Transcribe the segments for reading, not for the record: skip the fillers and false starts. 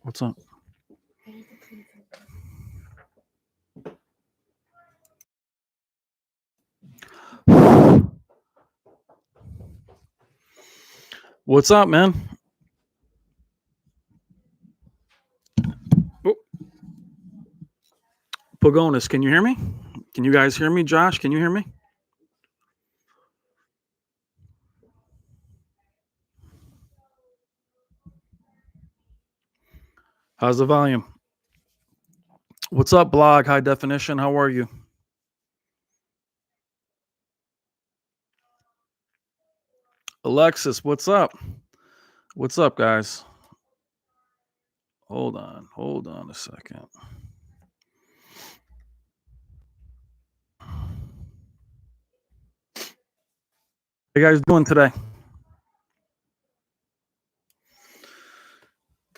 What's up? What's up, man? Oh. Pagonis, can you hear me? Can you guys hear me? Josh, can you hear me? How's the volume? What's up, blog? High definition. How are you? Alexis, what's up? What's up, guys? Hold on a second. How you guys doing today?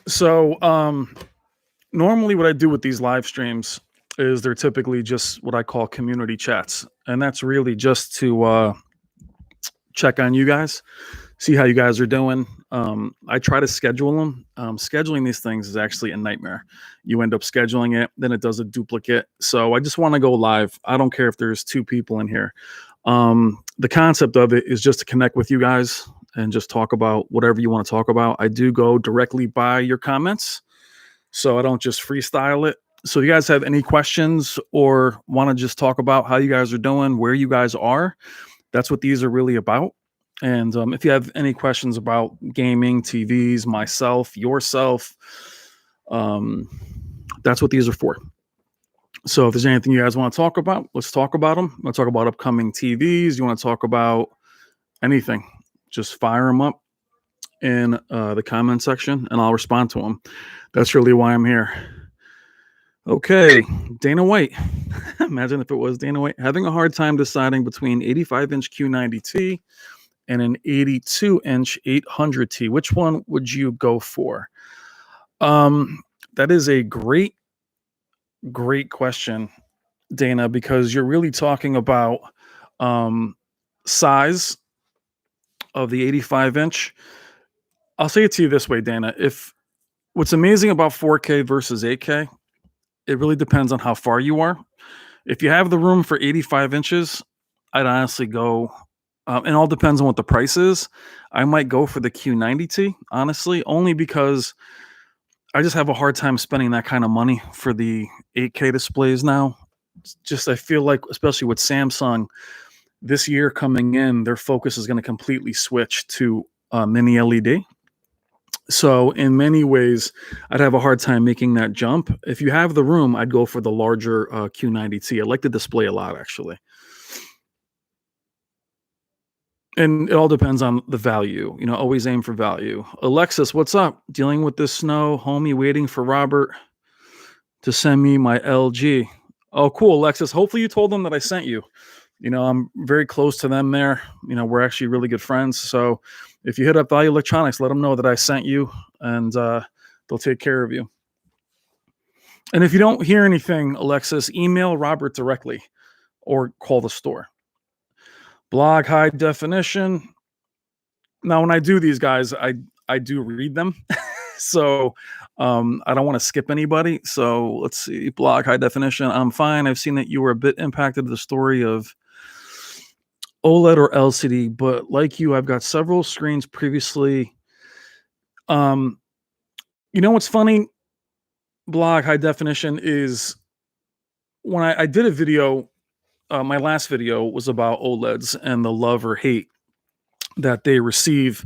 So, normally what I do with these live streams is they're typically just what I call community chats. And that's really just to check on you guys, see how you guys are doing. I try to schedule them. Scheduling these things is actually a nightmare. You end up scheduling it, then it does a duplicate. So I just want to go live. I don't care if there's 2 people in here. The concept of it is just to connect with you guys and just talk about whatever you want to talk about. I do go directly by your comments, so I don't just freestyle it. So if you guys have any questions or want to just talk about how you guys are doing, where you guys are, that's what these are really about. And if you have any questions about gaming, TVs, myself, yourself, that's what these are for. So if there's anything you guys want to talk about, let's talk about them. Want to talk about upcoming TVs? You want to talk about anything? Just fire them up in the comment section and I'll respond to them. That's really why I'm here. Okay, Dana White. Imagine if it was Dana White. Having a hard time deciding between 85-inch Q90T and an 82-inch 800T. Which one would you go for? That is a great question, Dana, because you're really talking about size of the 85-inch. I'll say it to you this way, Dana. If what's amazing about 4K versus 8K, it really depends on how far you are. If you have the room for 85 inches, I'd honestly go, and all depends on what the price is. I might go for the Q90T, honestly, only because I just have a hard time spending that kind of money for the 8K displays now. Just I feel like, especially with Samsung, this year coming in, their focus is going to completely switch to mini LED. So in many ways, I'd have a hard time making that jump. If you have the room, I'd go for the larger Q90T. I like the display a lot, actually. And it all depends on the value. You know, always aim for value. Alexis, what's up? Dealing with this snow, homie, waiting for Robert to send me my LG. Oh, cool, Alexis. Hopefully you told them that I sent you. You know, I'm very close to them there. You know, we're actually really good friends. So if you hit up Value Electronics, let them know that I sent you and they'll take care of you. And if you don't hear anything, Alexis, email Robert directly or call the store. Blog high definition. Now, when I do these guys, I do read them. So I don't want to skip anybody. So let's see. Blog high definition. I'm fine. I've seen that you were a bit impacted the story of OLED or LCD, but like you, I've got several screens previously. You know what's funny? Blog high definition is when I did a video. My last video was about OLEDs and the love or hate that they receive,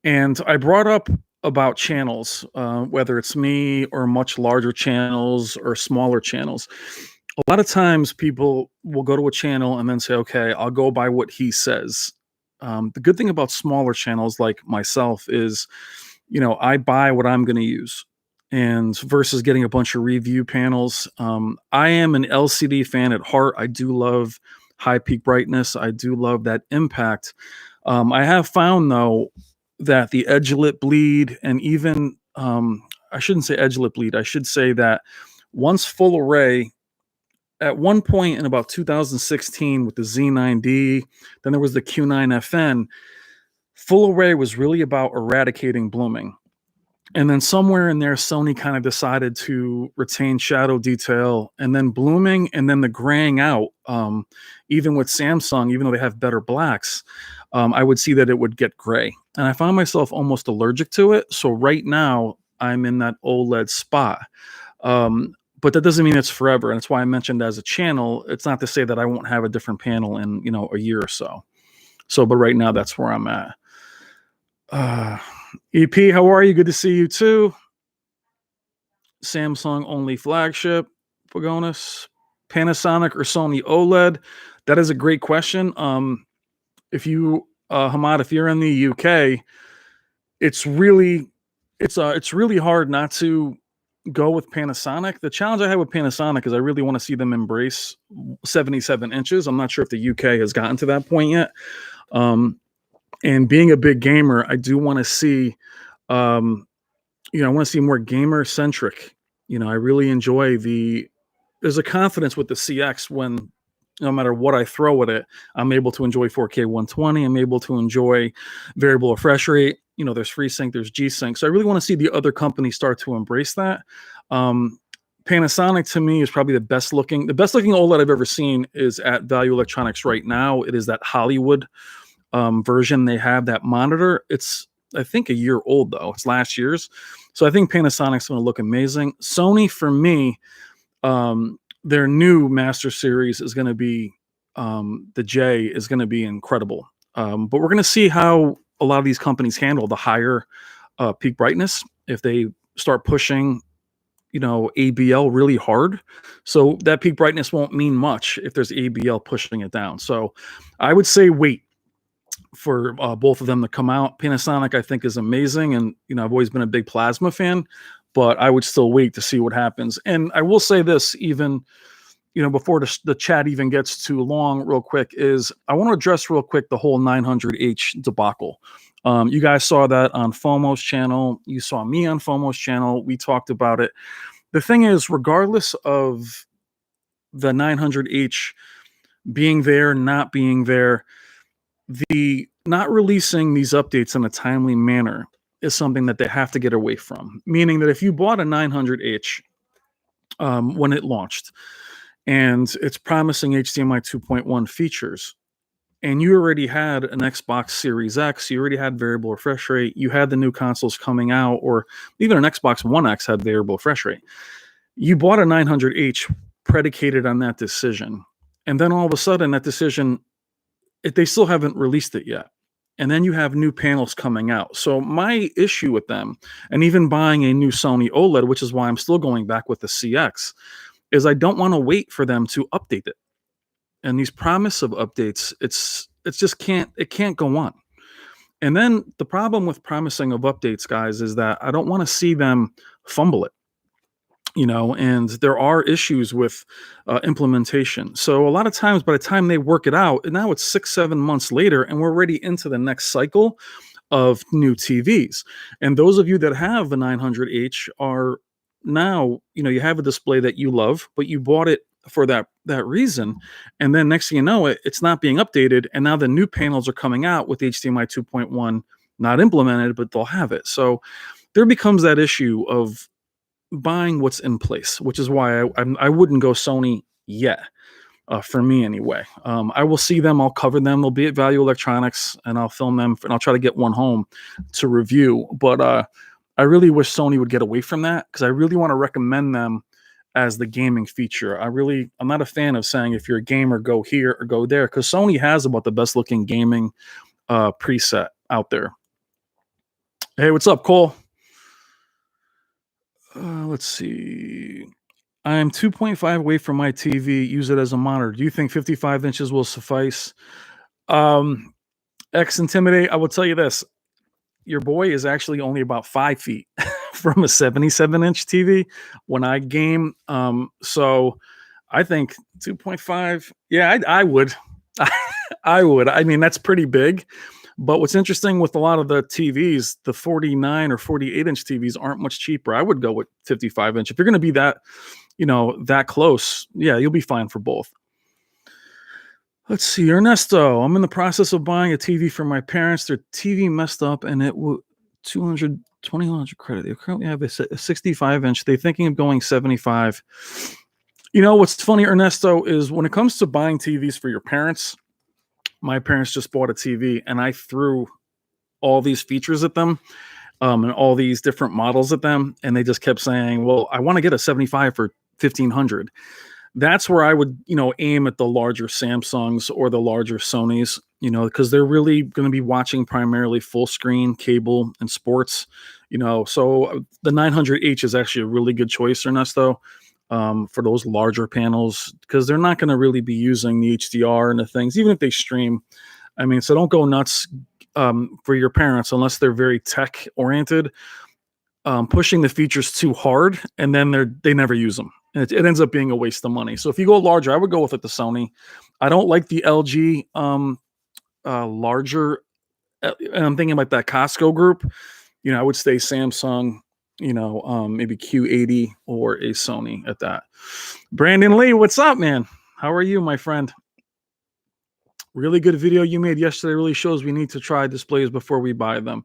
and I brought up about channels, whether it's me or much larger channels or smaller channels. A lot of times people will go to a channel and then say, okay, I'll go by what he says. The good thing about smaller channels like myself is, you know, I buy what I'm going to use. And versus getting a bunch of review panels, I am an LCD fan at heart. I do love high peak brightness. I do love that impact. I have found, though, that the edge lit bleed and even, I shouldn't say edge lit bleed. I should say that once full array, at one point in about 2016 with the Z9D, then there was the Q9FN, full array was really about eradicating blooming. And then somewhere in there, Sony kind of decided to retain shadow detail and then blooming and then the graying out. Even with Samsung, even though they have better blacks, I would see that it would get gray. And I found myself almost allergic to it. So right now, I'm in that OLED spot. Um, but that doesn't mean it's forever. And that's why I mentioned as a channel, it's not to say that I won't have a different panel in, a year or so. So, but right now, that's where I'm at. Uh, EP, how are you? Good to see you too. Samsung only flagship, Pagonis, Panasonic or Sony OLED? That is a great question. If you, Hamad, if you're in the UK, it's really, it's really hard not to go with Panasonic. The challenge I have with Panasonic is I really want to see them embrace 77 inches. I'm not sure if the UK has gotten to that point yet. And being a big gamer, I do want to see, I want to see more gamer centric. I really enjoy there's a confidence with the CX when no matter what I throw at it, I'm able to enjoy 4K 120. I'm able to enjoy variable refresh rate. There's FreeSync, there's G-Sync. So I really want to see the other companies start to embrace that. Panasonic to me is probably the best looking OLED I've ever seen is at Value Electronics right now. It is that Hollywood version. They have that monitor. It's, I think, a year old though. It's last year's. So I think Panasonic's going to look amazing. Sony, for me, their new Master Series is going to be, the J is going to be incredible. But we're going to see how a lot of these companies handle the higher peak brightness if they start pushing, ABL really hard. So that peak brightness won't mean much if there's ABL pushing it down. So I would say wait for both of them to come out. Panasonic, I think, is amazing. And, I've always been a big plasma fan, but I would still wait to see what happens. And I will say this, even, before the chat even gets too long, real quick, is I want to address real quick the whole 900H debacle. You guys saw that on FOMO's channel. You saw me on FOMO's channel. We talked about it. The thing is, regardless of the 900H being there, not being there, the not releasing these updates in a timely manner is something that they have to get away from. Meaning that if you bought a 900H when it launched and it's promising HDMI 2.1 features, and you already had an Xbox Series X, you already had variable refresh rate, you had the new consoles coming out, or even an Xbox One X had variable refresh rate. You bought a 900H predicated on that decision. And then all of a sudden, that decision, they still haven't released it yet. And then you have new panels coming out. So my issue with them, and even buying a new Sony OLED, which is why I'm still going back with the CX, is I don't want to wait for them to update it. And these promise of updates, it's just can't go on. And then the problem with promising of updates, guys, is that I don't want to see them fumble it. And there are issues with implementation. So a lot of times by the time they work it out, and now it's 6-7 months later, and we're already into the next cycle of new TVs. And those of you that have the 900H are now, you have a display that you love, but you bought it for that reason. And then next thing you know, it's not being updated. And now the new panels are coming out with HDMI 2.1 not implemented, but they'll have it. So there becomes that issue of buying what's in place, which is why I wouldn't go Sony yet, for me anyway. I will see them, I'll cover them, they'll be at Value Electronics, and I'll film them, and I'll try to get one home to review. But I really wish Sony would get away from that, because I really want to recommend them as the gaming feature. I'm not a fan of saying if you're a gamer, go here or go there, because Sony has about the best looking gaming preset out there. Hey, what's up, Cole? Let's see. I am 2.5 away from my TV. Use it as a monitor. Do you think 55 inches will suffice? X Intimidate, I will tell you this. Your boy is actually only about 5 feet from a 77-inch TV when I game. So I think 2.5. Yeah, I would. I would. I mean, that's pretty big. But what's interesting with a lot of the TVs, the 49 or 48-inch TVs aren't much cheaper. I would go with 55-inch. If you're going to be that, that close, yeah, you'll be fine for both. Let's see, Ernesto. I'm in the process of buying a TV for my parents. Their TV messed up, and it was 200 2100 credit. They currently have a 65 inch. They're thinking of going 75. You know, what's funny, Ernesto, is when it comes to buying TVs for your parents, my parents just bought a TV and I threw all these features at them, and all these different models at them. And they just kept saying, well, I want to get a 75 for 1500. That's where I would, aim at the larger Samsungs or the larger Sonys, because they're really going to be watching primarily full screen, cable, and sports. So the 900H is actually a really good choice, Ernesto, for those larger panels, because they're not going to really be using the HDR and the things, even if they stream. I mean, so don't go nuts for your parents unless they're very tech oriented, pushing the features too hard, and then they never use them. And it ends up being a waste of money. So if you go larger, I would go with the Sony. I don't like the LG larger. And I'm thinking about that Costco group. I would stay Samsung, maybe Q80 or a Sony at that. Brandon Lee, what's up, man? How are you, my friend? Really good video you made yesterday. Really shows we need to try displays before we buy them.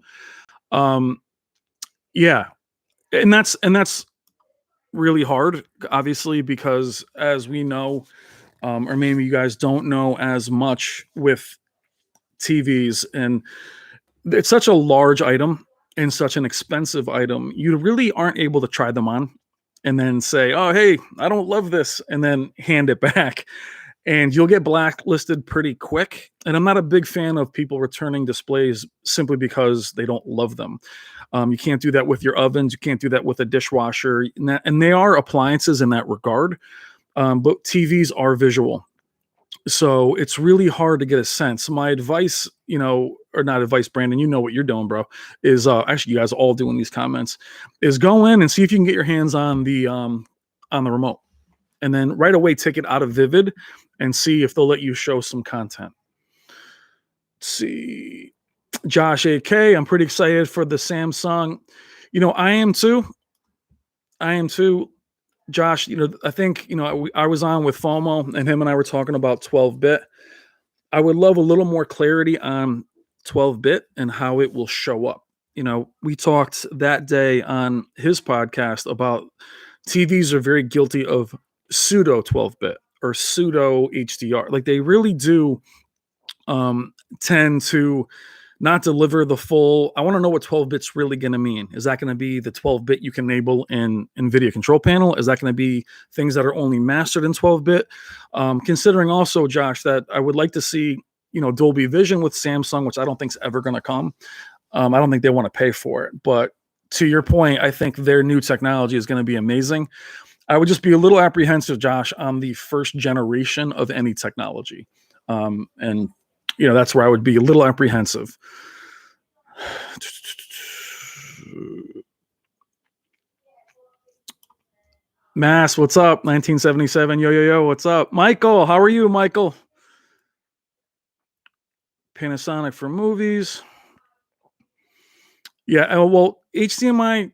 Yeah, and that's really hard, obviously, because as we know, or maybe you guys don't know as much with TVs, and it's such a large item and such an expensive item, you really aren't able to try them on and then say, oh, hey, I don't love this, and then hand it back. And you'll get blacklisted pretty quick. And I'm not a big fan of people returning displays simply because they don't love them. You can't do that with your ovens. You can't do that with a dishwasher. And they are appliances in that regard. But TVs are visual. So it's really hard to get a sense. My advice, or not advice, Brandon, you know what you're doing, bro, is actually you guys all doing these comments, is go in and see if you can get your hands on the remote. And then right away take it out of Vivid and see if they'll let you show some content. Let's see. Josh AK, I'm pretty excited for the Samsung. I am too. Josh, I think, I was on with FOMO and him and I were talking about 12-bit. I would love a little more clarity on 12-bit and how it will show up. We talked that day on his podcast about TVs are very guilty of pseudo 12-bit or pseudo HDR. Like they really do tend to not deliver the full. I want to know what 12-bit's really going to mean. Is that going to be the 12-bit you can enable in NVIDIA control panel? Is that going to be things that are only mastered in 12-bit? Considering also, Josh, that I would like to see, Dolby Vision with Samsung, which I don't think is ever going to come. I don't think they want to pay for it. But to your point, I think their new technology is going to be amazing. I would just be a little apprehensive, Josh, on the first generation of any technology. And that's where I would be a little apprehensive. Mass, what's up? 1977, yo, what's up? Michael, how are you, Michael? Panasonic for movies. Yeah, well, HDMI,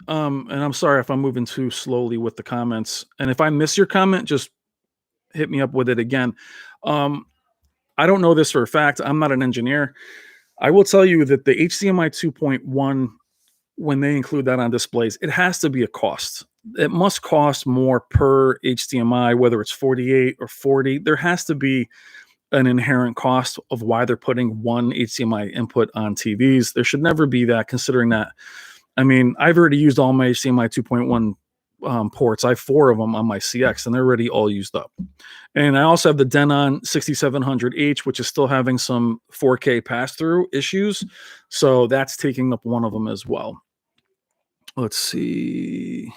and I'm sorry if I'm moving too slowly with the comments. And if I miss your comment, just hit me up with it again. I don't know this for a fact. I'm not an engineer. I will tell you that the HDMI 2.1, when they include that on displays, it has to be a cost. It must cost more per HDMI, whether it's 48 or 40. There has to be an inherent cost of why they're putting one HDMI input on TVs. There should never be that, considering that. I mean, I've already used all my HDMI 2.1 ports. I have 4 of them on my CX, and they're already all used up. And I also have the Denon 6700H, which is still having some 4K pass-through issues. So that's taking up one of them as well. Let's see.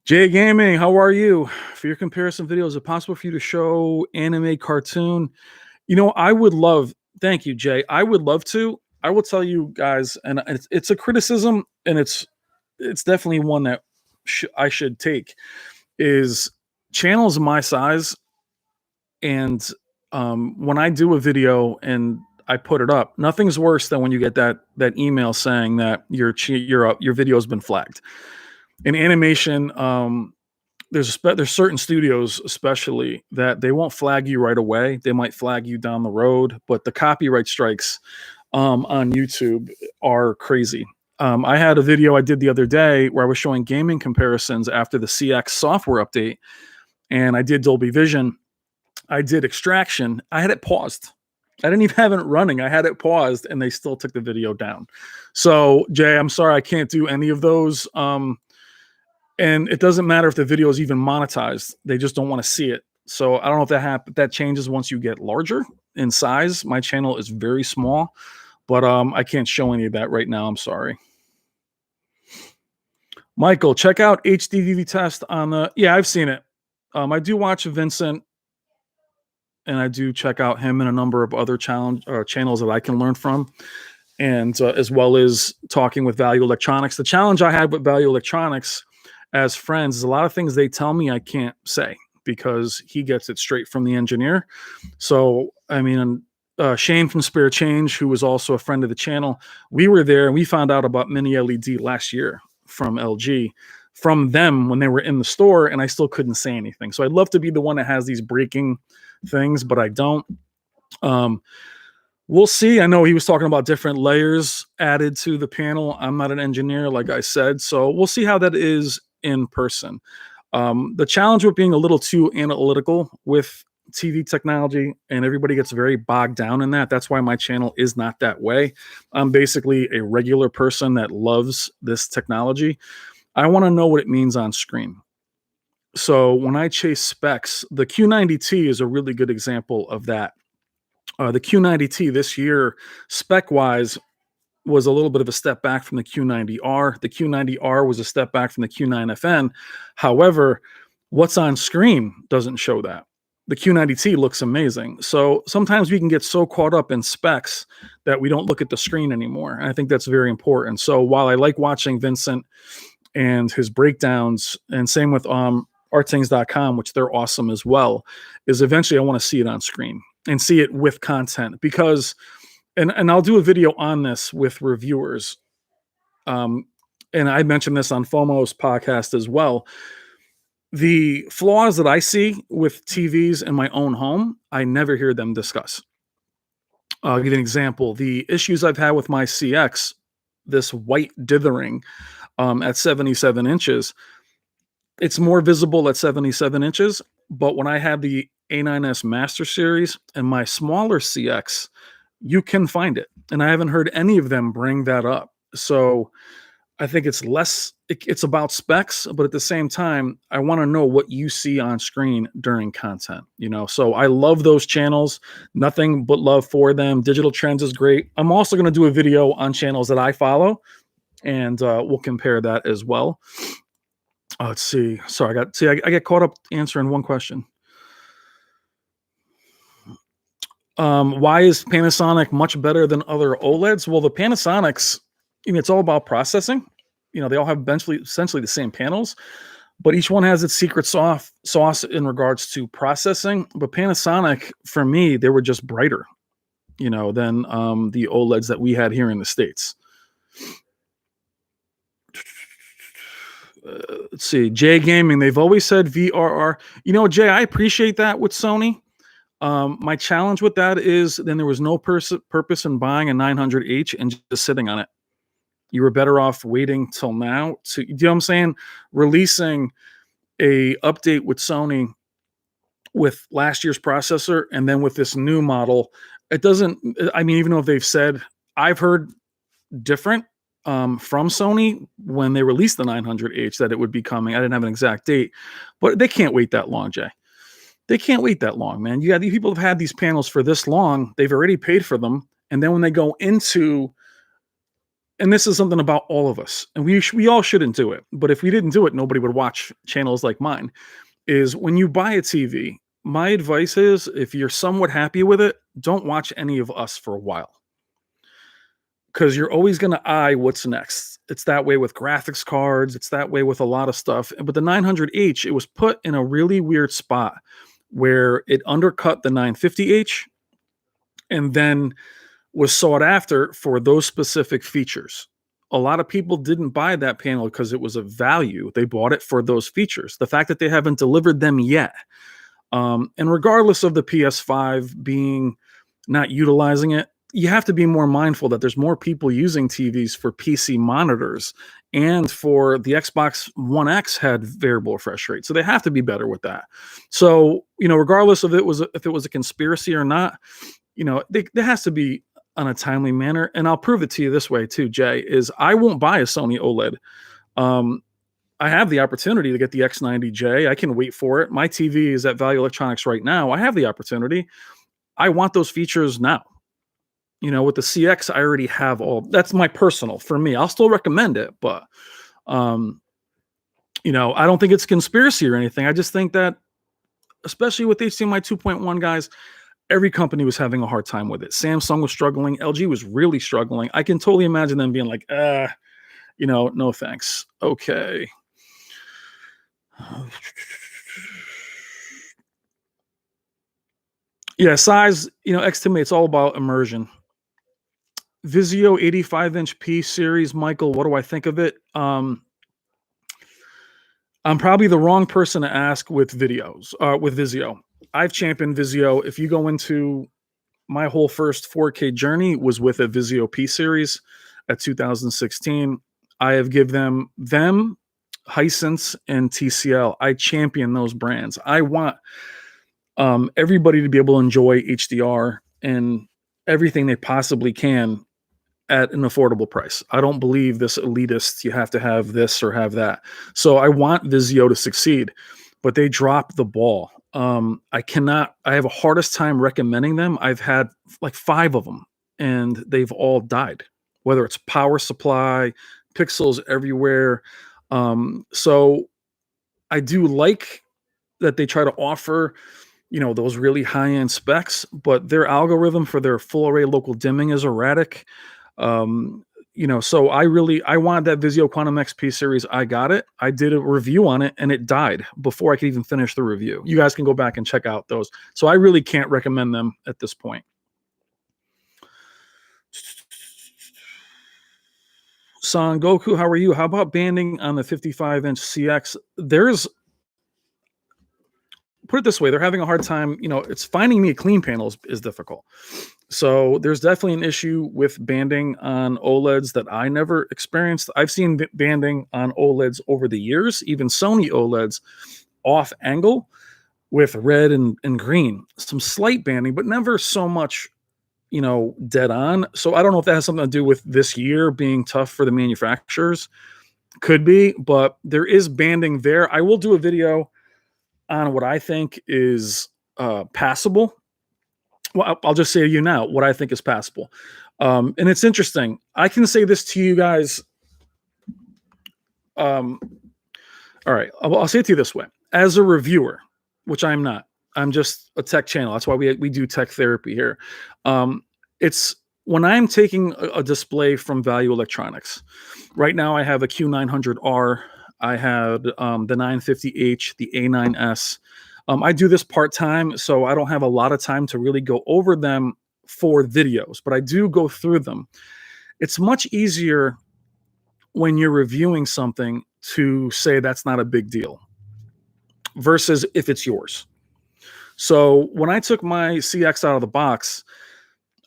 Jay Gaming, how are you? For your comparison videos, is it possible for you to show anime cartoon? I would love, thank you, Jay. I would love to. I will tell you guys, and it's a criticism, and it's definitely one that I should take, is channels my size, and when I do a video and I put it up, nothing's worse than when you get that email saying that your video has been flagged. In animation, there's certain studios, especially, that they won't flag you right away. They might flag you down the road, but the copyright strikes on YouTube are crazy. I had a video I did the other day where I was showing gaming comparisons after the CX software update, and I did Dolby Vision. I did extraction. I had it paused. I didn't even have it running. I had it paused, and they still took the video down. So, Jay, I'm sorry I can't do any of those. And it doesn't matter if the video is even monetized; they just don't want to see it. So I don't know if that changes once you get larger in size. My channel is very small, but I can't show any of that right now. I'm sorry. Michael, check out HDTV test on the. Yeah, I've seen it. I do watch Vincent, and I do check out him and a number of other channels that I can learn from, and as well as talking with Value Electronics. The challenge I had with Value Electronics as friends is a lot of things they tell me I can't say because he gets it straight from the engineer. So, I mean, Shane from Spare Change, who was also a friend of the channel, we were there and we found out about Mini LED last year from LG, from them when they were in the store, and I still couldn't say anything. So I'd love to be the one that has these breaking things, but I don't. We'll see. I know he was talking about different layers added to the panel. I'm not an engineer, like I said, so we'll see how that is in person. The challenge with being a little too analytical with TV technology, and everybody gets very bogged down in that. That's why my channel is not that way. I'm basically a regular person that loves this technology. I want to know what it means on screen. So when I chase specs, the Q90T is a really good example of that. The Q90T this year, spec-wise, was a little bit of a step back from the Q90R. The Q90R was a step back from the Q9FN. However, what's on screen doesn't show that. The Q90T looks amazing. So sometimes we can get so caught up in specs that we don't look at the screen anymore. And I think that's very important. So while I like watching Vincent and his breakdowns, and same with artthings.com, which they're awesome as well, is eventually I want to see it on screen and see it with content, because and I'll do a video on this with reviewers. And I mentioned this on FOMO's podcast as well. The flaws that I see with TVs in my own home, I never hear them discuss. I'll give you an example. The issues I've had with my CX, this white dithering at 77 inches, it's more visible at 77 inches. But when I have the A9S Master Series and my smaller CX, you can find it. And I haven't heard any of them bring that up. So I think it's it's about specs, but at the same time, I want to know what you see on screen during content, So I love those channels, nothing but love for them. Digital Trends is great. I'm also going to do a video on channels that I follow, and we'll compare that as well. Let's see. Sorry, I get caught up answering one question. Why is Panasonic much better than other OLEDs? Well, the Panasonics, it's all about processing. They all have essentially the same panels, but each one has its secret sauce in regards to processing. But Panasonic, for me, they were just brighter, than the OLEDs that we had here in the States. Let's see. Jay Gaming, they've always said VRR. Jay, I appreciate that with Sony. My challenge with that is then there was no purpose in buying a 900H and just sitting on it. You were better off waiting till now to, you know what I'm saying? Releasing a update with Sony with last year's processor and then with this new model. It doesn't, even though they've said, I've heard different from Sony when they released the 900H that it would be coming. I didn't have an exact date, but they can't wait that long, Jay. They can't wait that long, man. You got these people have had these panels for this long. They've already paid for them. And then when they go into, and this is something about all of us, and we all shouldn't do it, but if we didn't do it, nobody would watch channels like mine, is when you buy a TV, my advice is if you're somewhat happy with it, don't watch any of us for a while. Because you're always going to eye what's next. It's that way with graphics cards. It's that way with a lot of stuff. But the 900H, it was put in a really weird spot where it undercut the 950H and then was sought after for those specific features. A lot of people didn't buy that panel because it was a value. They bought it for those features. The fact that they haven't delivered them yet. And regardless of the PS5 being not utilizing it, you have to be more mindful that there's more people using TVs for PC monitors, and for the Xbox One X had variable refresh rate. So they have to be better with that. So, regardless of if it was a conspiracy or not, there has to be on a timely manner. And I'll prove it to you this way too, Jay, is I won't buy a Sony OLED. I have the opportunity to get the X90J. I can wait for it. My TV is at Value Electronics right now. I have the opportunity. I want those features now. With the CX, I already have all. That's my personal for me. I'll still recommend it, but I don't think it's conspiracy or anything. I just think that, especially with HDMI 2.1, guys, every company was having a hard time with it. Samsung was struggling. LG was really struggling. I can totally imagine them being like, no thanks. Okay. Yeah, size, X-Timate, it's all about immersion. Vizio 85-inch P series, Michael, what do I think of it? I'm probably the wrong person to ask with Vizio. I've championed Vizio. If you go into my whole first 4K journey was with a Vizio P series at 2016. I have given them Hisense and TCL. I champion those brands. I want everybody to be able to enjoy HDR and everything they possibly can at an affordable price. I don't believe this elitist, you have to have this or have that. So I want Vizio to succeed, but they dropped the ball. I have a hardest time recommending them. I've had like 5 of them and they've all died, whether it's power supply, pixels everywhere. So I do like that they try to offer, those really high-end specs, but their algorithm for their full array local dimming is erratic. So I wanted that Vizio Quantum XP series. I got it. I did a review on it and it died before I could even finish the review. You guys can go back and check out those. So I really can't recommend them at this point. Son Goku, how are you? How about banding on the 55-inch CX? Put it this way, they're having a hard time. It's finding me a clean panel is difficult. So there's definitely an issue with banding on OLEDs that I never experienced. I've seen banding on OLEDs over the years, even Sony OLEDs off angle with red and green. Some slight banding, but never so much, dead on. So I don't know if that has something to do with this year being tough for the manufacturers. Could be, but there is banding there. I will do a video on what I think is passable. Well, I'll just say to you now what I think is passable. And it's interesting. I can say this to you guys. All right. I'll say it to you this way. As a reviewer, which I'm not, I'm just a tech channel. That's why we do tech therapy here. It's when I'm taking a display from Value Electronics. Right now I have a Q900R. I had the 950H, the A9S. I do this part-time, so I don't have a lot of time to really go over them for videos, but I do go through them. It's much easier when you're reviewing something to say that's not a big deal versus if it's yours. So when I took my CX out of the box,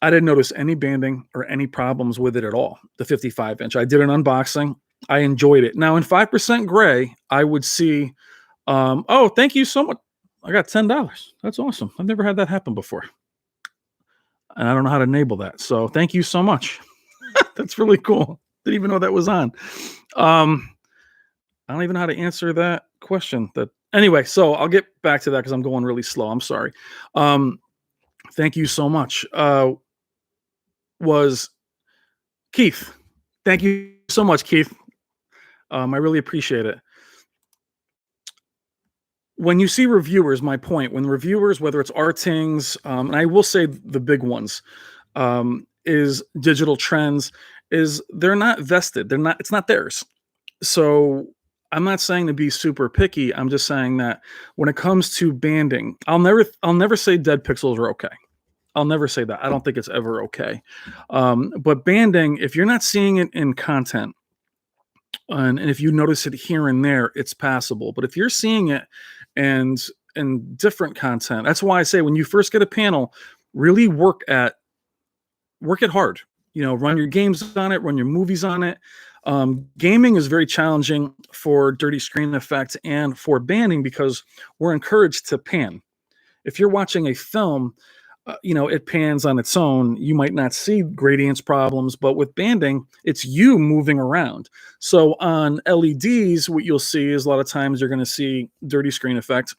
I didn't notice any banding or any problems with it at all, the 55-inch. I did an unboxing. I enjoyed it. Now in 5% gray, I would see, oh, thank you so much. I got $10. That's awesome. I've never had that happen before. And I don't know how to enable that. So thank you so much. That's really cool. Didn't even know that was on. I don't even know how to answer that question. Anyway, so I'll get back to that because I'm going really slow. I'm sorry. Thank you so much. Was Keith. Thank you so much, Keith. I really appreciate it. When you see reviewers, my point, when reviewers, whether it's Artings, and I will say the big ones, is Digital Trends, is they're not vested. It's not theirs. So I'm not saying to be super picky. I'm just saying that when it comes to banding, I'll never say dead pixels are okay. I'll never say that. I don't think it's ever okay. But banding, if you're not seeing it in content, and if you notice it here and there, it's passable. But if you're seeing it and different content, that's why I say when you first get a panel, really work at work it hard. Run your games on it, run your movies on it. Gaming is very challenging for dirty screen effect and for banding because we're encouraged to pan. If you're watching a film, it pans on its own. You might not see gradients problems, but with banding, it's you moving around. So on LEDs, what you'll see is a lot of times you're going to see dirty screen effect,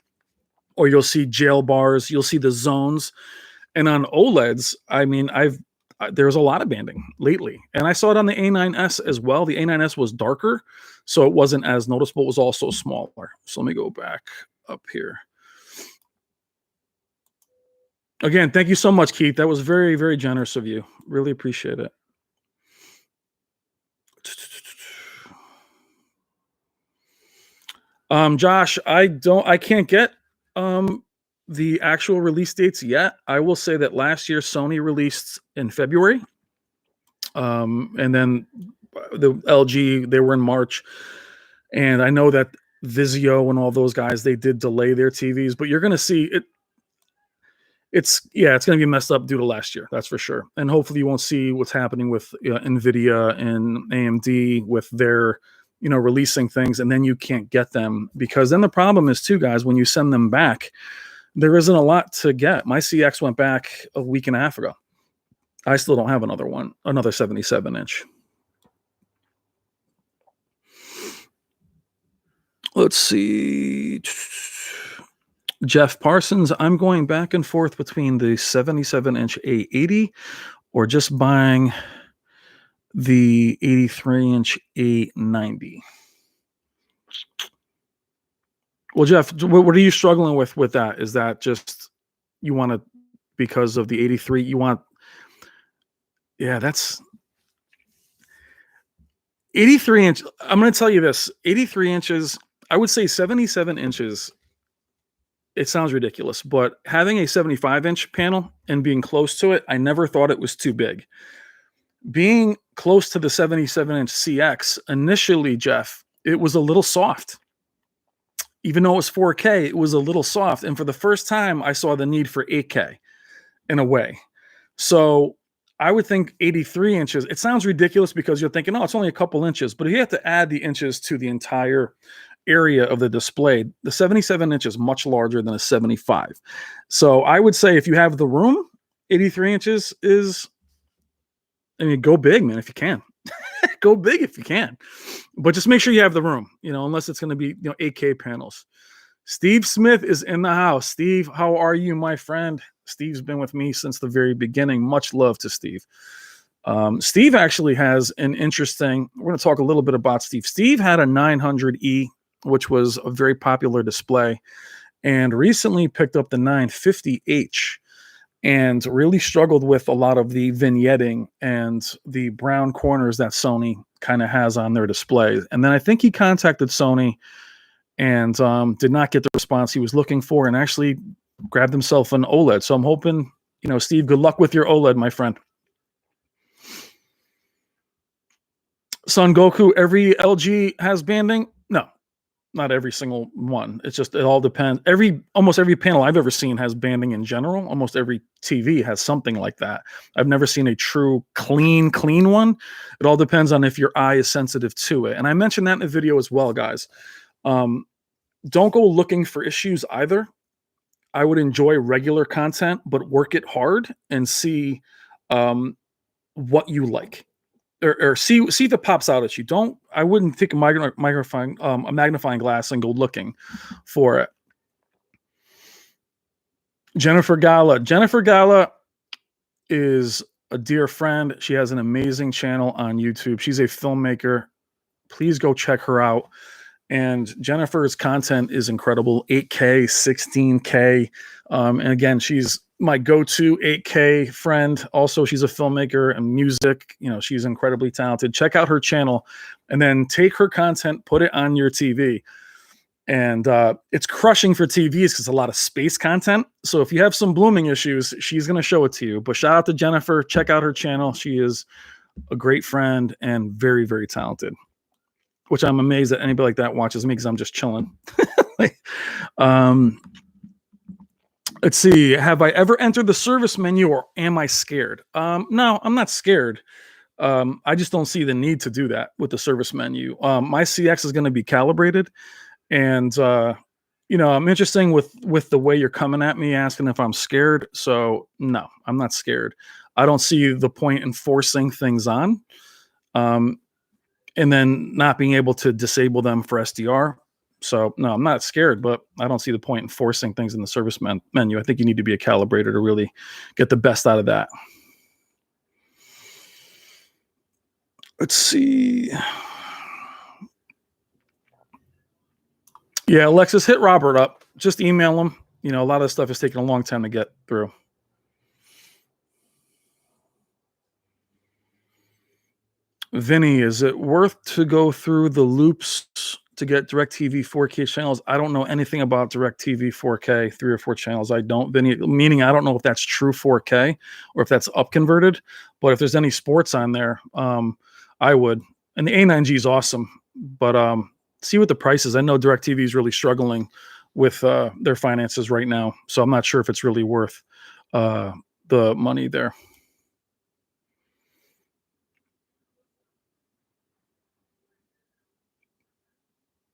or you'll see jail bars, you'll see the zones. And on OLEDs, I mean, there's a lot of banding lately. And I saw it on the A9S as well. The A9S was darker, so it wasn't as noticeable. It was also smaller. So let me go back up here. Again, thank you so much, Keith. That was very, very generous of you. Really appreciate it. Josh, I can't get the actual release dates yet. I will say that last year Sony released in February. And then the LG, they were in March. And I know that Vizio and all those guys, they did delay their TVs, but you're going to see it. It's going to be messed up due to last year. That's for sure. And hopefully you won't see what's happening with NVIDIA and AMD with their, releasing things, and then you can't get them, because then the problem is too, guys, when you send them back, there isn't a lot to get. My CX went back a week and a half ago. I still don't have another 77-inch. Let's see. Jeff Parsons, I'm going back and forth between the 77-inch A80 or just buying the 83-inch A90. Well, Jeff, what are you struggling with that? Is that just you want to, because of the 83, you want, that's 83 inch. I'm going to tell you this, 83 inches, I would say 77 inches. It sounds ridiculous, but having a 75-inch panel and being close to it, I never thought it was too big. Being close to the 77-inch CX, initially, Jeff, it was a little soft. Even though it was 4K, it was a little soft. And for the first time, I saw the need for 8K in a way. So I would think 83 inches, it sounds ridiculous because you're thinking, oh, it's only a couple inches, but you have to add the inches to the entire area of the display. The 77 inch is much larger than a 75. So I would say if you have the room, 83 inches is, go big, man, if you can. Go big if you can. But just make sure you have the room, unless it's going to be 8K panels. Steve Smith is in the house. Steve, how are you, my friend? Steve's been with me since the very beginning. Much love to Steve. Steve actually has an interesting, we're going to talk a little bit about Steve. Steve had a 900E, which was a very popular display, and recently picked up the 950H and really struggled with a lot of the vignetting and the brown corners that Sony kind of has on their displays. And then I think he contacted Sony and did not get the response he was looking for, and actually grabbed himself an OLED. So I'm hoping, Steve, good luck with your OLED, my friend. Son Goku, every LG has banding? No, not every single one. It's just, it all depends. Almost every panel I've ever seen has banding in general. Almost every TV has something like that. I've never seen a true clean one. It all depends on if your eye is sensitive to it. And I mentioned that in the video as well, guys. Don't go looking for issues either. I would enjoy regular content, but work it hard and see what you like. Or see if it pops out at you. I wouldn't take a magnifying glass and go looking for it. Jennifer Gala is a dear friend. She has an amazing channel on YouTube. She's a filmmaker. Please go check her out. And Jennifer's content is incredible. 8K, 16K. And again, she's my go-to 8K friend. Also, she's a filmmaker and music. She's incredibly talented. Check out her channel and then take her content, put it on your TV. And it's crushing for TVs because it's a lot of space content. So if you have some blooming issues, she's going to show it to you. But shout out to Jennifer. Check out her channel. She is a great friend and very, very talented. Which I'm amazed that anybody like that watches me because I'm just chilling. Let's see. Have I ever entered the service menu or am I scared? No, I'm not scared. I just don't see the need to do that with the service menu. My CX is going to be calibrated, and I'm interesting with the way you're coming at me, asking if I'm scared. So no, I'm not scared. I don't see the point in forcing things on, um, and then not being able to disable them for SDR. So no, I'm not scared, but I don't see the point in forcing things in the service menu. I think you need to be a calibrator to really get the best out of that. Let's see. Yeah, Alexis, hit Robert up. Just email him. A lot of this stuff is taking a long time to get through. Vinny, is it worth to go through the loops to get DirecTV 4K channels? I don't know anything about DirecTV 4K, 3 or 4 channels. I don't, Vinny, meaning I don't know if that's true 4K or if that's up converted. But if there's any sports on there, I would. And the A9G is awesome. But see what the price is. I know DirecTV is really struggling with their finances right now. So I'm not sure if it's really worth the money there.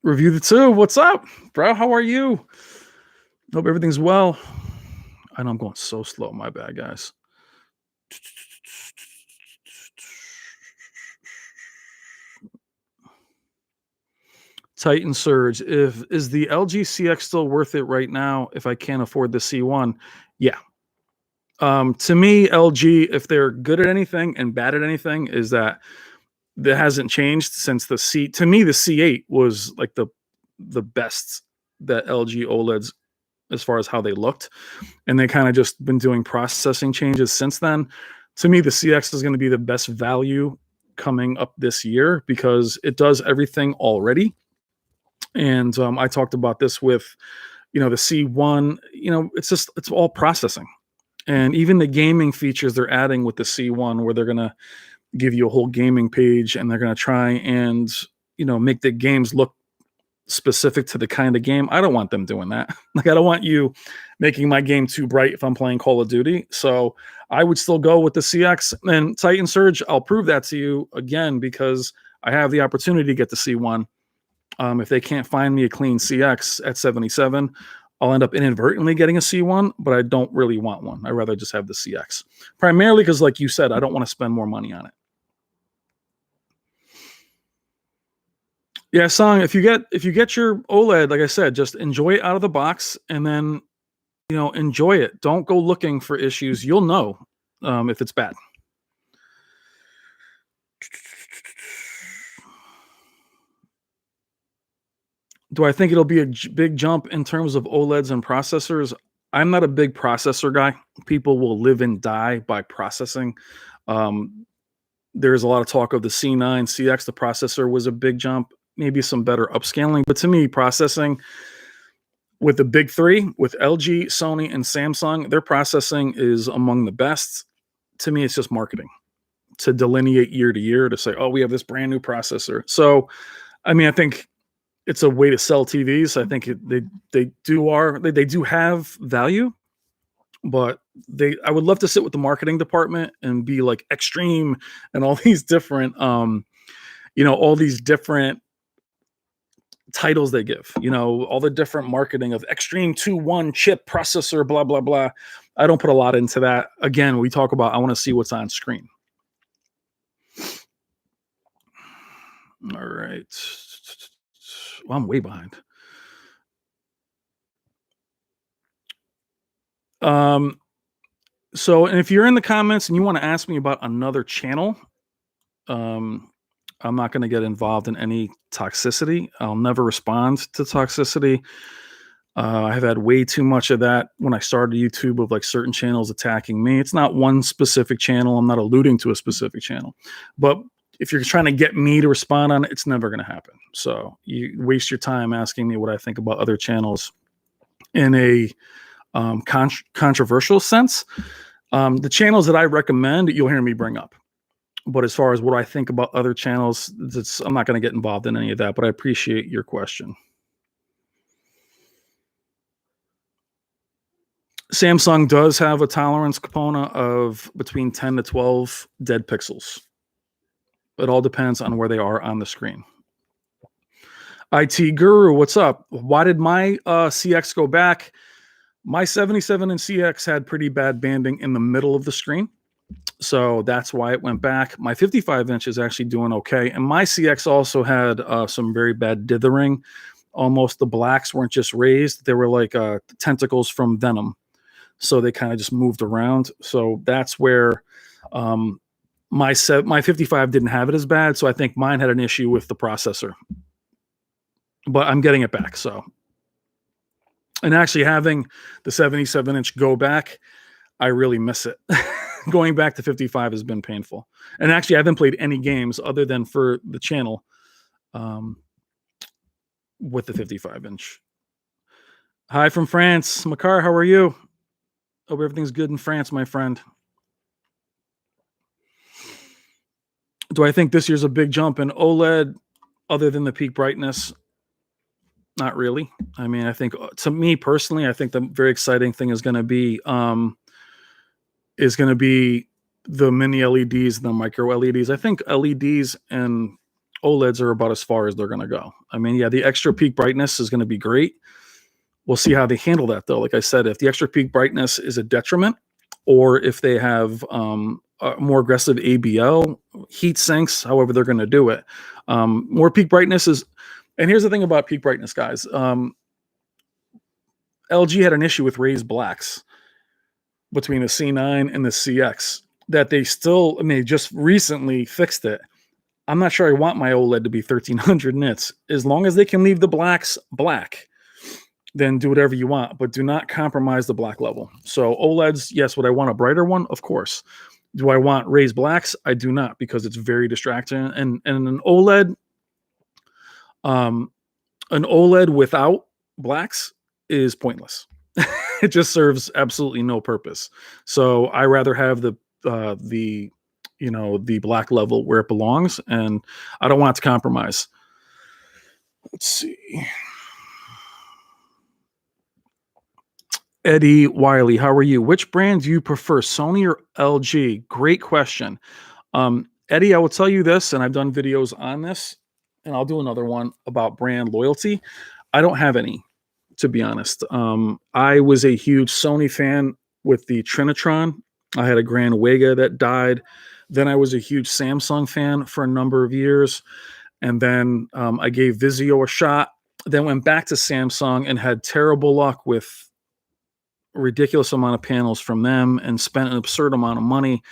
Review the 2. What's up, bro? How are you? Hope everything's well. I know I'm going so slow. My bad, guys. Titan Surge. Is the LG CX still worth it right now if I can't afford the C1? Yeah. To me, LG, if they're good at anything and bad at anything, is that hasn't changed since the C. To me, the C8 was like the best that LG OLEDs as far as how they looked, and they kind of just been doing processing changes since then. To me, the CX is going to be the best value coming up this year because it does everything already. And I talked about this with the C1. It's all processing, and even the gaming features they're adding with the C1, where they're going to give you a whole gaming page and they're going to try and make the games look specific to the kind of game. I don't want them doing that. Like, I don't want you making my game too bright if I'm playing Call of Duty. So I would still go with the CX and Titan Surge. I'll prove that to you again because I have the opportunity to get the C1. If they can't find me a clean CX at 77, I'll end up inadvertently getting a C1, but I don't really want one. I'd rather just have the CX. Primarily because, like you said, I don't want to spend more money on it. Yeah, Song, if you get your OLED, like I said, just enjoy it out of the box and then enjoy it. Don't go looking for issues. You'll know if it's bad. Do I think it'll be a big jump in terms of OLEDs and processors? I'm not a big processor guy. People will live and die by processing. There's a lot of talk of the C9, CX. The processor was a big jump, maybe some better upscaling. But to me, processing with the big three, with LG, Sony, and Samsung, their processing is among the best. To me, it's just marketing to delineate year to year to say, oh, we have this brand new processor. So, I mean, I think it's a way to sell TVs. I think they do have value, but I would love to sit with the marketing department and be like extreme and all these different all these different titles they give, all the different marketing of extreme 2-1 chip processor, blah blah blah. I don't put a lot into that. Again, we talk about I want to see what's on screen. All right. Well, I'm way behind. So, and if you're in the comments and you want to ask me about another channel, I'm not going to get involved in any toxicity. I'll never respond to toxicity. I have had way too much of that when I started YouTube of like certain channels attacking me. It's not one specific channel. I'm not alluding to a specific channel, but if you're trying to get me to respond on it, it's never going to happen. So you waste your time asking me what I think about other channels in a controversial sense. The channels that I recommend, you'll hear me bring up. But as far as what I think about other channels, I'm not going to get involved in any of that. But I appreciate your question. Samsung does have a tolerance component of between 10 to 12 dead pixels. It all depends on where they are on the screen. IT Guru, what's up? Why did my CX go back? My 77 and CX had pretty bad banding in the middle of the screen. So that's why it went back. My 55-inch is actually doing okay. And my CX also had some very bad dithering. Almost the blacks weren't just raised. They were like tentacles from Venom. So they kind of just moved around. So that's where my 55 didn't have it as bad. So I think mine had an issue with the processor. But I'm getting it back. So, and actually having the 77-inch go back, I really miss it. Going back to 55 has been painful. And actually, I haven't played any games other than for the channel with the 55-inch. Hi from France. Makar, how are you? Hope everything's good in France, my friend. Do I think this year's a big jump in OLED other than the peak brightness? Not really. I mean, I think to me personally, I think the very exciting thing is going to be the mini LEDs and the micro LEDs. I think LEDs and OLEDs are about as far as they're going to go. I mean, yeah, the extra peak brightness is going to be great. We'll see how they handle that, though. Like I said, if the extra peak brightness is a detriment, or if they have more aggressive ABL, heat sinks, however they're going to do it. More peak brightness is, and here's the thing about peak brightness, guys. LG had an issue with raised blacks between the C9 and the CX that they still, I mean, just recently fixed it. I'm not sure I want my OLED to be 1300 nits. As long as they can leave the blacks black, then do whatever you want, but do not compromise the black level. So OLEDs, yes, would I want a brighter one? Of course. Do I want raised blacks? I do not, because it's very distracting. And an OLED without blacks is pointless. It just serves absolutely no purpose. So I rather have the black level where it belongs, and I don't want it to compromise. Let's see. Eddie Wiley, how are you? Which brand do you prefer, Sony or LG? Great question. Eddie, I will tell you this, and I've done videos on this, and I'll do another one about brand loyalty. I don't have any, to be honest. I was a huge Sony fan with the Trinitron. I had a Grand Wega that died. Then I was a huge Samsung fan for a number of years. And then I gave Vizio a shot, then went back to Samsung and had terrible luck with a ridiculous amount of panels from them and spent an absurd amount of money.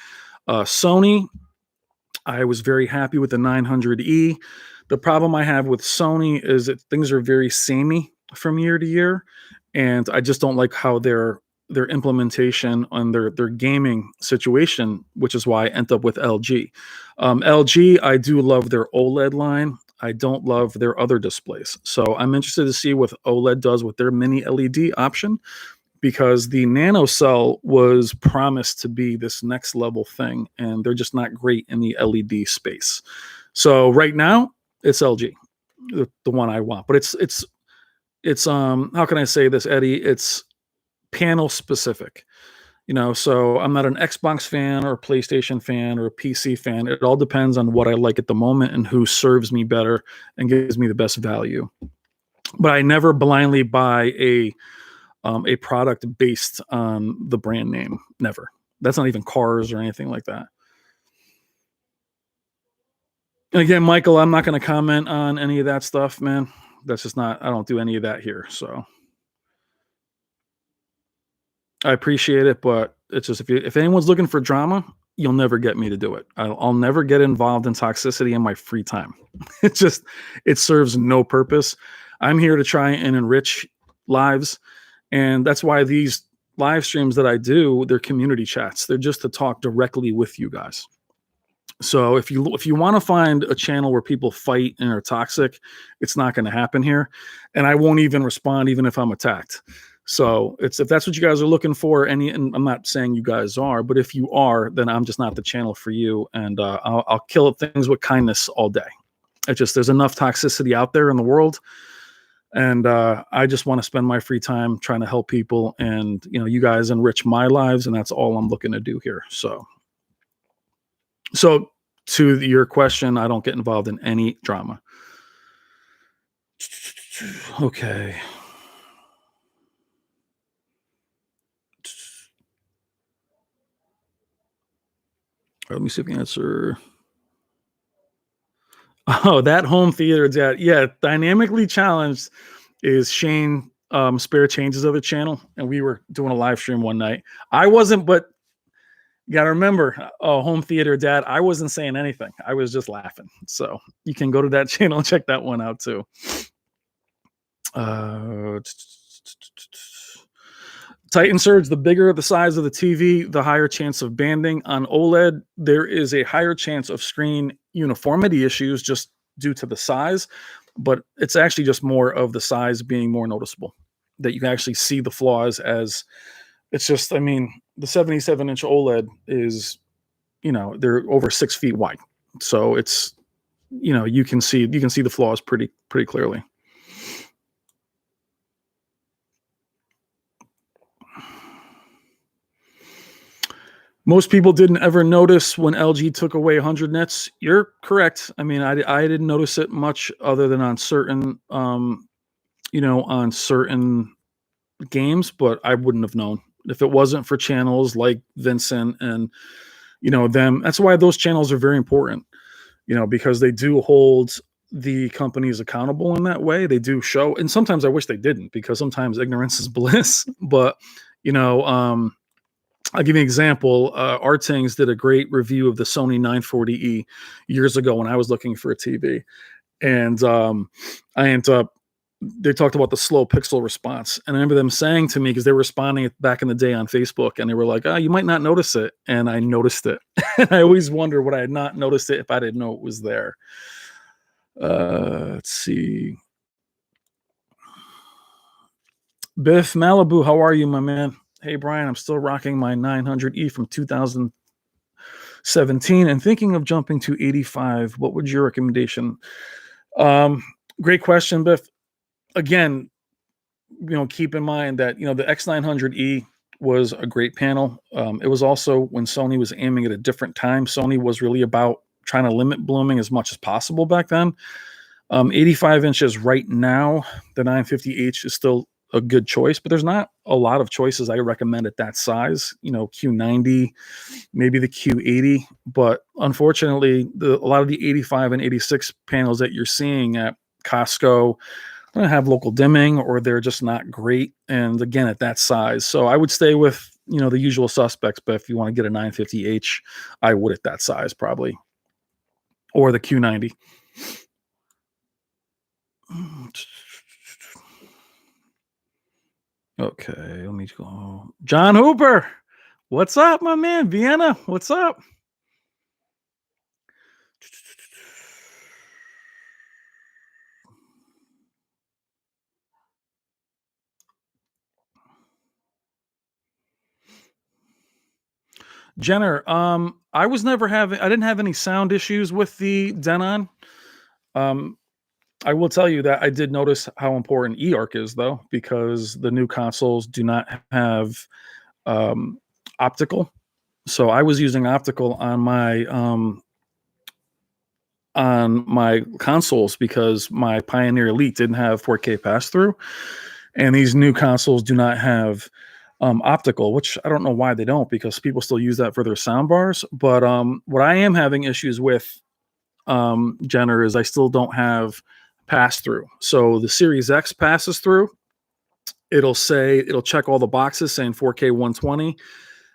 Sony, I was very happy with the 900E. The problem I have with Sony is that things are very samey from year to year, and I just don't like how their implementation on their gaming situation, which is why I end up with LG. LG, I do love their OLED line. I don't love their other displays. So I'm interested to see what OLED does with their mini LED option, because the nano cell was promised to be this next level thing, and they're just not great in the LED space. So right now it's LG, the one I want, but it's how can I say this, Eddie? It's panel specific, so I'm not an Xbox fan or a PlayStation fan or a PC fan. It all depends on what I like at the moment and who serves me better and gives me the best value. But I never blindly buy a product based on the brand name. Never. That's not even cars or anything like that. And again, Michael, I'm not going to comment on any of that stuff, man. That's just not, I don't do any of that here. So I appreciate it, but it's just, if anyone's looking for drama, you'll never get me to do it. I'll never get involved in toxicity in my free time. It serves no purpose. I'm here to try and enrich lives. And that's why these live streams that I do, they're community chats. They're just to talk directly with you guys. So if you want to find a channel where people fight and are toxic, it's not going to happen here. And I won't even respond even if I'm attacked. So if that's what you guys are looking for, and I'm not saying you guys are, but if you are, then I'm just not the channel for you. And I'll kill things with kindness all day. There's enough toxicity out there in the world. And I just want to spend my free time trying to help people, and you guys enrich my lives, and that's all I'm looking to do here. So to your question, I don't get involved in any drama. Okay. Let me see if I can answer. Oh, that home theater dad. Yeah, dynamically challenged is Shane spare changes of the channel, and we were doing a live stream one night. I wasn't, but you gotta remember, home theater dad, I wasn't saying anything. I was just laughing. So you can go to that channel and check that one out too. Titan Surge, the bigger the size of the TV, the higher chance of banding. On OLED, there is a higher chance of screen uniformity issues just due to the size, but it's actually just more of the size being more noticeable, that you can actually see the flaws. As it's just, I mean, the 77-inch OLED is, they're over 6 feet wide. So it's, you can see the flaws pretty clearly. Most people didn't ever notice when LG took away 100 nits. You're correct. I mean, I didn't notice it much other than on certain, on certain games, but I wouldn't have known if it wasn't for channels like Vincent and, them. That's why those channels are very important, because they do hold the companies accountable in that way. They do show, and sometimes I wish they didn't, because sometimes ignorance is bliss. But, I'll give you an example. Artings did a great review of the Sony 940E years ago when I was looking for a TV. And I ended up, they talked about the slow pixel response. And I remember them saying to me, because they were responding back in the day on Facebook, and they were like, you might not notice it. And I noticed it. And I always wonder, would I had not noticed it if I didn't know it was there? Let's see. Biff Malibu, how are you, my man? Hey, Brian, I'm still rocking my 900E from 2017 and thinking of jumping to 85. What would your recommendation? Great question, Biff. Again, keep in mind that, the X900E was a great panel. It was also when Sony was aiming at a different time. Sony was really about trying to limit blooming as much as possible back then. 85 inches right now, the 950H is still a good choice, but there's not a lot of choices I recommend at that size. Q90, maybe the Q80, but unfortunately, a lot of the 85 and 86 panels that you're seeing at Costco don't have local dimming, or they're just not great. And again, at that size, so I would stay with the usual suspects. But if you want to get a 950H, I would at that size probably, or the Q90. Okay, let me go. John Hooper, what's up, my man? Vienna, what's up? Jenner, I didn't have any sound issues with the Denon. I will tell you that I did notice how important eARC is, though, because the new consoles do not have optical. So I was using optical on my consoles because my Pioneer Elite didn't have 4K pass through, and these new consoles do not have optical, which I don't know why they don't, because people still use that for their sound bars. But what I am having issues with, Jenner, is I still don't have pass through. So the Series X passes through. It'll check all the boxes saying 4K 120.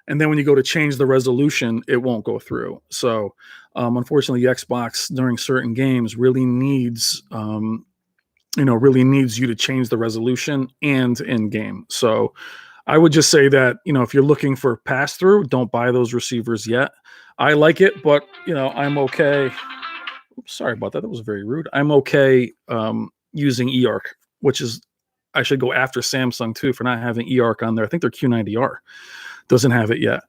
And then when you go to change the resolution, it won't go through. So unfortunately, the Xbox during certain games really needs, really needs you to change the resolution and in game. So I would just say that, if you're looking for pass through, don't buy those receivers yet. I like it, but I'm okay. Oops, sorry about that. That was very rude. I'm okay using eARC, which is, I should go after Samsung too for not having eARC on there. I think their Q90R doesn't have it yet.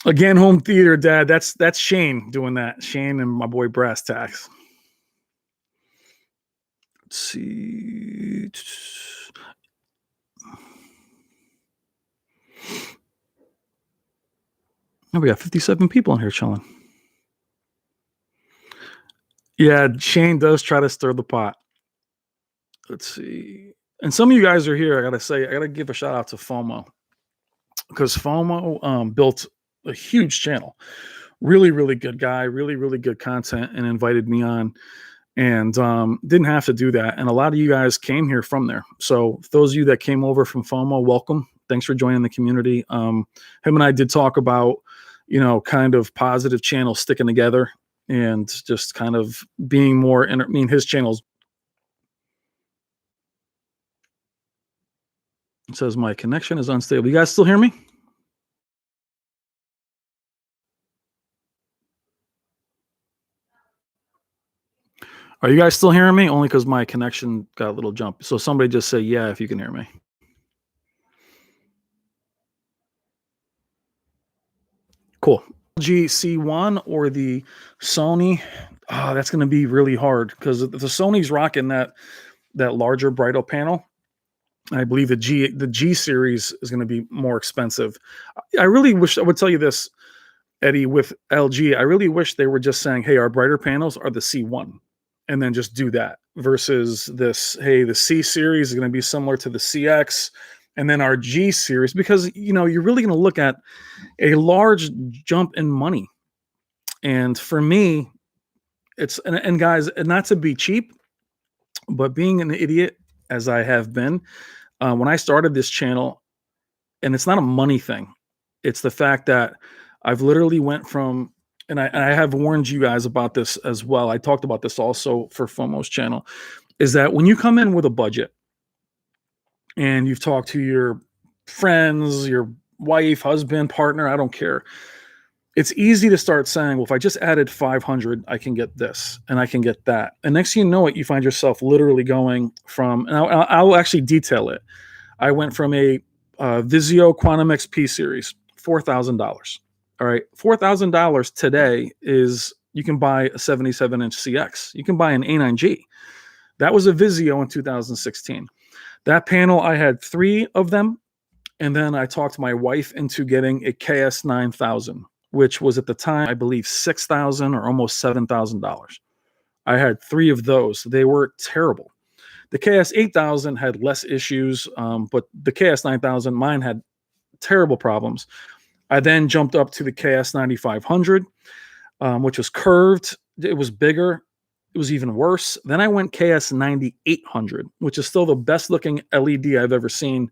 Again, home theater dad. That's Shane doing that. Shane and my boy Brass Tax. Let's see. Oh, we got 57 people in here chilling. Yeah, Shane does try to stir the pot. Let's see. And some of you guys are here. I gotta give a shout out to FOMO, because FOMO built a huge channel. Really, really good guy, really, really good content, and invited me on. And didn't have to do that. And a lot of you guys came here from there. So those of you that came over from FOMO, welcome. Thanks for joining the community. Him and I did talk about, kind of positive channels sticking together and just kind of being more. His channels. It says my connection is unstable. You guys still hear me? Are you guys still hearing me? Only because my connection got a little jump. So somebody just say yeah if you can hear me. Cool. GC1 or the Sony. That's going to be really hard because the Sony's rocking that larger Brighto panel. I believe the G series is going to be more expensive. I really wish I would tell you this, Eddie, with LG. I really wish they were just saying, hey, our brighter panels are the C1, and then just do that versus this, hey, the C series is going to be similar to the CX, and then our G series, because you're really going to look at a large jump in money. And for me, it's and guys, not to be cheap, but being an idiot as I have been, when I started this channel, and it's not a money thing, it's the fact that I've literally went from, and I have warned you guys about this as well. I talked about this also for FOMO's channel, is that when you come in with a budget and you've talked to your friends, your wife, husband, partner, I don't care. It's easy to start saying, well, if I just added 500, I can get this and I can get that. And next thing you know it, you find yourself literally going from, and I'll actually detail it. I went from a Vizio Quantum XP series, $4,000. All right, $4,000 today is, you can buy a 77-inch CX. You can buy an A9G. That was a Vizio in 2016. That panel, I had 3 of them. And then I talked my wife into getting a KS9000, which was at the time, I believe, $6,000 or almost $7,000. I had 3 of those. They were terrible. The KS8000 had less issues, but the KS9000, mine had terrible problems. I then jumped up to the KS9500, which was curved. It was bigger. It was even worse. Then I went KS9800, which is still the best looking LED I've ever seen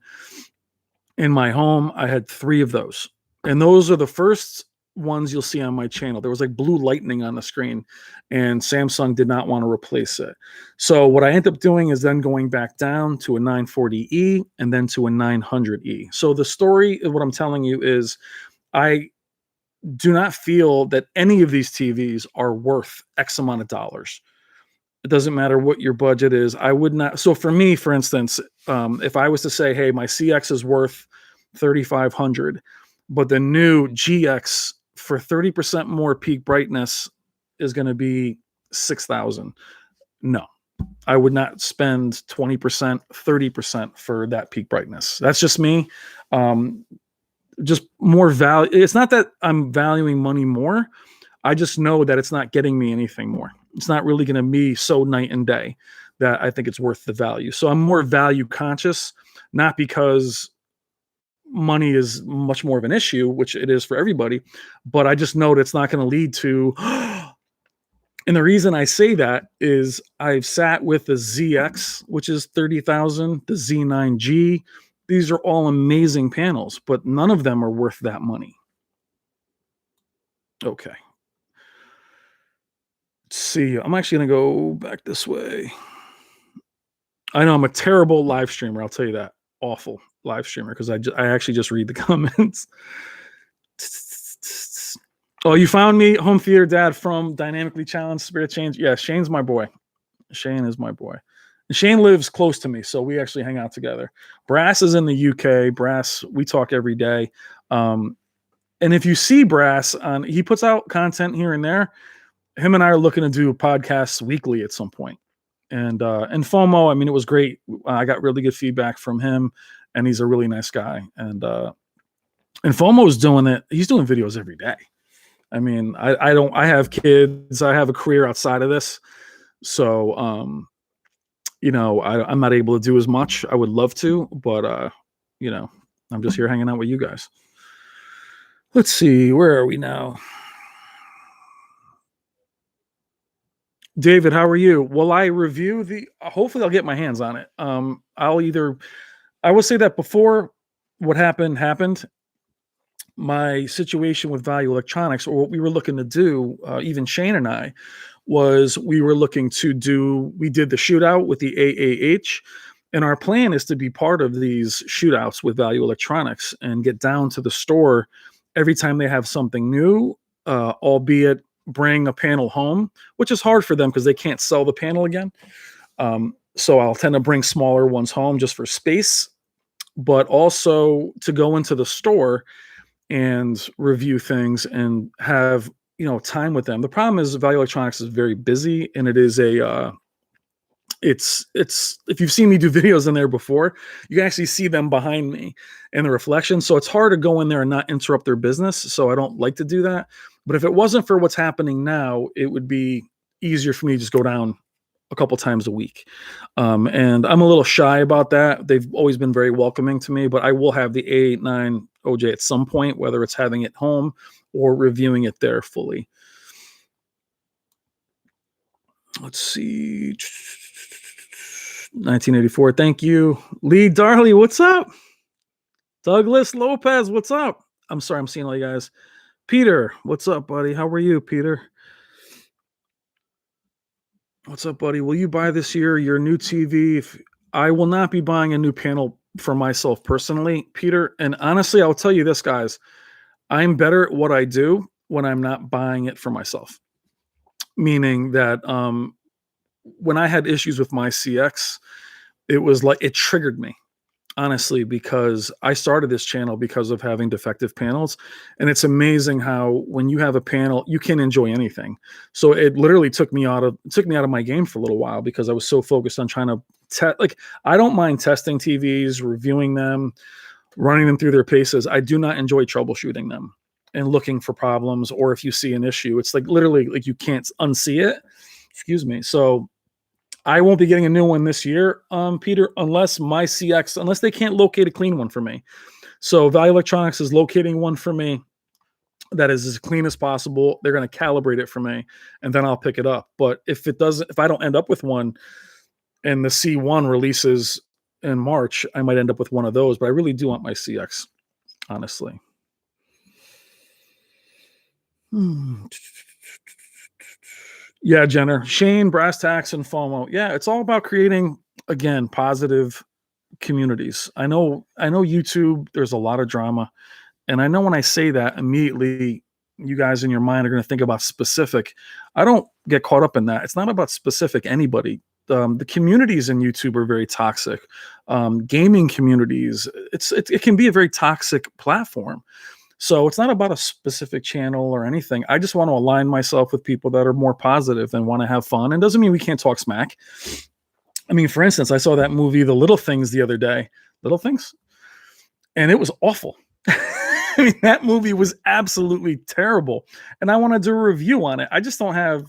in my home. I had 3 of those. And those are the first ones you'll see on my channel. There was like blue lightning on the screen, and Samsung did not want to replace it. So what I ended up doing is then going back down to a 940E and then to a 900E. So the story of what I'm telling you is, I do not feel that any of these TVs are worth X amount of dollars. It doesn't matter what your budget is. I would not. So for me, for instance, if I was to say, hey, my CX is worth $3,500, but the new GX for 30% more peak brightness is going to be $6,000. No, I would not spend 20%, 30% for that peak brightness. That's just me. Just more value. It's not that I'm valuing money more. I just know that it's not getting me anything more. It's not really going to be so night and day that I think it's worth the value. So I'm more value conscious, not because money is much more of an issue, which it is for everybody, but I just know that it's not going to lead to. And the reason I say that is I've sat with the ZX, which is 30,000, the Z9G. These are all amazing panels, but none of them are worth that money. Okay. Let's see. I'm actually going to go back this way. I know I'm a terrible live streamer. I'll tell you that. Awful live streamer, because I actually just read the comments. Oh, you found me, Home Theater Dad from Dynamically Challenged Spirit Change. Yeah, Shane's my boy. Shane is my boy. And Shane lives close to me, so we actually hang out together. Brass is in the UK. Brass, we talk every day. And if you see Brass he puts out content here and there. Him and I are looking to do podcasts weekly at some point. And FOMO, I mean, it was great. I got really good feedback from him, and he's a really nice guy. And FOMO's doing it. He's doing videos every day. I mean, I don't. I have kids. I have a career outside of this, so I'm not able to do as much. I would love to, but I'm just here hanging out with you guys. Let's see, where are we now? David, how are you? Will I review the? Hopefully, I'll get my hands on it. I will say that before what happened. My situation with Value Electronics, or what we were looking to do, even Shane and I, was we did the shootout with the AAH, and our plan is to be part of these shootouts with Value Electronics and get down to the store every time they have something new, albeit bring a panel home, which is hard for them because they can't sell the panel again. So I'll tend to bring smaller ones home just for space, but also to go into the store and review things and have time with them. The problem is Value Electronics is very busy, and it is it's if you've seen me do videos in there before, you can actually see them behind me in the reflection. So it's hard to go in there and not interrupt their business. So I don't like to do that. But if it wasn't for what's happening now, it would be easier for me to just go down a couple times a week. And I'm a little shy about that. They've always been very welcoming to me, but I will have the A89 OJ at some point, whether it's having it home or reviewing it there fully. Let's see. 1984. Thank you. Lee Darley, what's up? Douglas Lopez, what's up? I'm sorry, I'm seeing all you guys. Peter, what's up, buddy? How are you, Peter? What's up, buddy? Will you buy this year your new TV? I will not be buying a new panel for myself personally, Peter. And honestly, I'll tell you this, guys. I'm better at what I do when I'm not buying it for myself. Meaning that when I had issues with my CX, it was like it triggered me, honestly, because I started this channel because of having defective panels. And it's amazing how when you have a panel, you can enjoy anything. So it literally took me out of my game for a little while because I was so focused on trying to I don't mind testing TVs, reviewing them, running them through their paces. I do not enjoy troubleshooting them and looking for problems, or if you see an issue, it's like literally like you can't unsee it. Excuse me. So I won't be getting a new one this year, Peter, unless they can't locate a clean one for me. So Value Electronics is locating one for me that is as clean as possible. They're going to calibrate it for me, and then I'll pick it up. But if I don't end up with one, and the C1 releases in March, I might end up with one of those. But I really do want my CX, honestly. Yeah, Jenner, Shane, Brass Tacks, and FOMO. Yeah, it's all about creating, again, positive communities. I know YouTube, there's a lot of drama. And I know when I say that, immediately you guys in your mind are going to think about specific. I don't get caught up in that. It's not about specific anybody. The communities in YouTube are very toxic. Gaming communities, it can be a very toxic platform. So it's not about a specific channel or anything. I just want to align myself with people that are more positive and want to have fun. And doesn't mean we can't talk smack. I mean, for instance, I saw that movie, The Little Things, the other day. Little Things? And it was awful. I mean, that movie was absolutely terrible. And I want to do a review on it. I just don't have,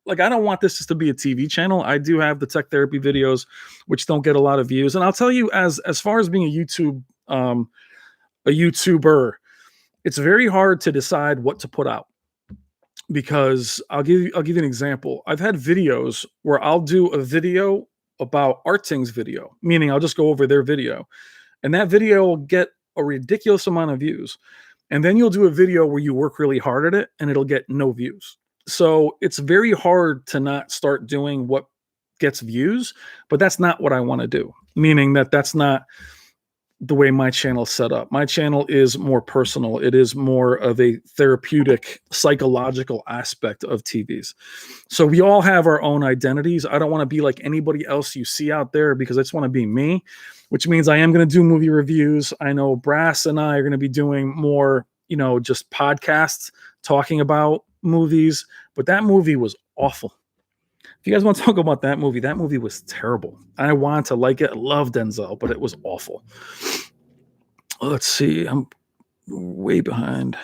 I don't want this just to be a TV channel. I do have the tech therapy videos, which don't get a lot of views. And I'll tell you, as far as being a YouTuber, it's very hard to decide what to put out, because I'll give you an example. I've had videos where I'll do a video about Arting's video, meaning I'll just go over their video, and that video will get a ridiculous amount of views. And then you'll do a video where you work really hard at it and it'll get no views. So it's very hard to not start doing what gets views, but that's not what I want to do. Meaning that's not the way my channel is set up. My channel is more personal. It is more of a therapeutic, psychological aspect of TVs. So we all have our own identities. I don't want to be like anybody else you see out there, because I just want to be me, which means I am going to do movie reviews. I know Brass and I are going to be doing more, just podcasts talking about movies, but that movie was awful. If you guys want to talk about that movie was terrible. I wanted to like it. I love Denzel, but it was awful. Let's see. I'm way behind.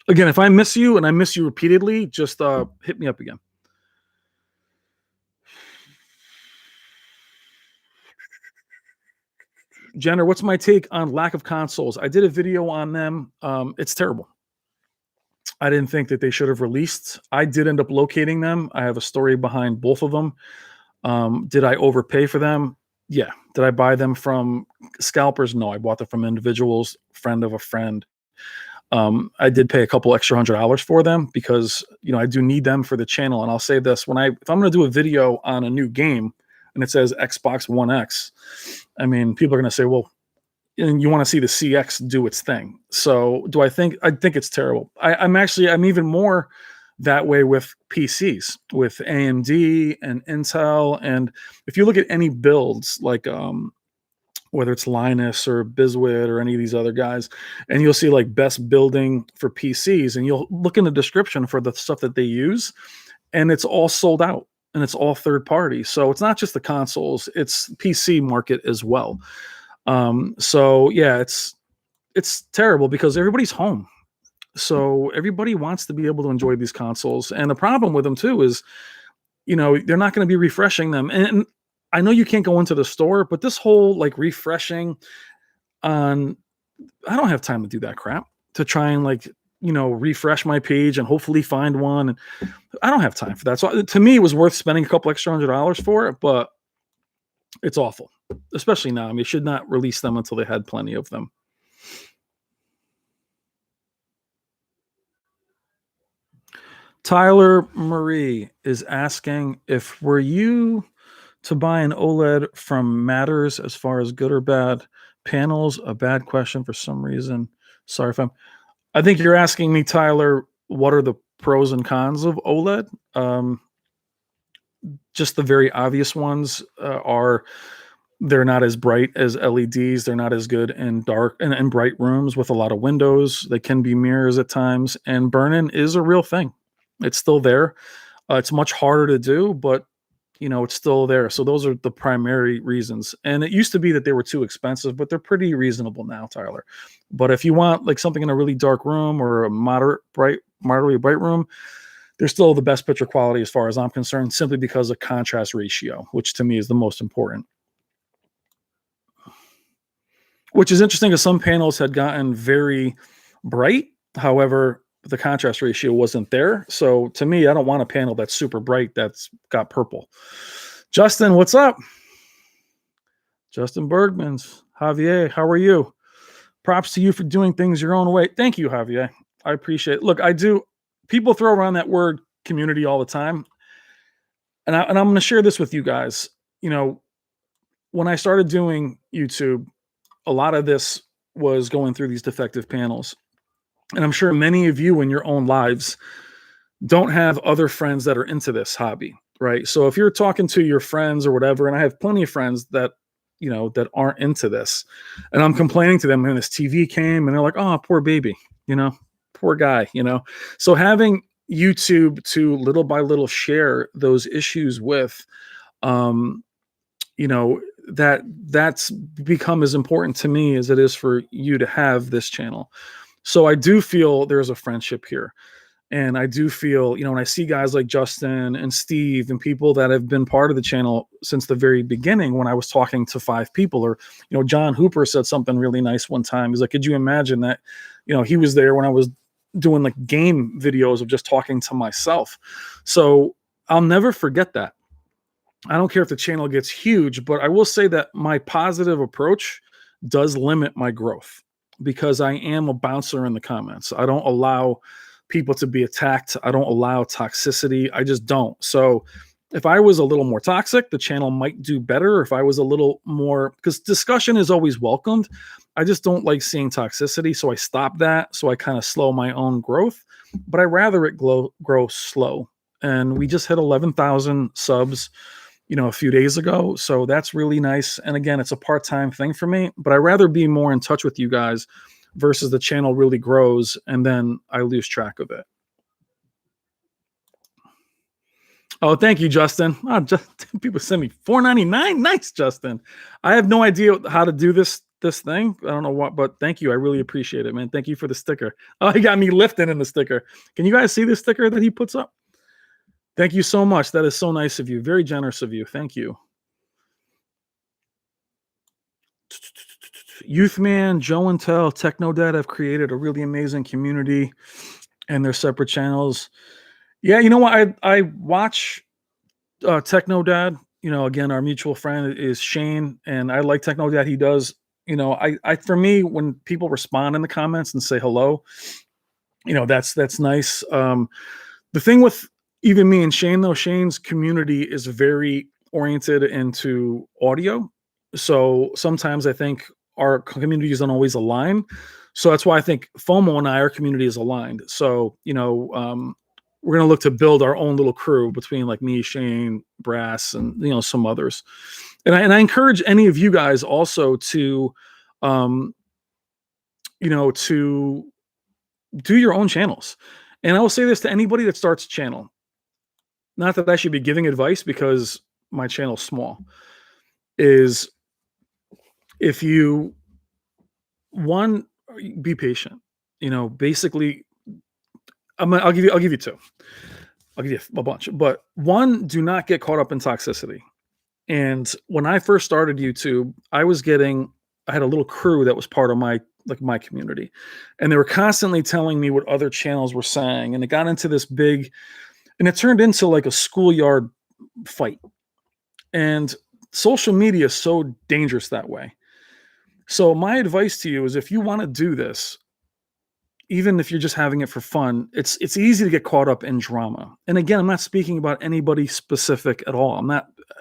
Again, if I miss you and I miss you repeatedly, just hit me up again. Jenner, what's my take on lack of consoles? I did a video on them. It's terrible. I didn't think that they should have released. I did end up locating them. I have a story behind both of them. Did I overpay for them? Yeah. Did I buy them from scalpers? No, I bought them from individuals, friend of a friend. I did pay a couple extra $100 for them because I do need them for the channel. And I'll say this: if I'm going to do a video on a new game and it says Xbox One X, I mean, people are going to say, well, and you want to see the CX do its thing. So I think it's terrible. I'm even more that way with PCs, with AMD and Intel. And if you look at any builds, like whether it's Linus or Biswit or any of these other guys, and you'll see like best building for PCs, and you'll look in the description for the stuff that they use, and it's all sold out and it's all third party. So it's not just the consoles, it's PC market as well. So yeah, it's terrible because everybody's home. So everybody wants to be able to enjoy these consoles. And the problem with them too is, they're not going to be refreshing them. And I know you can't go into the store, but this whole like refreshing I don't have time to do that crap, to try and refresh my page and hopefully find one. And I don't have time for that. So to me, it was worth spending a couple extra $100 for it, but it's awful, especially now. I mean, you should not release them until they had plenty of them. Tyler Marie is asking, if were you to buy an OLED from Matters, as far as good or bad panels, a bad question for some reason. Sorry if I think you're asking me, Tyler, what are the pros and cons of OLED? Just the very obvious ones are they're not as bright as LEDs. They're not as good in dark and bright rooms with a lot of windows. They can be mirrors at times, and burn-in is a real thing. It's still there. It's much harder to do, but it's still there. So those are the primary reasons. And it used to be that they were too expensive, but they're pretty reasonable now, Tyler. But if you want like something in a really dark room or a moderately bright room, they're still the best picture quality as far as I'm concerned, simply because of contrast ratio, which to me is the most important. Which is interesting because some panels had gotten very bright. However, the contrast ratio wasn't there. So to me, I don't want a panel that's super bright that's got purple. Justin, what's up? Justin Bergmans. Javier, how are you? Props to you for doing things your own way. Thank you, Javier. I appreciate it. Look, I do. People throw around that word community all the time. And I'm going to share this with you guys. When I started doing YouTube, a lot of this was going through these defective panels. And I'm sure many of you in your own lives don't have other friends that are into this hobby, right? So if you're talking to your friends or whatever, and I have plenty of friends that, that aren't into this, and I'm complaining to them when this TV came and they're like, oh, poor baby, poor guy, So having YouTube to little by little share those issues with, that's become as important to me as it is for you to have this channel. So I do feel there's a friendship here. And I do feel, when I see guys like Justin and Steve and people that have been part of the channel since the very beginning, when I was talking to 5 people, or, John Hooper said something really nice one time. He's like, could you imagine that, he was there when I was doing like game videos of just talking to myself. So I'll never forget that. I don't care if the channel gets huge, but I will say that my positive approach does limit my growth, because I am a bouncer in the comments. I don't allow people to be attacked. I don't allow toxicity. I just don't. So if I was a little more toxic, the channel might do better. If I was a little more, because discussion is always welcomed, I just don't like seeing toxicity. So I stop that. So I kind of slow my own growth, but I rather it grow slow. And we just hit 11,000 subs, a few days ago. So that's really nice. And again, it's a part-time thing for me, but I'd rather be more in touch with you guys versus the channel really grows and then I lose track of it. Oh, thank you, Justin. Oh, just, people send me $4.99. Nice, Justin. I have no idea how to do this thing. I don't know what, but thank you. I really appreciate it, man. Thank you for the sticker. Oh, he got me lifting in the sticker. Can you guys see the sticker that he puts up? Thank you so much. That is so nice of you. Very generous of you. Thank you. Youthman, Joe and Tell, Technodad have created a really amazing community and their separate channels. Yeah, you know what? I watch Techno Dad. You know, again, our mutual friend is Shane, and I like Techno Dad. He does. You know, I for me, when people respond in the comments and say hello, you know, that's nice. The thing with even me and Shane, though, Shane's community is very oriented into audio. So sometimes I think our communities don't always align. So that's why I think FOMO and our community is aligned. So, you know, we're going to look to build our own little crew between like me, Shane, Brass, and, you know, some others. And I encourage any of you guys also to, um, you know, to do your own channels. And I will say this to anybody that starts a channel. Not that I should be giving advice because my channel's small, is if you one be patient. You know, basically, I'll give you two. I'll give you a bunch. But one, do not get caught up in toxicity. And when I first started YouTube, I had a little crew that was part of my community. And they were constantly telling me what other channels were saying. And it got into this big, and it turned into like a schoolyard fight. And social media is so dangerous that way. So my advice to you is if you want to do this, even if you're just having it for fun, it's easy to get caught up in drama. And again, I'm not speaking about anybody specific at all.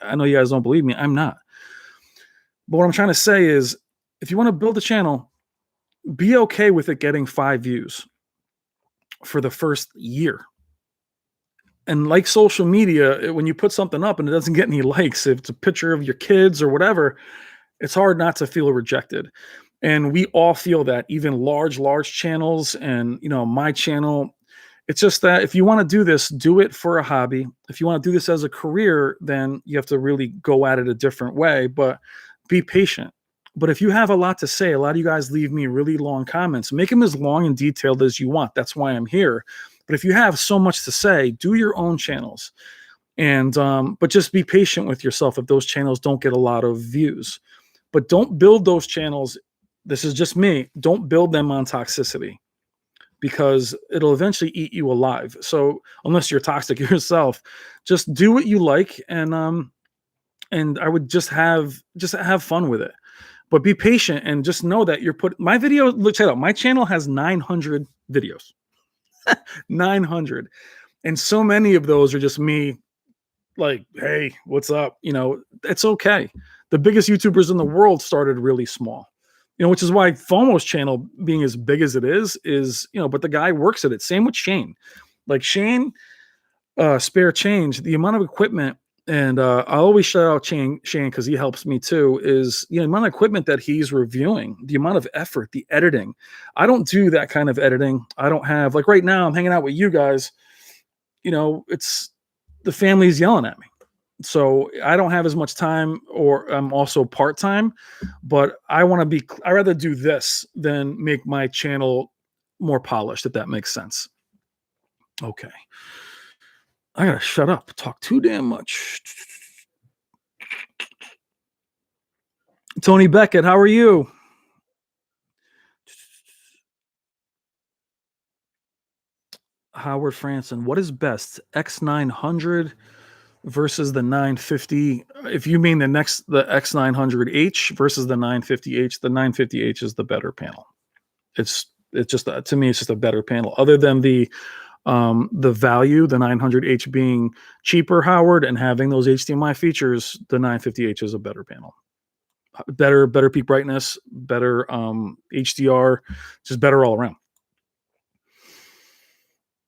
I know you guys don't believe me. I'm not. But what I'm trying to say is if you want to build a channel, be okay with it getting 5 views for the first year. And like social media, when you put something up and it doesn't get any likes, if it's a picture of your kids or whatever, it's hard not to feel rejected. And we all feel that, even large channels and, you know, my channel. It's just that if you want to do this, do it for a hobby. If you want to do this as a career, then you have to really go at it a different way, but be patient. But if you have a lot to say, a lot of you guys leave me really long comments, make them as long and detailed as you want. That's why I'm here. But if you have so much to say, do your own channels. And but just be patient with yourself if those channels don't get a lot of views. But don't build those channels. This is just me. Don't build them on toxicity because it'll eventually eat you alive. So unless you're toxic yourself, just do what you like, and I would just have fun with it. But be patient and just know that my video. Look, check it out. My channel has 900 videos, 900, and so many of those are just me. Like, hey, what's up? You know, it's okay. The biggest YouTubers in the world started really small. You know, which is why FOMO's channel being as big as it is, you know, but the guy works at it. Same with Shane. Like Shane, Spare Change, the amount of equipment, and I always shout out Shane because he helps me too, is, you know, the amount of equipment that he's reviewing, the amount of effort, the editing. I don't do that kind of editing. I don't have, like right now, I'm hanging out with you guys. You know, it's the family's yelling at me. So I don't have as much time, or I'm also part-time, but I rather do this than make my channel more polished, if that makes sense. Okay. I gotta shut up. Talk too damn much. Tony Beckett, how are you? Howard Franson, what is best? X900 versus the 950. If you mean the X900H versus the 950H, the 950H is the better panel. It's just to me, it's just a better panel. Other than the value, the 900H being cheaper, Howard, and having those HDMI features, the 950H is a better panel. Better peak brightness, better HDR, just better all around.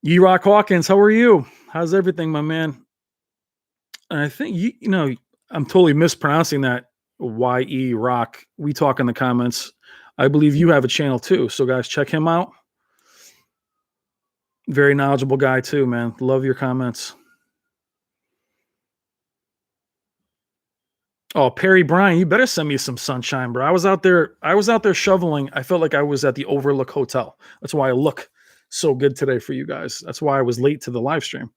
Ye Rock Hawkins, how are you? How's everything, my man? And I think you know, I'm totally mispronouncing that. YE Rock. We talk in the comments. I believe you have a channel too. So guys, check him out. Very knowledgeable guy too, man. Love your comments. Oh, Perry Bryan, you better send me some sunshine, bro. I was out there shoveling. I felt like I was at the Overlook Hotel. That's why I look so good today for you guys. That's why I was late to the live stream.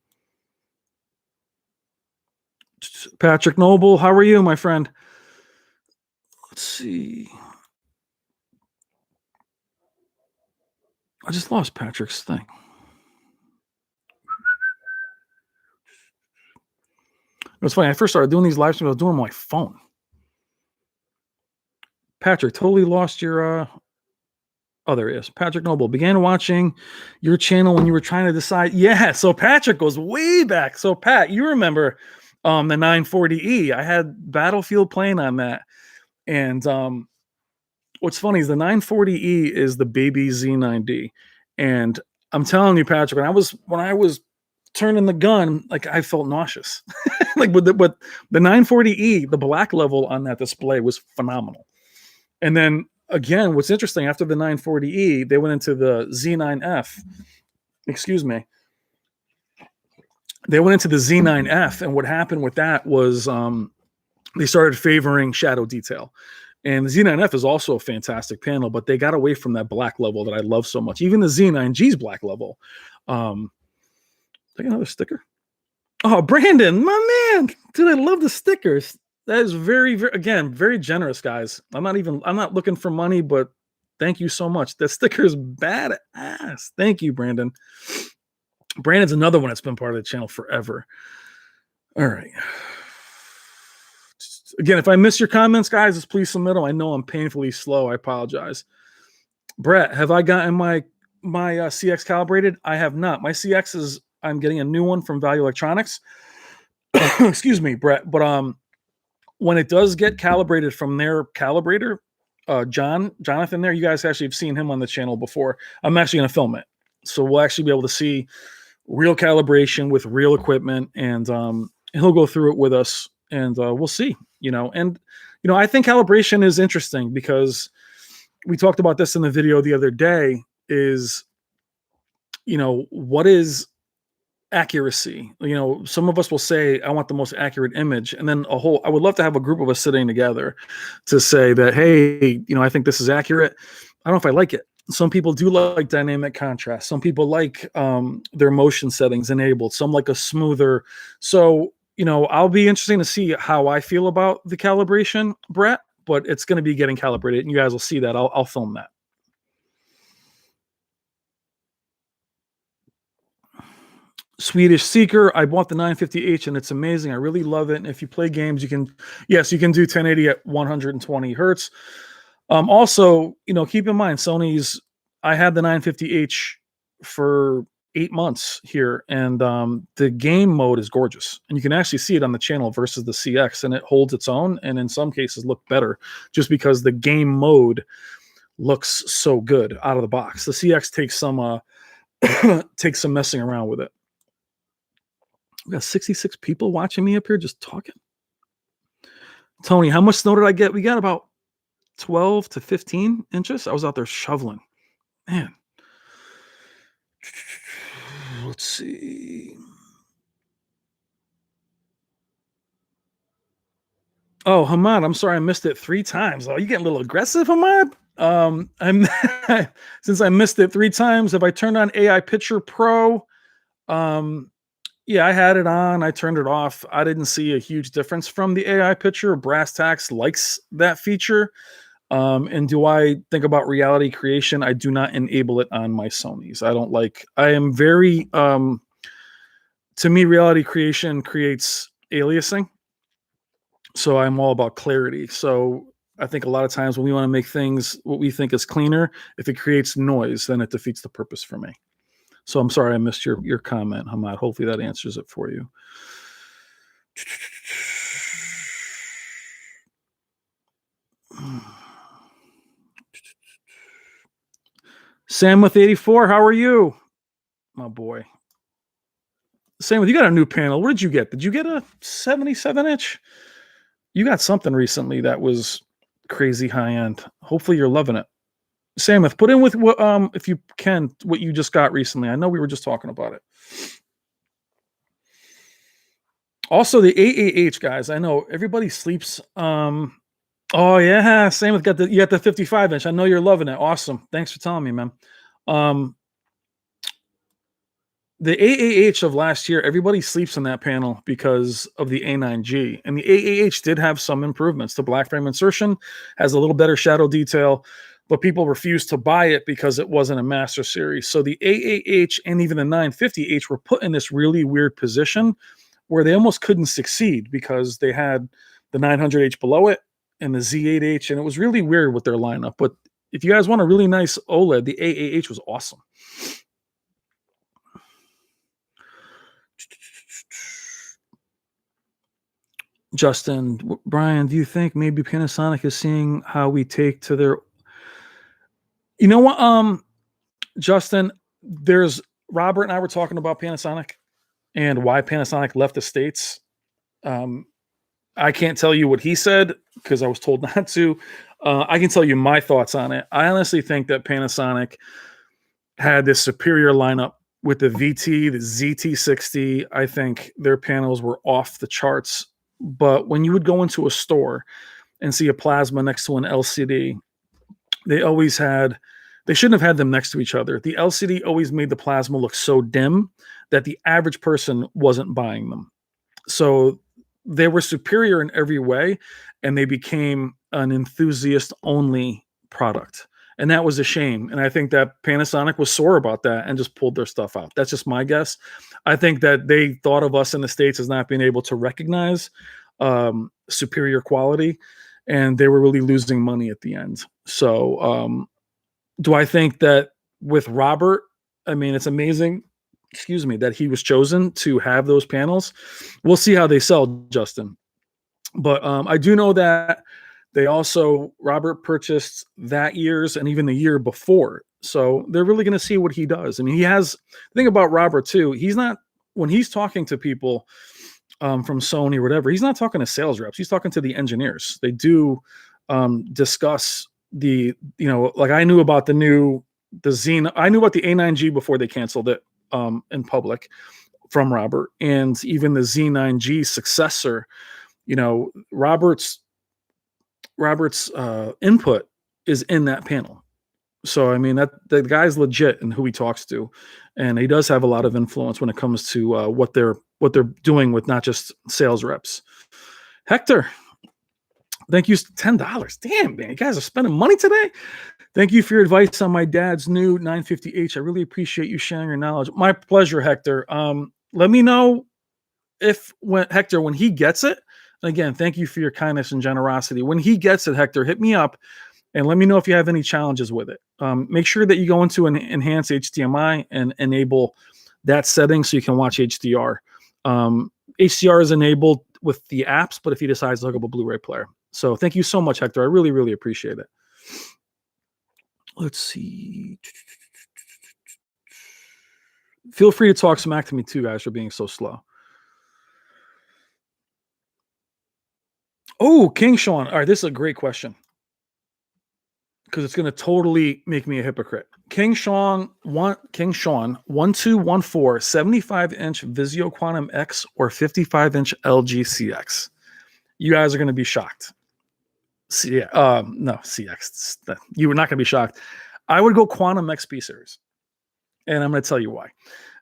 Patrick Noble, how are you, my friend? Let's see. I just lost Patrick's thing. It was funny. I first started doing these live streams. I was doing them on my phone. Patrick, totally lost your. Oh, there he is. Patrick Noble began watching your channel when you were trying to decide. Yeah, so Patrick goes way back. So Pat, you remember the 940E? I had Battlefield playing on that, and what's funny is the 940E is the baby Z9D, and I'm telling you, Patrick, when I was turning the gun, like I felt nauseous. Like with the 940E, the black level on that display was phenomenal. And then again, what's interesting, after the 940E, they went into the Z9F. Excuse me. They went into the Z9F, and what happened with that was they started favoring shadow detail. And the Z9F is also a fantastic panel, but they got away from that black level that I love so much. Even the Z9G's black level. Take another sticker. Oh, Brandon, my man, dude, I love the stickers. That is very, very, again, very generous, guys. I'm not looking for money, but thank you so much. The sticker is badass. Thank you, Brandon. Brandon's another one that's been part of the channel forever. All right. Again, if I miss your comments, guys, just please submit them. I know I'm painfully slow. I apologize. Brett, have I gotten my CX calibrated? I have not. My CX is, I'm getting a new one from Value Electronics. Excuse me, Brett. But when it does get calibrated from their calibrator, Jonathan there, you guys actually have seen him on the channel before. I'm actually going to film it. So we'll actually be able to see real calibration with real equipment, and he'll go through it with us, and we'll see, and, I think calibration is interesting because we talked about this in the video the other day is, what is accuracy? Some of us will say, I want the most accurate image. And then I would love to have a group of us sitting together to say that, hey, I think this is accurate. I don't know if I like it. Some people do like dynamic contrast. Some people like their motion settings enabled. Some like a smoother. So, I'll be interesting to see how I feel about the calibration, Brett, but it's going to be getting calibrated, and you guys will see that. I'll film that. Swedish Seeker, I bought the 950H and it's amazing. I really love it. And if you play games, you can do 1080 at 120 hertz. Also, keep in mind, I had the 950H for 8 months here, and the game mode is gorgeous. And you can actually see it on the channel versus the CX, and it holds its own, and in some cases look better just because the game mode looks so good out of the box. The CX takes some messing around with it. We got 66 people watching me up here just talking. Tony, how much snow did I get? We got about 12 to 15 inches. I was out there shoveling. Man. Let's see. Oh, Hamad, I'm sorry I missed it 3 times. Oh, you getting a little aggressive, Hamad? I'm since I missed it 3 times, have I turned on AI Picture Pro? Yeah, I had it on. I turned it off. I didn't see a huge difference from the AI picture. Brass Tacks likes that feature. And do I think about reality creation? I do not enable it on my Sonys. I am very, to me, reality creation creates aliasing. So I'm all about clarity. So I think a lot of times when we want to make things what we think is cleaner, if it creates noise, then it defeats the purpose for me. So I'm sorry I missed your comment, Hamad. Hopefully that answers it for you. Sam with 84, how are you? My boy. Sam with, you got a new panel. What did you get? Did you get a 77-inch? You got something recently that was crazy high end. Hopefully you're loving it. Samuth, put in with what if you can what you just got recently. I know we were just talking about it. Also, the AAH guys, I know everybody sleeps. Oh yeah, same with you got the 55 inch. I know you're loving it. Awesome. Thanks for telling me, man. Um, the AAH of last year, everybody sleeps in that panel because of the A9G. And the AAH did have some improvements. The black frame insertion has a little better shadow detail, but people refused to buy it because it wasn't a master series. So the AAH and even the 950H were put in this really weird position where they almost couldn't succeed because they had the 900H below it and the Z8H, and it was really weird with their lineup. But if you guys want a really nice OLED, the AAH was awesome. Justin, Brian, do you think maybe Panasonic is seeing how we take to their? You know what, Justin, there's Robert and I were talking about Panasonic and why Panasonic left the States. Um, I can't tell you what he said because I was told not to. I can tell you my thoughts on it. I honestly think that Panasonic had this superior lineup with the VT, the ZT60. I think their panels were off the charts. But when you would go into a store and see a plasma next to an LCD, they always had, they shouldn't have had them next to each other. The LCD always made the plasma look so dim that the average person wasn't buying them. So they were superior in every way, and they became an enthusiast only product. And that was a shame. And I think that Panasonic was sore about that and just pulled their stuff out. That's just my guess. I think that they thought of us in the States as not being able to recognize superior quality, and they were really losing money at the end. So, do I think that with Robert, I mean, it's amazing, excuse me, that he was chosen to have those panels. We'll see how they sell, Justin. But I do know that they also, Robert purchased that year's and even the year before. So they're really going to see what he does. I mean, he has, the thing about Robert too, he's not, when he's talking to people from Sony or whatever, he's not talking to sales reps. He's talking to the engineers. They do discuss the, you know, like I knew about the Xena, I knew about the A9G before they canceled it in public from Robert, and even the Z9G successor. You know, Robert's input is in that panel. So I mean, that the guy's legit in who he talks to, and he does have a lot of influence when it comes to what they're doing with not just sales reps. Hector, thank you, $10. Damn, man, you guys are spending money today. Thank you for your advice on my dad's new 950H. I really appreciate you sharing your knowledge. My pleasure, Hector. Let me know when he gets it. And again, thank you for your kindness and generosity. When he gets it, Hector, hit me up and let me know if you have any challenges with it. Make sure that you go into an enhance HDMI and enable that setting so you can watch HDR. HDR is enabled with the apps, but if he decides to hook up a Blu-ray player. So thank you so much, Hector. I really, really appreciate it. Let's see. Feel free to talk smack to me too, guys, for being so slow. Oh, King Sean. All right, this is a great question because it's going to totally make me a hypocrite. King Sean 1214 75-inch Vizio Quantum X or 55-inch LG CX. You guys are going to be shocked. No, CX. You were not going to be shocked. I would go Quantum XP series, and I'm going to tell you why.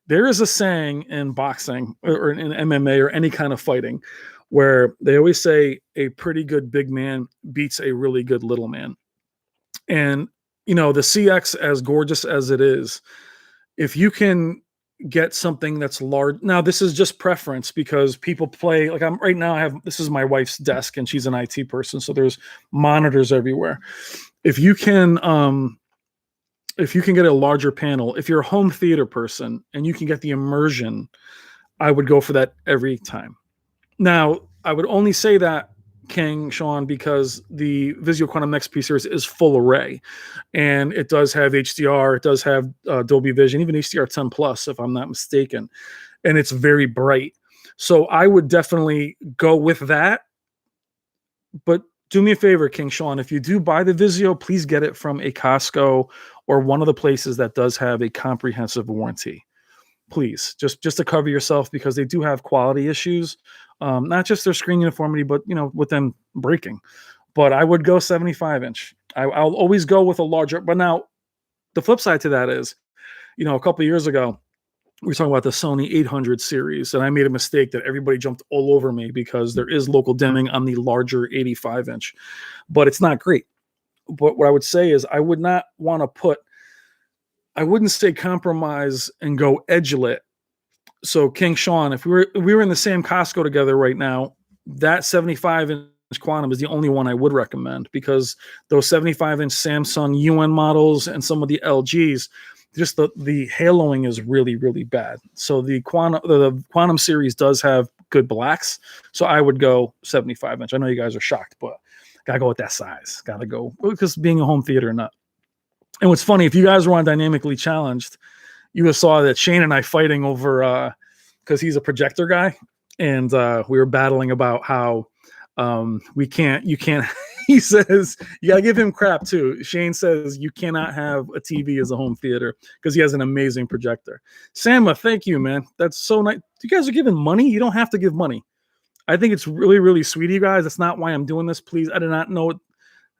There is a saying in boxing or in MMA or any kind of fighting where they always say a pretty good big man beats a really good little man. And, you know, the CX, as gorgeous as it is, if you can get something that's large, now this is just preference because people play, like I'm right now, this is my wife's desk and she's an IT person. So there's monitors everywhere. If you can get a larger panel, if you're a home theater person and you can get the immersion, I would go for that every time. Now, I would only say that, King Sean, because the Vizio Quantum XP series is full array, and it does have HDR, it does have Dolby Vision, even HDR 10 Plus, if I'm not mistaken, and it's very bright. So I would definitely go with that. But do me a favor, King Sean, if you do buy the Vizio, please get it from a Costco or one of the places that does have a comprehensive warranty. please, just to cover yourself, because they do have quality issues, not just their screen uniformity, but with them breaking. But I would go 75-inch. I'll always go with a larger. But now the flip side to that is, a couple of years ago, we were talking about the Sony 800 series, and I made a mistake that everybody jumped all over me because there is local dimming on the larger 85-inch, but it's not great. But what I would say is I would not want to I wouldn't say compromise and go edge-lit. So King Sean, if we were in the same Costco together right now, that 75-inch Quantum is the only one I would recommend, because those 75-inch Samsung UN models and some of the LGs, just the haloing is really, really bad. So the Quantum series does have good blacks. So I would go 75-inch. I know you guys are shocked, but gotta go with that size. Gotta go, because being a home theater nut. And what's funny, if you guys were on Dynamically Challenged, you saw that Shane and I fighting over, because he's a projector guy, and we were battling about how you can't, he says, you gotta give him crap too. Shane says you cannot have a TV as a home theater because he has an amazing projector. Sama, thank you, man. That's so nice. You guys are giving money. You don't have to give money. I think it's really, really sweet of you guys. That's not why I'm doing this. Please, I did not know.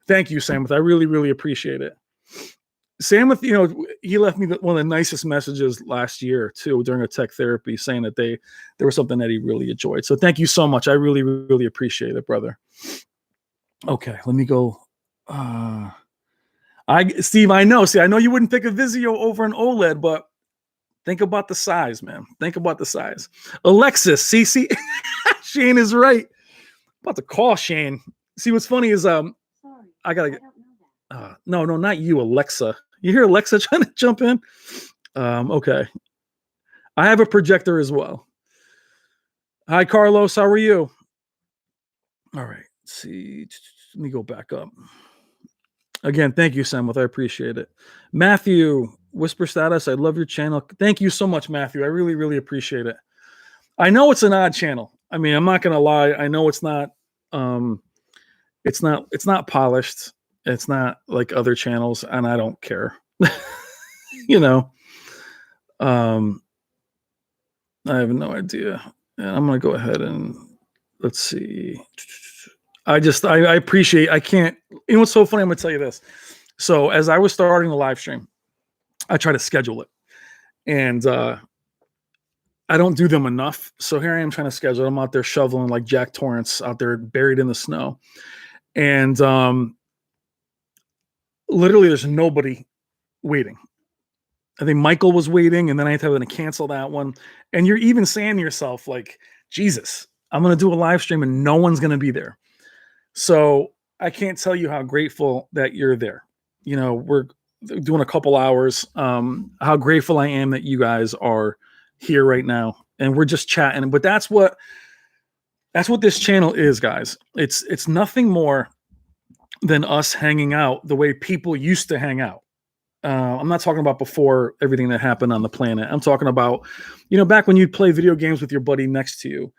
Thank you, Sam. I really, really appreciate it. Sam, he left me one of the nicest messages last year too during a tech therapy, saying that there was something that he really enjoyed. So thank you so much. I really, really appreciate it, brother. Okay, let me go. Steve, I know you wouldn't pick a Vizio over an OLED, but think about the size, man. Think about the size. Alexis, CC, Shane is right. I'm about to call Shane. See, what's funny is I gotta get. No, not you, Alexa. You hear Alexa trying to jump in? Okay. I have a projector as well. Hi, Carlos. How are you? All right. Let's see. Let me go back up. Again, thank you, Samuel. I appreciate it. Matthew, Whisper Status, I love your channel. Thank you so much, Matthew. I really, really appreciate it. I know it's an odd channel. I mean, I'm not gonna lie. I know it's not polished. It's not like other channels, and I don't care. I have no idea. And I'm gonna go ahead and let's see. I appreciate. I can't. What's so funny? I'm gonna tell you this. So as I was starting the live stream, I try to schedule it, and I don't do them enough. So here I am trying to schedule. I'm out there shoveling like Jack Torrance out there buried in the snow, and literally there's nobody waiting. I think Michael was waiting, and then I had to cancel that one. And you're even saying to yourself, like, Jesus, I'm going to do a live stream and no one's going to be there. So I can't tell you how grateful that you're there. We're doing a couple hours. How grateful I am that you guys are here right now, and we're just chatting. But that's what this channel is, guys. It's nothing more than us hanging out the way people used to hang out. I'm not talking about before everything that happened on the planet. I'm talking about, back when you'd play video games with your buddy next to you.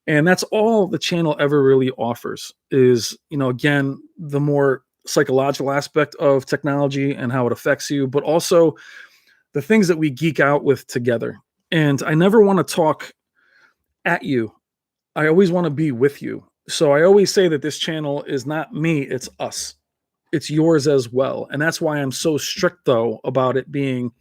And that's all the channel ever really offers is, again, the more psychological aspect of technology and how it affects you, but also the things that we geek out with together. And I never want to talk at you. I always want to be with you. So I always say that this channel is not me, it's us. It's yours as well. And that's why I'm so strict, though, about it being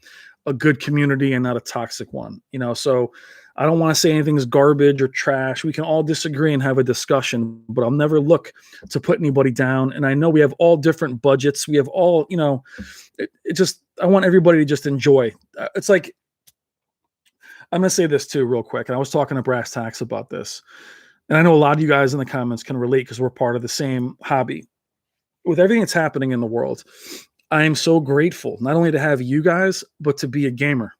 a good community and not a toxic one. So I don't want to say anything's garbage or trash. We can all disagree and have a discussion, but I'll never look to put anybody down. And I know we have all different budgets. We have all, I want everybody to just enjoy. It's like, I'm going to say this too real quick. And I was talking to Brass Tacks about this. And I know a lot of you guys in the comments can relate because we're part of the same hobby. With everything that's happening in the world, I am so grateful not only to have you guys, but to be a gamer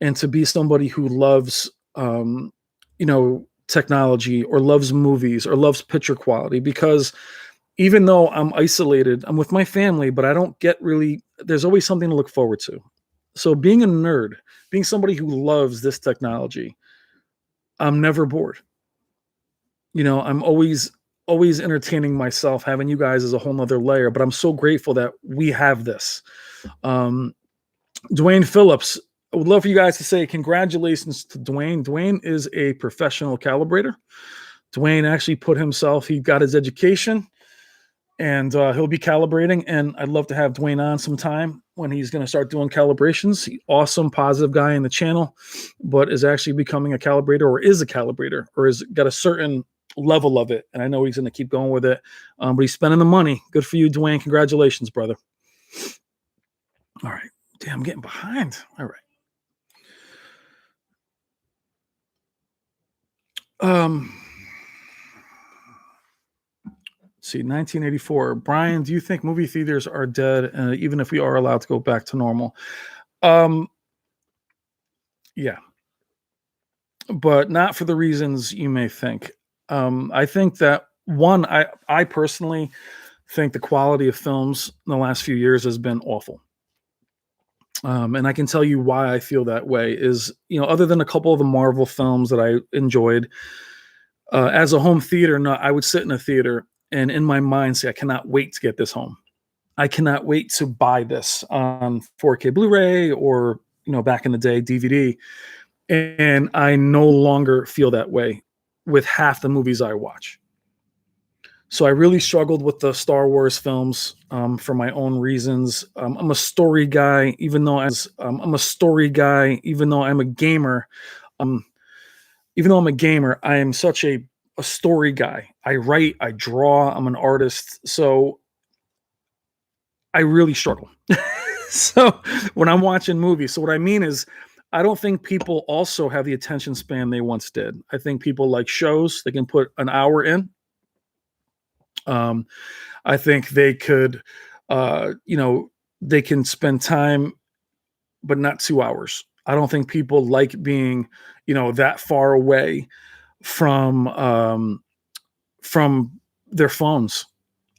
and to be somebody who loves, technology or loves movies or loves picture quality. Because even though I'm isolated, I'm with my family, but I don't get really, there's always something to look forward to. So being a nerd, being somebody who loves this technology, I'm never bored. I'm always entertaining myself, having you guys as a whole nother layer, but I'm so grateful that we have this. Dwayne Phillips, I would love for you guys to say congratulations to Dwayne. Dwayne is a professional calibrator. Dwayne actually he got his education, and he'll be calibrating. And I'd love to have Dwayne on sometime when he's going to start doing calibrations. Awesome, positive guy in the channel, but is actually becoming a calibrator, or is a calibrator, or has got a certain level of it. And I know he's going to keep going with it, but he's spending the money. Good for you, Dwayne. Congratulations, brother. All right. Damn, I'm getting behind. All right. See, 1984. Brian, do you think movie theaters are dead, even if we are allowed to go back to normal? Yeah, but not for the reasons you may think. I think that one, I personally think the quality of films in the last few years has been awful. And I can tell you why I feel that way is, other than a couple of the Marvel films that I enjoyed, as a home theater, no, I would sit in a theater and in my mind say, I cannot wait to get this home. I cannot wait to buy this on 4K Blu-ray or, back in the day, DVD. And I no longer feel that way with half the movies I watch. So I really struggled with the Star Wars films for my own reasons. I'm a story guy, even though I'm a gamer. Even though I'm a gamer, I am such a story guy. I write, I draw, I'm an artist. So I really struggle. So when I'm watching movies, so what I mean is, I don't think people also have the attention span they once did. I think people like shows, they can put an hour in. I think they could, they can spend time, but not 2 hours. I don't think people like being, that far away from their phones.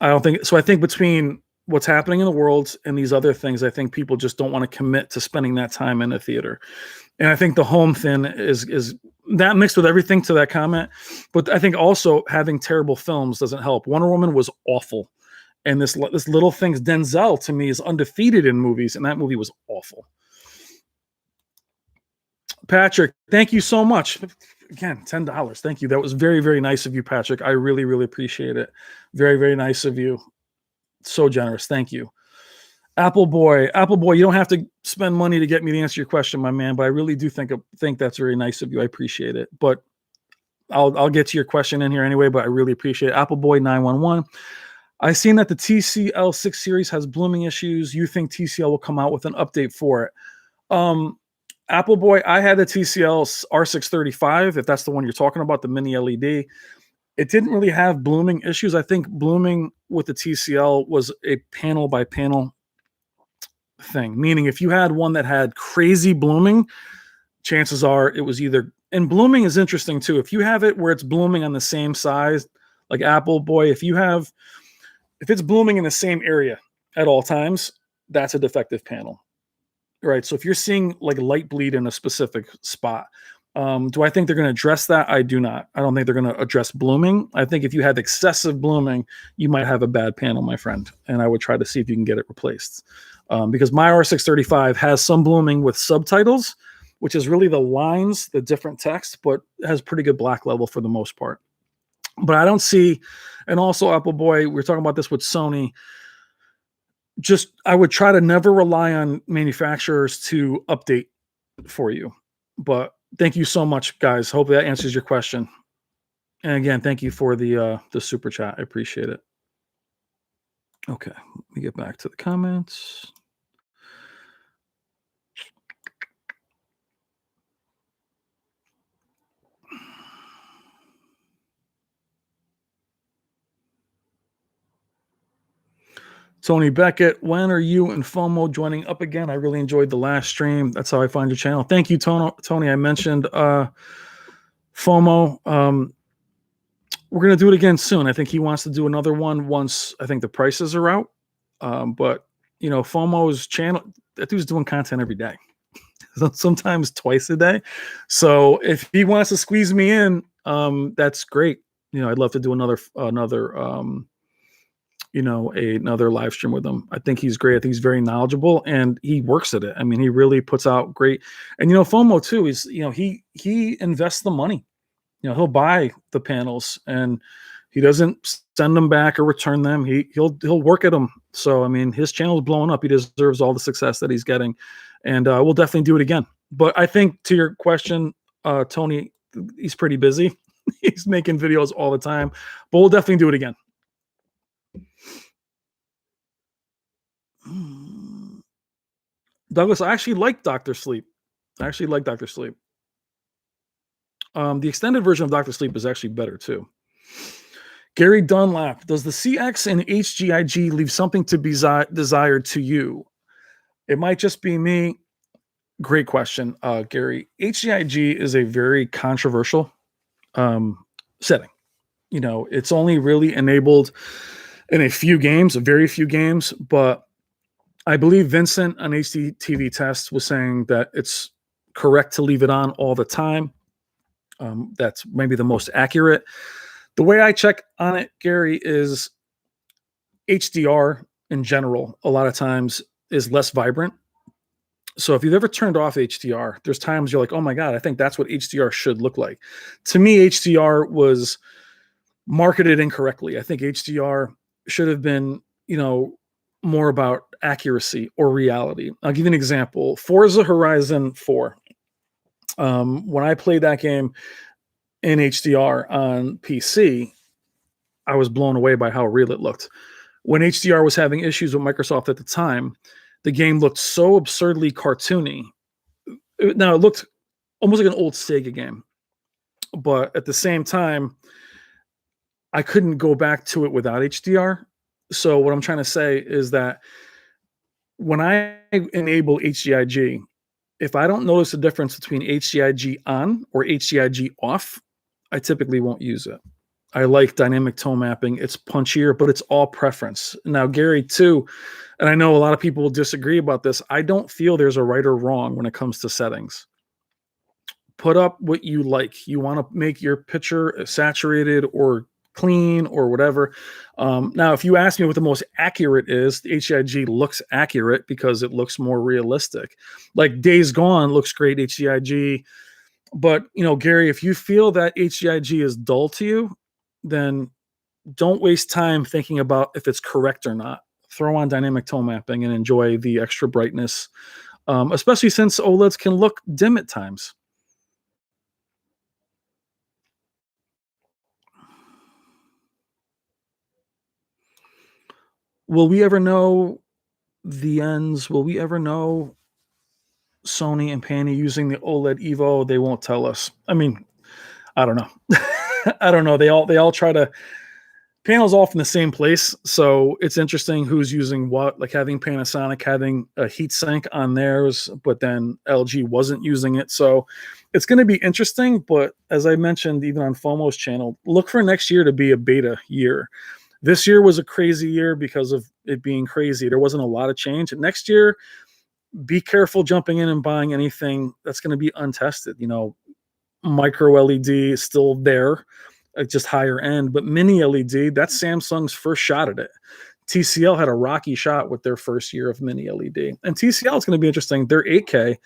I don't think so. I think between what's happening in the world and these other things, I think people just don't want to commit to spending that time in a theater. And I think the home thing is that mixed with everything to that comment. But I think also having terrible films doesn't help. Wonder Woman was awful. And this little things, Denzel to me is undefeated in movies, and that movie was awful. Patrick, thank you so much. Again, $10. Thank you. That was very, very nice of you, Patrick. I really, really appreciate it. Very, very nice of you. So generous. Thank you. Apple Boy, you don't have to spend money to get me to answer your question, my man, but I really do think that's very nice of you. I appreciate it. But I'll get to your question in here anyway, but I really appreciate it. Apple Boy 911. I've seen that the TCL 6 series has blooming issues. You think TCL will come out with an update for it? Apple Boy, I had the TCL R635, if that's the one you're talking about, the mini LED. It didn't really have blooming issues. I think blooming with the TCL was a panel by panel thing, meaning if you had one that had crazy blooming, chances are it was either, and blooming is interesting too. If you have it where it's blooming on the same size, like Apple Boy, if it's blooming in the same area at all times, that's a defective panel. Right. So if you're seeing like light bleed in a specific spot, do I think they're going to address that? I do not. I don't think they're going to address blooming. I think if you have excessive blooming, you might have a bad panel, my friend. And I would try to see if you can get it replaced. Because my R635 has some blooming with subtitles, which is really the lines, the different text, but has pretty good black level for the most part. But I don't see, and also Apple Boy, we're talking about this with Sony. I would try to never rely on manufacturers to update for you. But thank you so much, guys. Hope that answers your question. And again, thank you for the super chat. I appreciate it. Okay, let me get back to the comments. Tony Beckett, when are you and FOMO joining up again? I really enjoyed the last stream. That's how I find your channel. Thank you, Tony. I mentioned FOMO. We're going to do it again soon. I think he wants to do another one once I think the prices are out. But, FOMO's channel, that dude's doing content every day, sometimes twice a day. So if he wants to squeeze me in, that's great. I'd love to do another another live stream with him. I think he's great. I think he's very knowledgeable and he works at it. I mean, he really puts out great. And FOMO too is he invests the money. He'll buy the panels and he doesn't send them back or return them. He'll work at them. So I mean, his channel is blowing up. He deserves all the success that he's getting, and we'll definitely do it again. But I think to your question, Tony, he's pretty busy. He's making videos all the time, but we'll definitely do it again. Douglas, I actually like Dr. Sleep. The extended version of Dr. Sleep is actually better too. Gary Dunlap, does the CX and HGIG leave something to be desired to you? It might just be me. Great question, Gary. HGIG is a very controversial setting. It's only really enabled in a few games, very few games, but I believe Vincent on HDTV Test was saying that it's correct to leave it on all the time. That's maybe the most accurate. The way I check on it, Gary, is HDR in general, a lot of times is less vibrant. So if you've ever turned off HDR, there's times you're like, oh my God, I think that's what HDR should look like. To me, HDR was marketed incorrectly. I think HDR should have been, more about accuracy or reality. I'll give you an example. Forza Horizon 4. When I played that game in HDR on PC, I was blown away by how real it looked. When HDR was having issues with Microsoft at the time, the game looked so absurdly cartoony. Now, it looked almost like an old Sega game, but at the same time, I couldn't go back to it without HDR. So what I'm trying to say is that when I enable HGIG, if I don't notice the difference between HGIG on or HGIG off, I typically won't use it. I like dynamic tone mapping. It's punchier, but it's all preference. Now, Gary, too, and I know a lot of people will disagree about this, I don't feel there's a right or wrong when it comes to settings. Put up what you like. You want to make your picture saturated or clean or whatever. Now, if you ask me what the most accurate is, the HGIG looks accurate because it looks more realistic. Like Days Gone looks great, HGIG. But, Gary, if you feel that HGIG is dull to you, then don't waste time thinking about if it's correct or not. Throw on dynamic tone mapping and enjoy the extra brightness, especially since OLEDs can look dim at times. Will we ever know the ends? Will we ever know Sony and Panny using the OLED Evo? They won't tell us. I mean, I don't know. I don't know. They all try to panels all from the same place, so it's interesting who's using what. Like having Panasonic having a heat sink on theirs, but then LG wasn't using it. So it's going to be interesting. But as I mentioned, even on FOMO's channel, look for next year to be a beta year. This year was a crazy year because of it being crazy. There wasn't a lot of change. Next year, be careful jumping in and buying anything that's going to be untested. Micro LED is still there, just higher end, but mini LED, that's Samsung's first shot at it. TCL had a rocky shot with their first year of mini LED. And TCL is going to be interesting. They're 8K.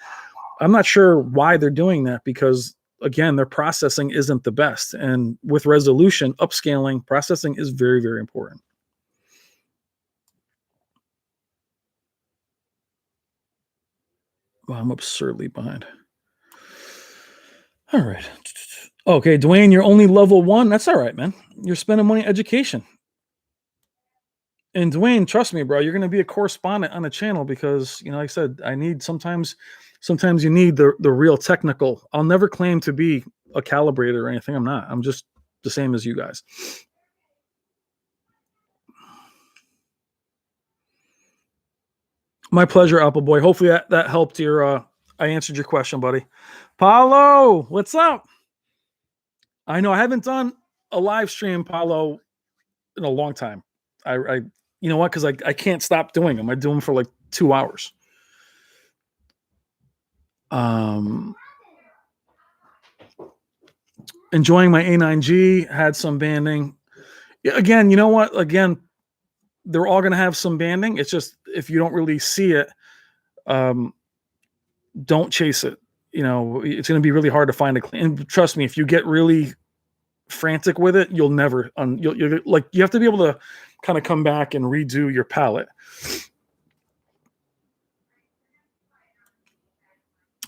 I'm not sure why they're doing that because, again, their processing isn't the best. And with resolution, upscaling, processing is very, very important. Well, I'm absurdly behind. All right. Okay, Dwayne, you're only level 1. That's all right, man. You're spending money on education. And Dwayne, trust me, bro, you're going to be a correspondent on the channel because, like I said, I need sometimes you need the real technical. I'll never claim to be a calibrator or anything. I'm not. I'm just the same as you guys. My pleasure, Apple Boy. Hopefully that helped your I answered your question, buddy. Paulo, what's up? I know I haven't done a live stream, Paulo, in a long time. I you know what? Because I can't stop doing them. I do them for like 2 hours. Enjoying my A9G. Had some banding. Yeah, again, you know what? Again, they're all going to have some banding. It's just if you don't really see it, don't chase it. You know, it's going to be really hard to find a clean. And trust me, if you get really frantic with it, you'll never. You'll like you have to be able to kind of come back and redo your palette.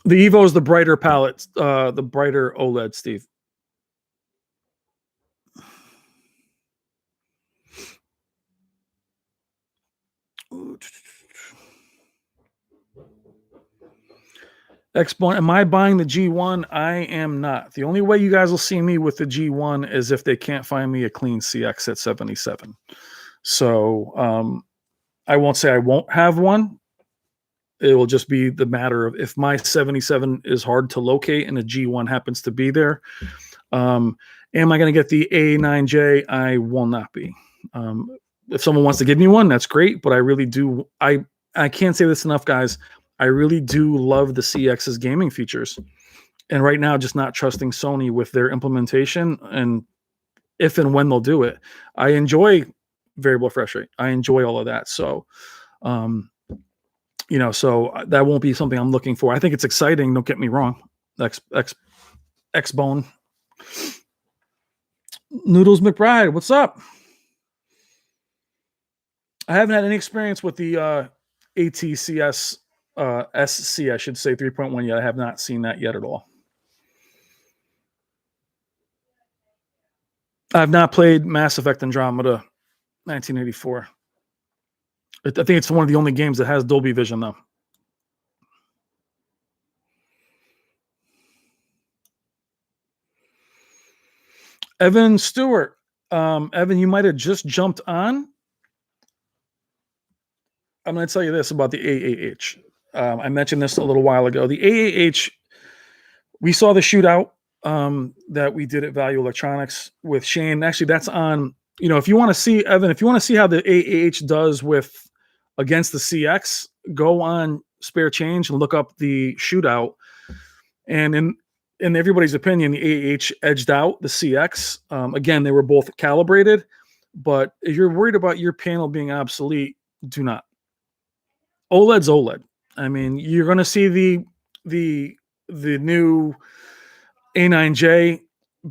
The Evo is the brighter palette, the brighter OLED, Steve. Exponent, am I buying the G1? I am not. The only way you guys will see me with the G1 is if they can't find me a clean CX at 77. So I won't say I won't have one. It will just be the matter of if my 77 is hard to locate and a G1 happens to be there. Am I going to get the A9J? I will not be. If someone wants to give me one, that's great. But I really do. I can't say this enough, guys. I really do love the CX's gaming features. And right now, just not trusting Sony with their implementation and if and when they'll do it. I enjoy variable refresh rate. I enjoy all of that. So, you know, so that won't be something I'm looking for. I think it's exciting. Don't get me wrong. X-Bone. Noodles McBride, what's up? I haven't had any experience with the ATCS SC, I should say, 3.1 yet. I have not seen that yet at all. I've not played Mass Effect Andromeda 1984. I think it's one of the only games that has Dolby Vision, though. Evan Stewart. Evan, you might have just jumped on. I'm going to tell you this about the AAH. I mentioned this a little while ago. The AAH, we saw the shootout that we did at Value Electronics with Shane. Actually, that's on, you know, if you want to see, Evan, if you want to see how the AAH does with against the CX, go on Spare Change and look up the shootout. And in everybody's opinion, the AAH edged out the CX. Again, they were both calibrated, but if you're worried about your panel being obsolete, do not. OLED's OLED. I mean, you're going to see the new A9J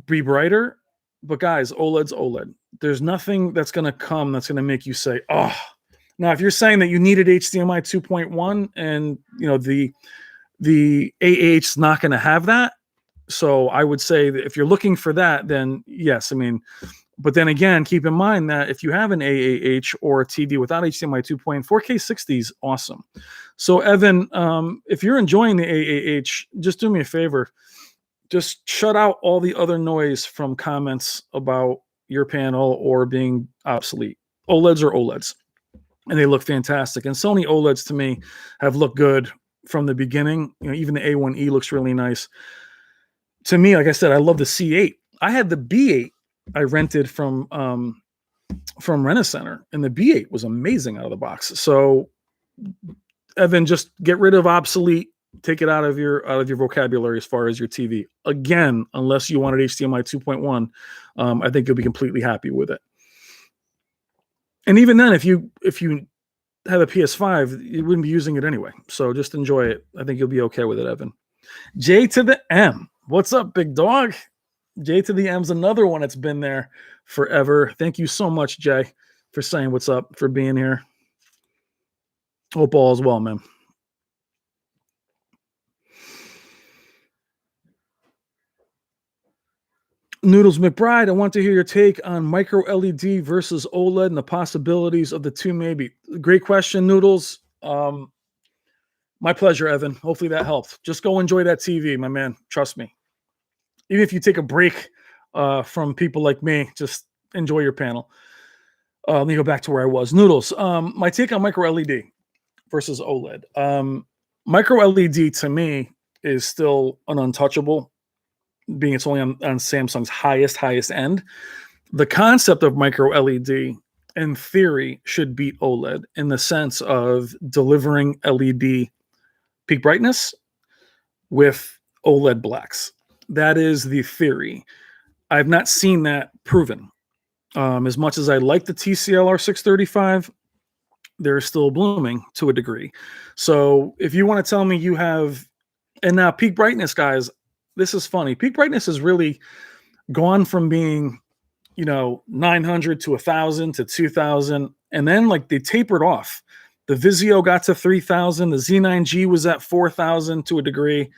be brighter, but guys, OLED's OLED. There's nothing that's going to come that's going to make you say, "Oh." Now, if you're saying that you needed HDMI 2.1 and you know the AAH is not going to have that, so I would say that if you're looking for that, then yes. I mean, but then again, keep in mind that if you have an AAH or a TV without HDMI 2.4, 4K 60 is awesome. So Evan, if you're enjoying the AAH, just do me a favor. Just shut out all the other noise from comments about your panel or being obsolete. OLEDs are OLEDs, and they look fantastic. And Sony OLEDs to me have looked good from the beginning. You know, even the A1E looks really nice. To me, like I said, I love the C8. I had the B8 I rented from Rent-A-Center, and the B8 was amazing out of the box. So, Evan, just get rid of obsolete. Take it out of your vocabulary as far as your TV. Again, unless you wanted HDMI 2.1, I think you'll be completely happy with it. And even then, if you have a PS5, you wouldn't be using it anyway. So just enjoy it. I think you'll be okay with it, Evan. J to the M. What's up, big dog? J to the M's another one that's been there forever. Thank you so much, Jay, for saying what's up, for being here. Hope all is well, man. Noodles McBride, I want to hear your take on micro LED versus OLED and the possibilities of the two, maybe. Great question, Noodles. My pleasure, Evan. Hopefully that helped. Just go enjoy that TV, my man. Trust me. Even if you take a break from people like me, just enjoy your panel. Let me go back to where I was. Noodles, my take on micro LED versus OLED. Micro LED to me is still an untouchable, being it's only on Samsung's highest end. The concept of micro LED in theory should beat OLED in the sense of delivering LED peak brightness with OLED blacks. That is the theory. I've not seen that proven. As much as I like the TCLR 635, they're still blooming to a degree. So if you want to tell me you have, and now peak brightness, guys, this is funny. Peak brightness has really gone from being, 900 to 1,000 to 2,000, and then like they tapered off. The Vizio got to 3,000. The Z9G was at 4,000 to a degree.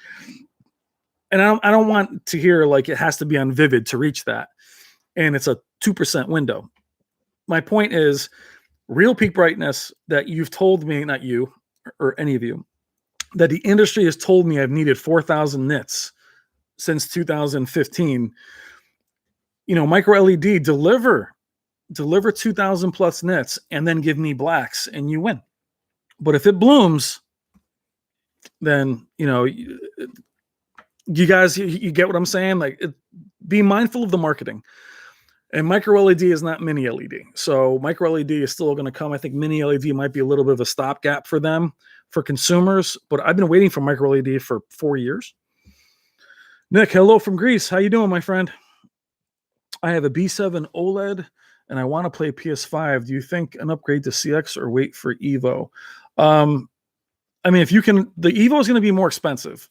And I don't want to hear like it has to be on Vivid to reach that. And it's a 2% window. My point is, real peak brightness that you've told me, not you or any of you, that the industry has told me I've needed 4,000 nits since 2015. Micro LED deliver 2,000 plus nits and then give me blacks and you win. But if it blooms, then, you guys, you get what I'm saying? Like, be mindful of the marketing. And micro LED is not mini LED. So micro LED is still going to come. I think mini LED might be a little bit of a stopgap for them, for consumers. But I've been waiting for micro LED for 4 years. Nick, hello from Greece. How you doing, my friend? I have a B7 OLED and I want to play PS5. Do you think an upgrade to CX or wait for Evo? If you can, the Evo is going to be more expensive.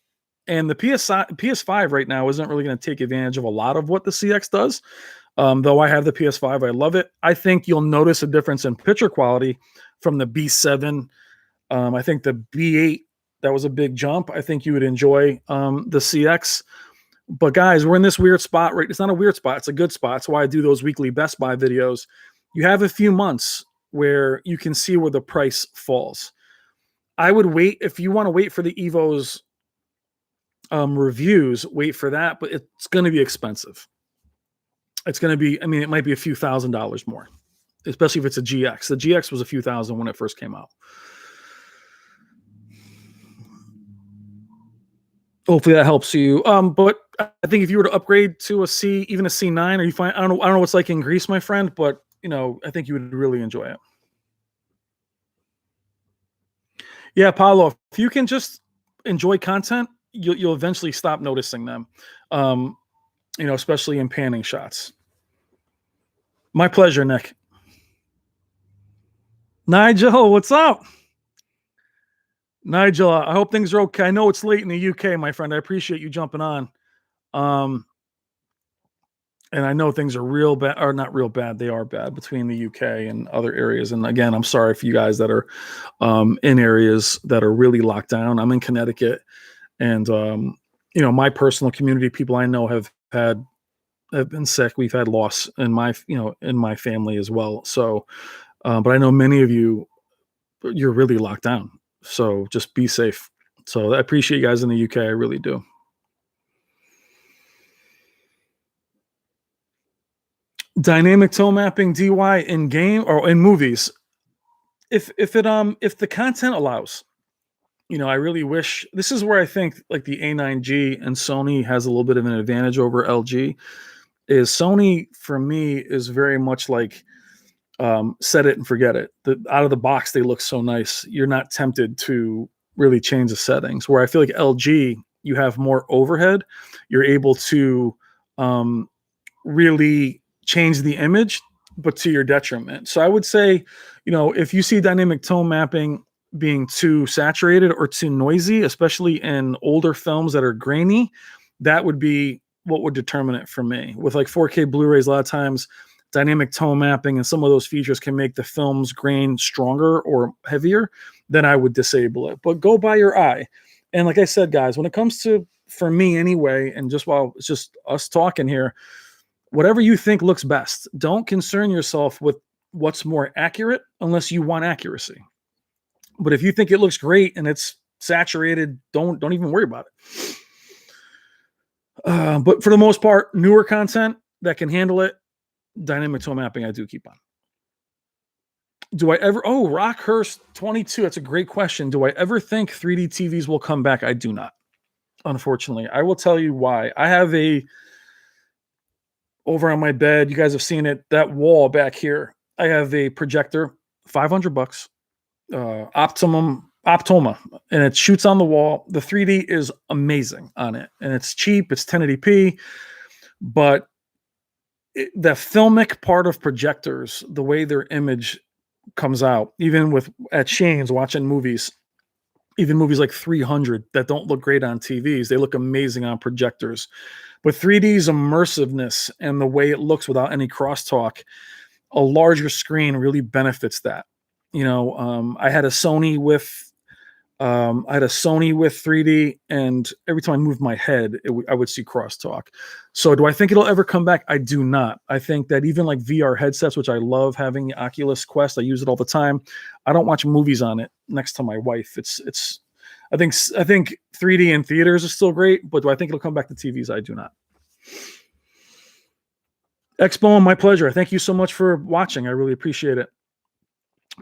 And the PS5 right now isn't really going to take advantage of a lot of what the CX does. Though I have the PS5, I love it. I think you'll notice a difference in picture quality from the B7. I think the B8, that was a big jump. I think you would enjoy the CX. But guys, we're in this weird spot, right? It's not a weird spot. It's a good spot. That's why I do those weekly Best Buy videos. You have a few months where you can see where the price falls. I would wait. If you want to wait for the Evo's reviews, wait for that. But it's going to be expensive. It's going to be, it might be a few $1,000s more, especially if it's a GX. The GX was a few thousand when it first came out. Hopefully that helps you. But I think if you were to upgrade to a C, even a C9, or you find, I don't know what it's like in Greece, my friend, but I think you would really enjoy it. Yeah, Paulo, if you can just enjoy content, you'll eventually stop noticing them. Especially in panning shots. My pleasure, Nick. Nigel, what's up? Nigel, I hope things are okay. I know it's late in the UK, my friend. I appreciate you jumping on. And I know things are real bad, or not real bad. They are bad between the UK and other areas. And again, I'm sorry for you guys that are in areas that are really locked down. I'm in Connecticut, and my personal community, people I know have been sick. We've had loss in my family as well. So, but I know many of you, you're really locked down. So just be safe. So I appreciate you guys in the UK. I really do. Dynamic tone mapping DY in game or in movies. If the content allows, I really wish, this is where I think like the A9G and Sony has a little bit of an advantage over LG. Is Sony, for me, is very much like set it and forget it. Out of the box, they look so nice. You're not tempted to really change the settings. Where I feel like LG, you have more overhead. You're able to really change the image, but to your detriment. So I would say, if you see dynamic tone mapping being too saturated or too noisy, especially in older films that are grainy, that would be what would determine it for me. With like 4K Blu-rays, a lot of times dynamic tone mapping and some of those features can make the film's grain stronger or heavier, then I would disable it. But go by your eye. And like I said, guys, when it comes to, for me anyway, and just while it's just us talking here, whatever you think looks best. Don't concern yourself with what's more accurate unless you want accuracy. But if you think it looks great and it's saturated, don't even worry about it. But for the most part, newer content that can handle it, dynamic tone mapping, I do keep on. Do I ever, Rockhurst 22, that's a great question. Do I ever think 3D TVs will come back? I do not, unfortunately. I will tell you why. I have over on my bed, you guys have seen it, that wall back here, I have a projector, $500, Optoma, and it shoots on the wall. The 3D is amazing on it, and it's cheap. It's 1080p, but the filmic part of projectors, the way their image comes out, even with at Shane's watching movies, even movies like 300 that don't look great on TVs, they look amazing on projectors. But 3D's immersiveness and the way it looks without any crosstalk, a larger screen really benefits that. I had a Sony with 3D, and every time I moved my head, I would see crosstalk. So do I think it'll ever come back? I do not. I think that even like VR headsets, which I love having the Oculus Quest, I use it all the time. I don't watch movies on it next to my wife. I think 3D in theaters is still great, but do I think it'll come back to TVs? I do not. Expo, my pleasure. Thank you so much for watching. I really appreciate it.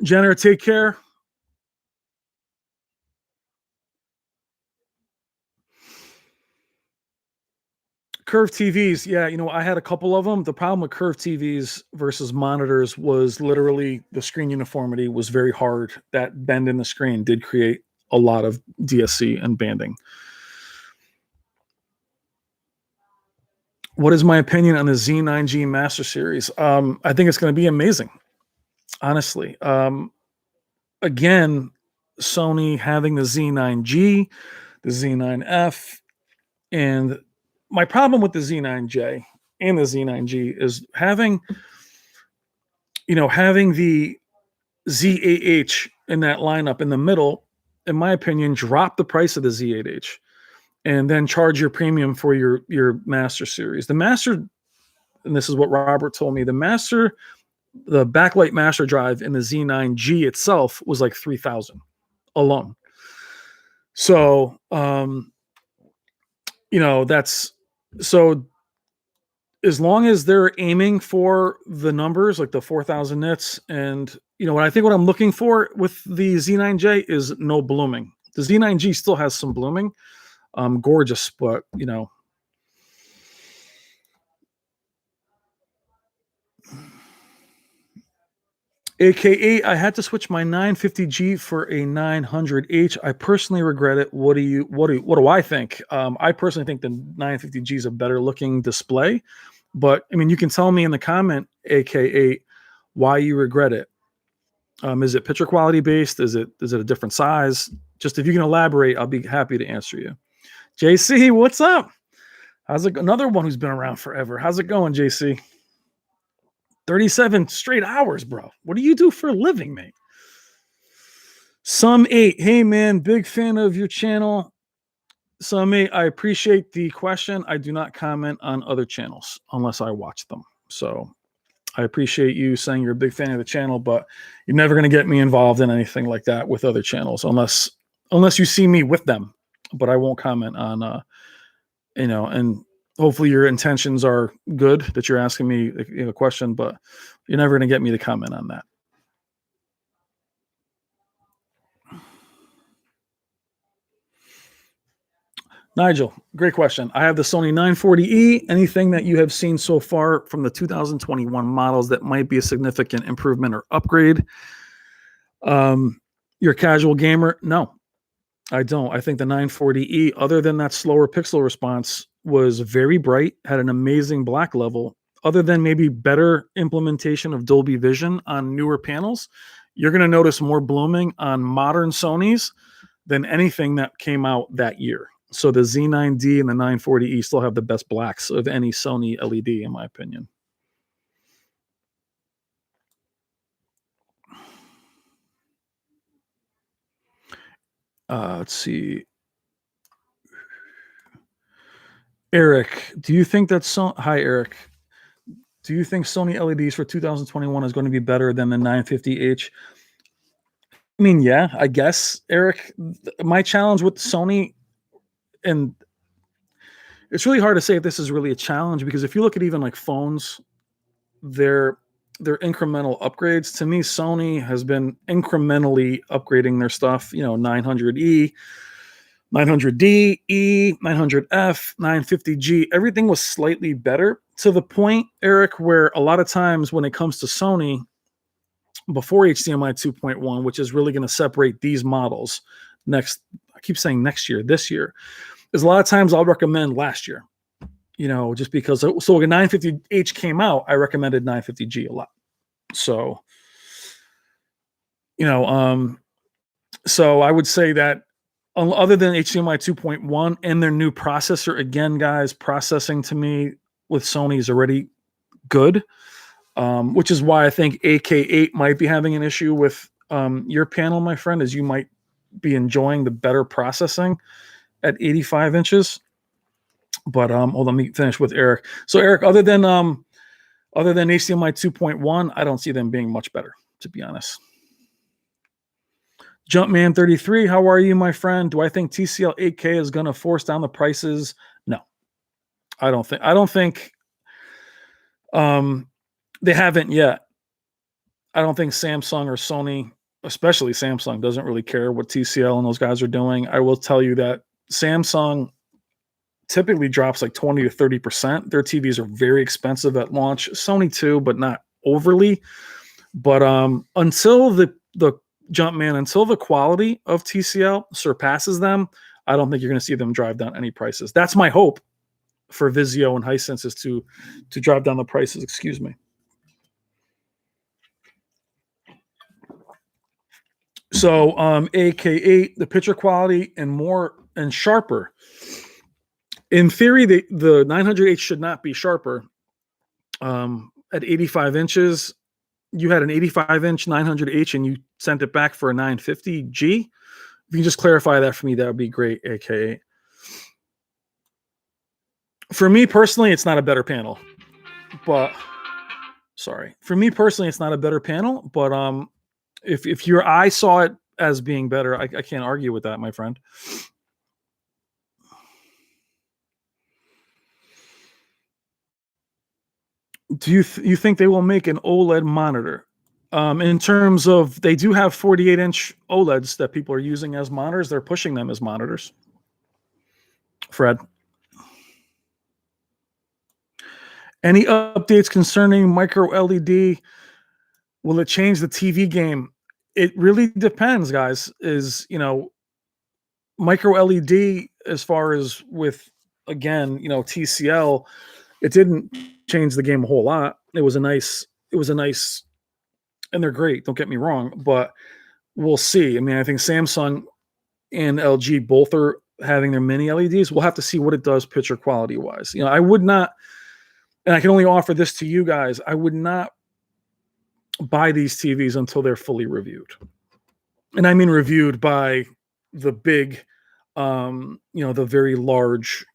Jenner, take care. Curved TVs, yeah, I had a couple of them. The problem with curved TVs versus monitors was literally the screen uniformity was very hard. That bend in the screen did create a lot of DSC and banding. What is my opinion on the Z9G Master Series? I think it's going to be amazing, honestly. Again, Sony having the Z9G, the Z9F, and my problem with the Z9J and the Z9G is having the Z8H in that lineup in the middle, in my opinion, drop the price of the Z8H and then charge your premium for your Master Series. The Master, and this is what Robert told me, the backlight Master Drive in the Z9G itself was like $3,000 alone. So, that's so as long as they're aiming for the numbers like the 4,000 nits, and what I think what I'm looking for with the Z9J is no blooming. The Z9G still has some blooming, gorgeous, but AKA, I had to switch my 950G for a 900H. I personally regret it. What do I think? I personally think the 950G is a better looking display, but I mean, you can tell me in the comment, AKA, why you regret it. Is it picture quality based? Is it a different size? Just if you can elaborate, I'll be happy to answer you. JC, what's up? How's it? Another one who's been around forever. How's it going, JC? 37 straight hours, bro. What do you do for a living, mate? Some 8. Hey, man, big fan of your channel. Some 8. I appreciate the question. I do not comment on other channels unless I watch them. So I appreciate you saying you're a big fan of the channel, but you're never going to get me involved in anything like that with other channels unless you see me with them. But I won't comment on, and hopefully your intentions are good that you're asking me a question, but you're never going to get me to comment on that. Nigel, great question. I have the Sony 940E. Anything that you have seen so far from the 2021 models that might be a significant improvement or upgrade? You're a casual gamer? No, I don't. I think the 940E, other than that slower pixel response, was very bright, had an amazing black level. Other than maybe better implementation of Dolby Vision on newer panels, you're going to notice more blooming on modern Sonys than anything that came out that year. So the Z9D and the 940E still have the best blacks of any Sony LED, in my opinion. Let's see. Eric, do you think that Hi, Eric. Do you think Sony LEDs for 2021 is going to be better than the 950H? I mean, yeah, I guess, Eric. My challenge with Sony, and it's really hard to say if this is really a challenge, because if you look at even like phones, they're incremental upgrades. To me, Sony has been incrementally upgrading their stuff. 900E, 900D, E, 900F, 950G. Everything was slightly better, to the point, Eric, where a lot of times when it comes to Sony, before HDMI 2.1, which is really going to separate these models I keep saying next year, this year, is a lot of times I'll recommend last year. just because. So when 950H came out, I recommended 950G a lot. So, so I would say that other than HDMI 2.1 and their new processor, again, guys, processing to me with Sony is already good, which is why I think AK8 might be having an issue with your panel, my friend, as you might be enjoying the better processing at 85 inches. But hold on, let me finish with Eric. So Eric, other than HDMI 2.1, I don't see them being much better, to be honest. Jumpman33, how are you, my friend? Do I think TCL 8K is going to force down the prices? No, I don't think they haven't yet. I don't think Samsung or Sony, especially Samsung, doesn't really care what TCL and those guys are doing. I will tell you that Samsung typically drops like 20 to 30%. Their TVs are very expensive at launch. Sony too, but not overly. But until the Jumpman, until the quality of TCL surpasses them, I don't think you're going to see them drive down any prices. That's my hope for Vizio and Hisense, is to drive down the prices. Excuse me. So AK8, the picture quality and more and sharper. In theory, the 900H should not be sharper. At 85 inches, you had an 85-inch 900H and you sent it back for a 950G. If you can just clarify that for me, that would be great, AK8. For me personally, it's not a better panel. But, sorry. For me personally, it's not a better panel. But if your eye saw it as being better, I can't argue with that, my friend. Do you think they will make an OLED monitor? In terms of, they do have 48-inch OLEDs that people are using as monitors. They're pushing them as monitors. Fred. Any updates concerning micro LED? Will it change the TV game? It really depends, guys. Micro LED, as far as with, again, TCL, it didn't change the game a whole lot. It was a nice, and they're great. Don't get me wrong, but we'll see. I mean, I think Samsung and LG both are having their mini LEDs. We'll have to see what it does picture quality wise. I would not, and I can only offer this to you guys, I would not buy these TVs until they're fully reviewed. And I mean reviewed by the big, the very large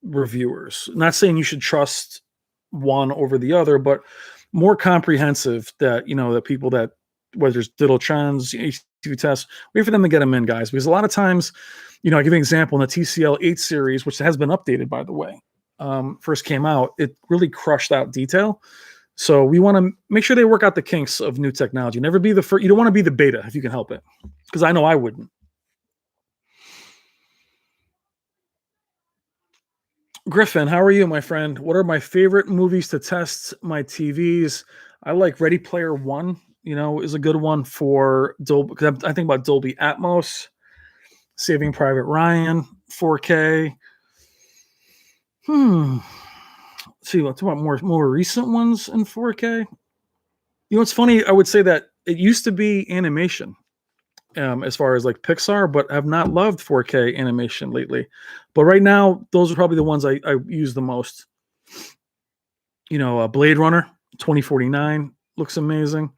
reviewers. Not saying you should trust one over the other, but more comprehensive, that that people that, whether it's digital trends, HTV tests, wait for them to get them in, guys. Because a lot of times, I give you an example in the TCL 8 series, which has been updated, by the way, first came out, it really crushed out detail. So we want to make sure they work out the kinks of new technology. Never be the first. You don't want to be the beta if you can help it, because I know I wouldn't. Griffin, how are you, my friend? What are my favorite movies to test my TVs? I like Ready Player One, is a good one for Dolby, because I think about Dolby Atmos, Saving Private Ryan, 4K. See, let's about more recent ones in 4K. It's funny. I would say that it used to be animation, as far as like Pixar, but have not loved 4K animation lately. But right now, those are probably the ones I use the most. Blade Runner 2049 looks amazing.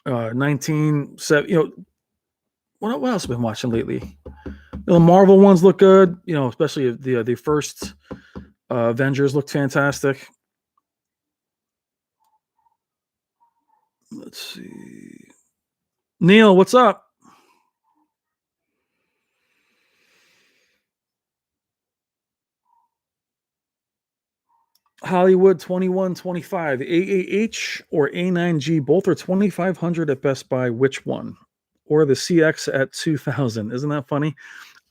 1970. What else have I been watching lately? The Marvel ones look good. Especially the first Avengers looked fantastic. Let's see. Neil, what's up? Hollywood 2125, AAH or A9G, both are 2,500 at Best Buy. Which one? Or the CX at 2,000? Isn't that funny?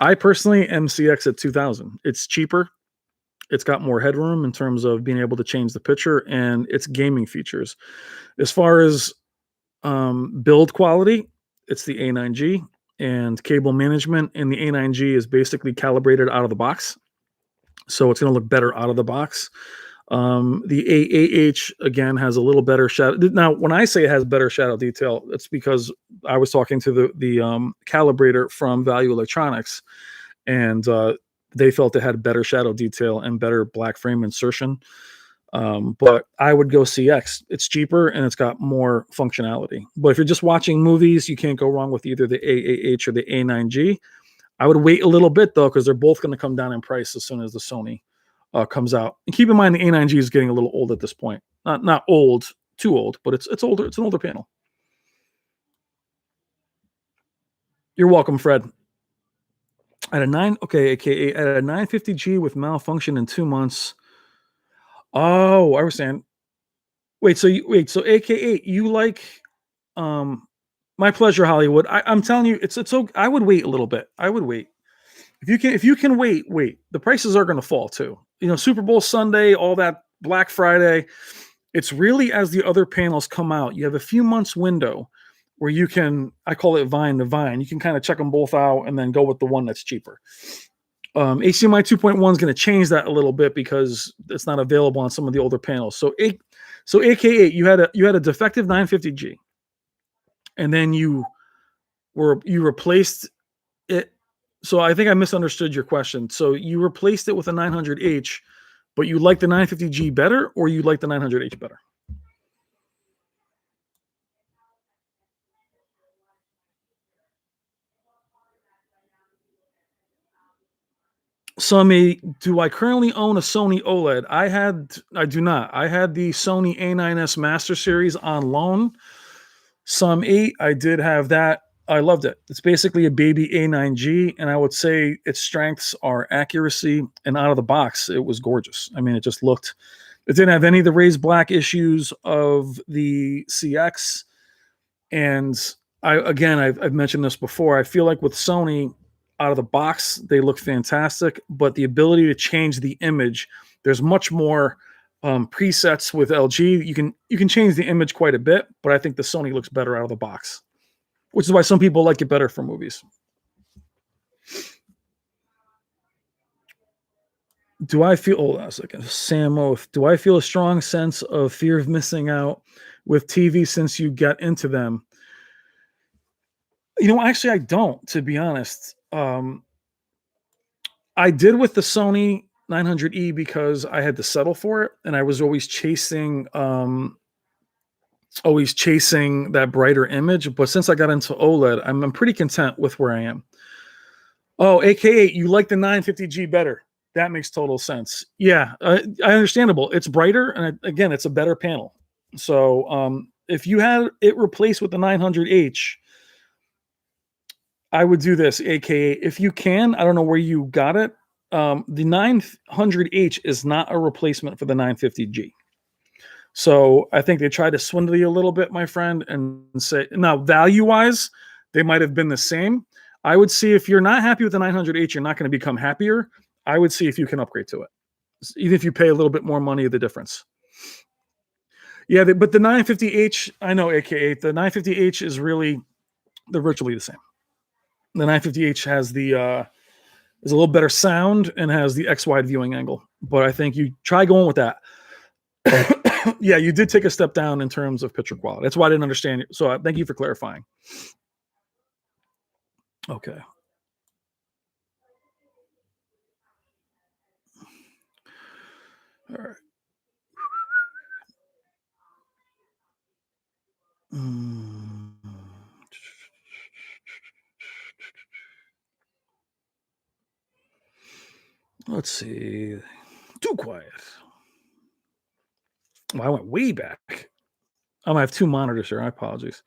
I personally am CX at 2,000. It's cheaper. It's got more headroom in terms of being able to change the picture, and its gaming features. As far as build quality, it's the A9G, and cable management in the A9G is basically calibrated out of the box. so it's going to look better out of the box. The AAH again has a little better shadow. Now, when I say it has better shadow detail, it's because I was talking to the calibrator from Value Electronics, and they felt it had better shadow detail and better black frame insertion. But I would go CX. It's cheaper and it's got more functionality. But if you're just watching movies, you can't go wrong with either the AAH or the A9G. I would wait a little bit though, because they're both going to come down in price as soon as the Sony comes out. And keep in mind the A9G is getting a little old at this point. Not old, too old, but it's older. It's an older panel. You're welcome, Fred. At a 950G with malfunction in 2 months. Oh, I was saying. So AKA you like my pleasure, Hollywood. I'm telling you, it's okay. I would wait a little bit. I would wait. If you can wait. The prices are going to fall too. Super Bowl Sunday, all that Black Friday. It's really as the other panels come out, you have a few months window where you can, I call it vine to vine. You can kind of check them both out and then go with the one that's cheaper. HDMI 2.1 is going to change that a little bit because it's not available on some of the older panels. So AKA you had a defective 950G, and then you replaced it. So I think I misunderstood your question. So you replaced it with a 900H, but you like the 950G better, or you like the 900H better? Do I currently own a Sony OLED? I do not. I had the Sony A9S Master Series on loan. Some 8, I did have that. I loved it. It's basically a baby A9G, and I would say its strengths are accuracy, and out of the box, it was gorgeous. I mean, it didn't have any of the raised black issues of the CX. And I've mentioned this before. I feel like with Sony, out of the box, they look fantastic, but the ability to change the image, there's much more presets with LG. You can change the image quite a bit, but I think the Sony looks better out of the box, which is why some people like it better for movies. Do I feel? Hold on a second, Sam Oath. Do I feel a strong sense of fear of missing out with TV since you get into them? Actually, I don't. To be honest, I did with the Sony 900E because I had to settle for it, and I was always chasing that brighter image. But since I got into OLED, I'm pretty content with where I am. Oh, AKA, you like the 950G better? That makes total sense. Yeah, I understandable. It's brighter, and again, it's a better panel. So if you had it replaced with the 900H, I would do this, AKA, if you can. I don't know where you got it. The 900H is not a replacement for the 950G. So I think they tried to swindle you a little bit, my friend, and say, now value-wise, they might have been the same. I would see if you're not happy with the 900H, you're not going to become happier. I would see if you can upgrade to it, even if you pay a little bit more money, the difference. Yeah, but the 950H, I know, AKA, the 950H is really, they're virtually the same. The 950H has is a little better sound and has the X-wide viewing angle. But I think you try going with that. Yeah, you did take a step down in terms of picture quality. That's why I didn't understand it. So thank you for clarifying. Okay. All right. Let's see. Too quiet. Well, I went way back. I have 2 monitors here. I apologize.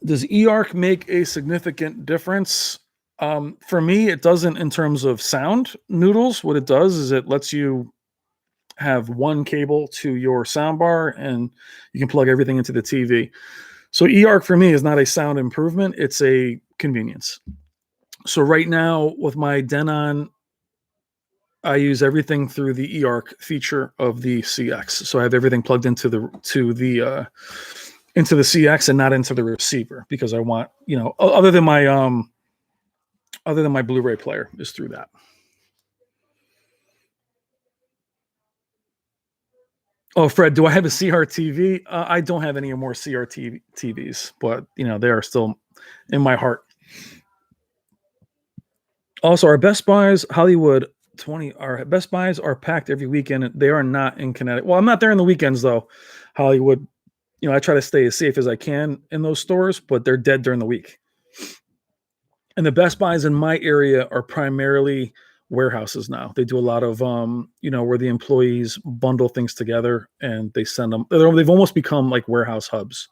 Does eARC make a significant difference? For me, it doesn't in terms of sound noodles. What it does is it lets you have one cable to your soundbar, and you can plug everything into the TV. So eARC for me is not a sound improvement, it's a convenience. So right now with my Denon, I use everything through the eARC feature of the CX. So I have everything plugged into the into the CX and not into the receiver, because I want, other than my Blu-ray player is through that. Oh, Fred, do I have a CR TV? I don't have any more CR TVs, but they are still in my heart. Also, our Best Buys Hollywood 20, our Best Buys are packed every weekend. They are not in Connecticut. Well, I'm not there on the weekends though. Hollywood, I try to stay as safe as I can in those stores, but they're dead during the week. And the Best Buys in my area are primarily warehouses now. They do a lot of where the employees bundle things together and they send them. They've almost become like warehouse hubs.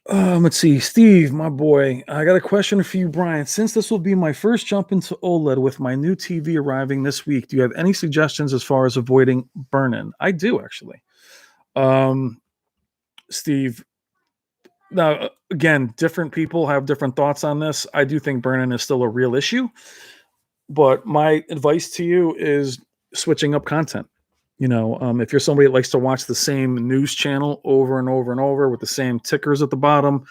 Let's see, Steve, my boy, I got a question for you, Brian. Since this will be my first jump into OLED with my new TV arriving this week, do you have any suggestions as far as avoiding burn-in? I do, actually. Steve, now, again, different people have different thoughts on this. I do think burn-in is still a real issue, but my advice to you is switching up content. If you're somebody that likes to watch the same news channel over and over and over with the same tickers at the bottom,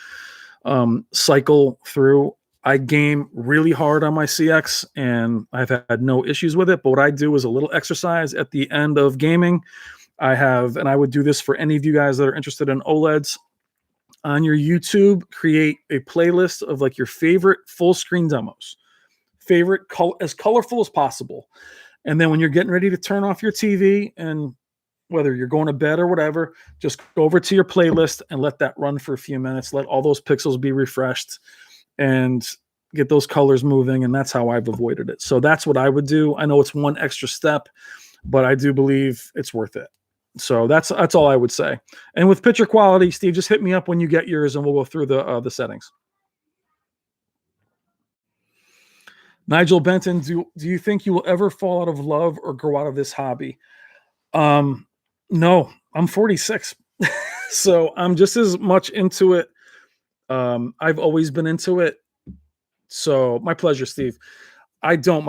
cycle through. I game really hard on my CX and I've had no issues with it. But what I do is a little exercise at the end of gaming. And I would do this for any of you guys that are interested in OLEDs. On your YouTube, create a playlist of like your favorite full screen demos, as colorful as possible. And then when you're getting ready to turn off your TV, and whether you're going to bed or whatever, just go over to your playlist and let that run for a few minutes. Let all those pixels be refreshed and get those colors moving. And that's how I've avoided it. So that's what I would do. I know it's one extra step, but I do believe it's worth it. So that's all I would say. And with picture quality, Steve, just hit me up when you get yours and we'll go through the settings. Nigel Benton, do you think you will ever fall out of love or grow out of this hobby? No, I'm 46. So I'm just as much into it. I've always been into it. So my pleasure, Steve. I don't,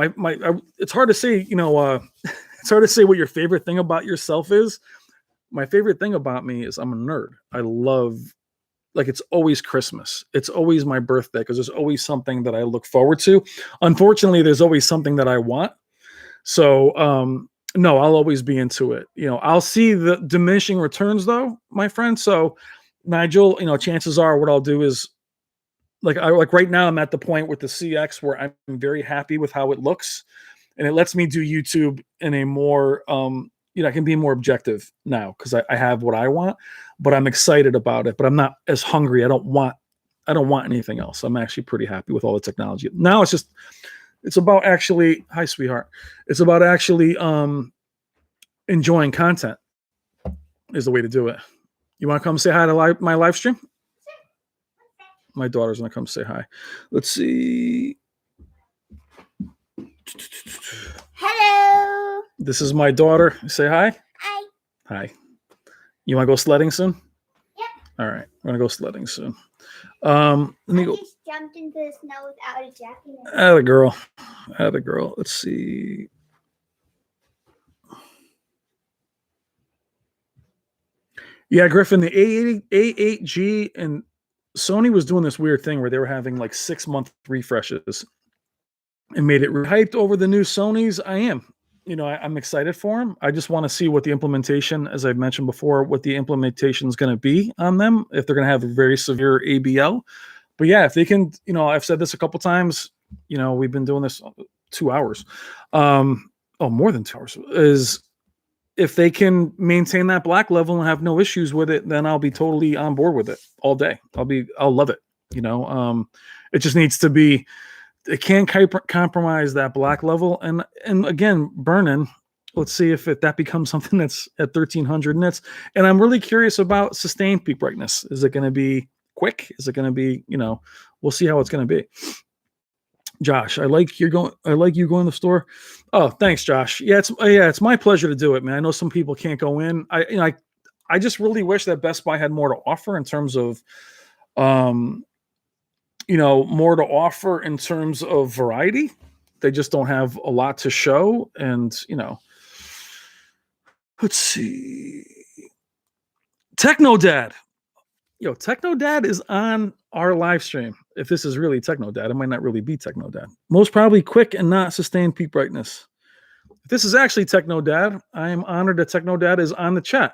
it's hard to say, it's hard to say what your favorite thing about yourself is. My favorite thing about me is I'm a nerd. I love, like, it's always Christmas. It's always my birthday because there's always something that I look forward to. Unfortunately, there's always something that I want. So, no, I'll always be into it. I'll see the diminishing returns though, my friend. So Nigel, chances are what I'll do is like right now I'm at the point with the CX where I'm very happy with how it looks and it lets me do YouTube in a more, I can be more objective now because I have what I want, but I'm excited about it, but I'm not as hungry. I don't want anything else. I'm actually pretty happy with all the technology. Now it's about actually, hi, sweetheart. It's about actually enjoying content is the way to do it. You want to come say hi to my live stream? My daughter's going to come say hi. Let's see. Hello. This is my daughter. Say hi. Hi. Hi. You want to go sledding soon? Yep. All right. We're going to go sledding soon. Let me go. Just jumped into the snow without a jacket. Atta girl. Let's see. Yeah, Griffin, the A8G and Sony was doing this weird thing where they were having like 6-month refreshes and made it hyped over the new Sonys. I am. I'm excited for them. I just want to see what the implementation, as I've mentioned before, what the implementation is going to be on them, if they're going to have a very severe ABL. But yeah, if they can, I've said this a couple times, we've been doing this 2 hours. More than 2 hours, is if they can maintain that black level and have no issues with it, then I'll be totally on board with it all day. I'll love it. It just needs to be, it can't compromise that black level. And again, burn-in, let's see if that becomes something that's at 1300 nits. And I'm really curious about sustained peak brightness. Is it going to be quick? Is it going to be, we'll see how it's going to be. Josh, I like you going to the store. Oh, thanks, Josh. Yeah, it's my pleasure to do it, man. I know some people can't go in. I just really wish that Best Buy had more to offer in terms of, more to offer in terms of variety. They just don't have a lot to show. And, let's see. Techno Dad. Yo, Techno Dad is on our live stream. If this is really Techno Dad, it might not really be Techno Dad. Most probably quick and not sustained peak brightness. If this is actually Techno Dad, I am honored that Techno Dad is on the chat.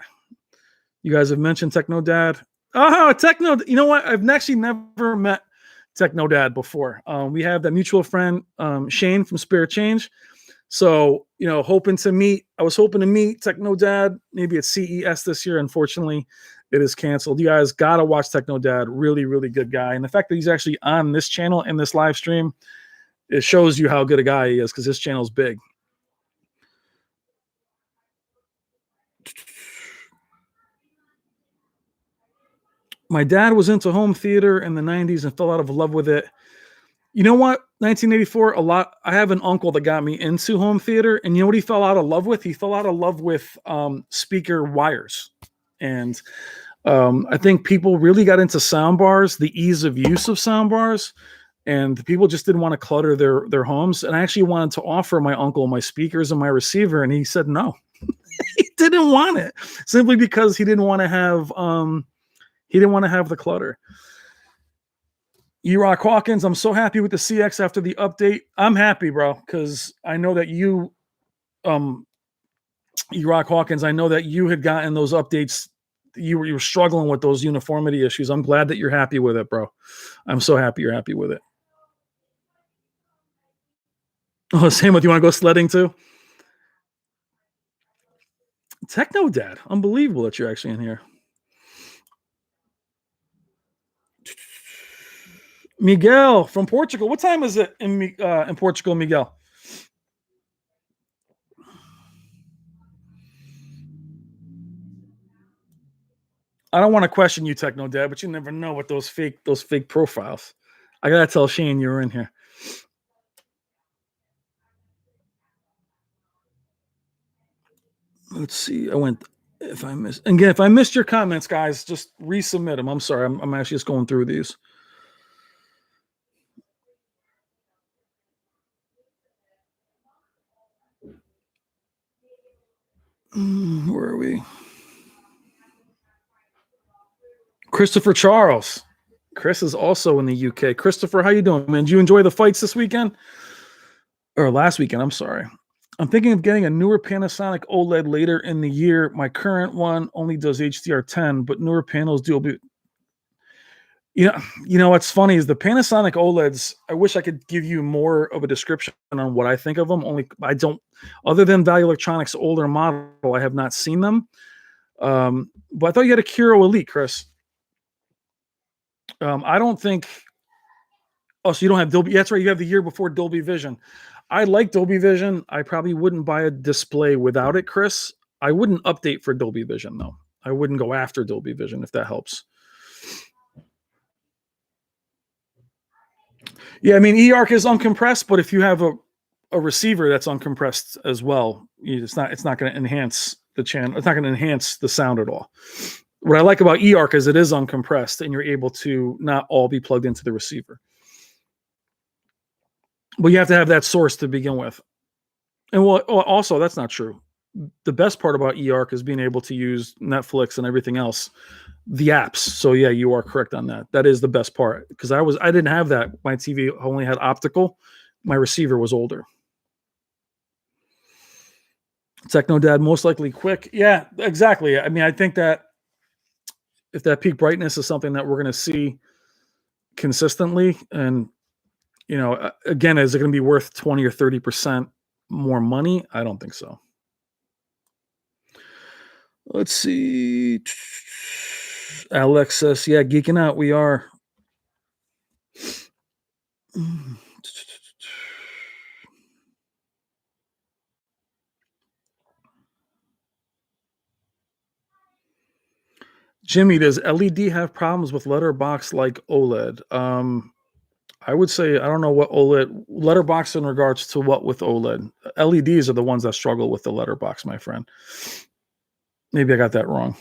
You guys have mentioned Techno Dad. Oh, Techno. You know what? I've actually never met Techno Dad before. We have that mutual friend, Shane from Spare Change. So, I was hoping to meet Techno Dad maybe at CES this year. Unfortunately, it is canceled. You guys got to watch Techno Dad. Really, really good guy. And the fact that he's actually on this channel in this live stream, it shows you how good a guy he is because his channel's big. My dad was into home theater in the 90s and fell out of love with it. You know what? 1984, I have an uncle that got me into home theater, and you know what he fell out of love with? He fell out of love with speaker wires. And I think people really got into sound bars, the ease of use of sound bars, and people just didn't want to clutter their homes. And I actually wanted to offer my uncle my speakers and my receiver, and he said no. He didn't want it simply because he didn't want to have the clutter. E-Rock Hawkins, I'm so happy with the CX after the update. I'm happy, bro, because I know that you, E-Rock Hawkins, I know that you had gotten those updates. You were struggling with those uniformity issues. I'm glad that you're happy with it, bro. I'm so happy you're happy with it. Oh, same with you want to go sledding too? Techno Dad, unbelievable that you're actually in here. Miguel from Portugal. What time is it in Portugal, Miguel? I don't want to question you, Techno Dad, but you never know with those fake profiles. I gotta tell Shane you were in here. Let's see. If I missed your comments, guys, just resubmit them. I'm sorry. I'm actually just going through these. Where are we? Christopher Charles. Chris is also in the UK. Christopher, how you doing, man? Did you enjoy the fights this weekend? Or last weekend, I'm sorry. I'm thinking of getting a newer Panasonic OLED later in the year. My current one only does HDR10, but newer panels do. You know what's funny is the Panasonic OLEDs. I wish I could give you more of a description on what I think of them. Only I don't. Other than Value Electronics' older model, I have not seen them. But I thought you had a Kiro Elite, Chris. I don't think. Oh, so you don't have Dolby? That's right. You have the year before Dolby Vision. I like Dolby Vision. I probably wouldn't buy a display without it, Chris. I wouldn't update for Dolby Vision though. I wouldn't go after Dolby Vision if that helps. Yeah, I mean, eARC is uncompressed, but if you have a receiver that's uncompressed as well, it's not going to enhance the channel. It's not going to enhance the sound at all. What I like about eARC is it is uncompressed, and you're able to not all be plugged into the receiver. But you have to have that source to begin with. And also, that's not true. The best part about eARC is being able to use Netflix and everything else, the apps. So yeah, you are correct on that. That is the best part because I didn't have that. My TV only had optical. My receiver was older. Techno Dad, most likely quick. Yeah, exactly. I mean, I think that if that peak brightness is something that we're going to see consistently, and again, is it going to be worth 20 or 30% more money? I don't think so. Let's see. Alexis, yeah, geeking out. We are. Jimmy, does LED have problems with letterbox like OLED? I would say I don't know what OLED letterbox in regards to what with OLED. LEDs are the ones that struggle with the letterbox, my friend. Maybe I got that wrong.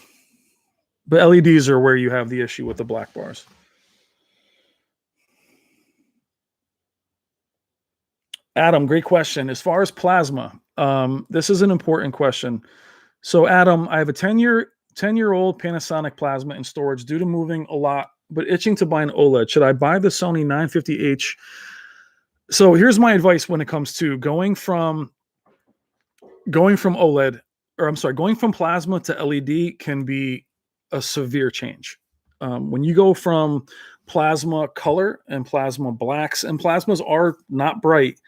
But LEDs are where you have the issue with the black bars. Adam, great question. As far as plasma, this is an important question. So Adam, I have a 10-year 10-year-old Panasonic plasma in storage due to moving a lot, but itching to buy an OLED. Should I buy the Sony 950H? So here's my advice when it comes to going from OLED, or I'm sorry, going from plasma to LED can be a severe change. When you go from plasma color and plasma blacks, and plasmas are not bright,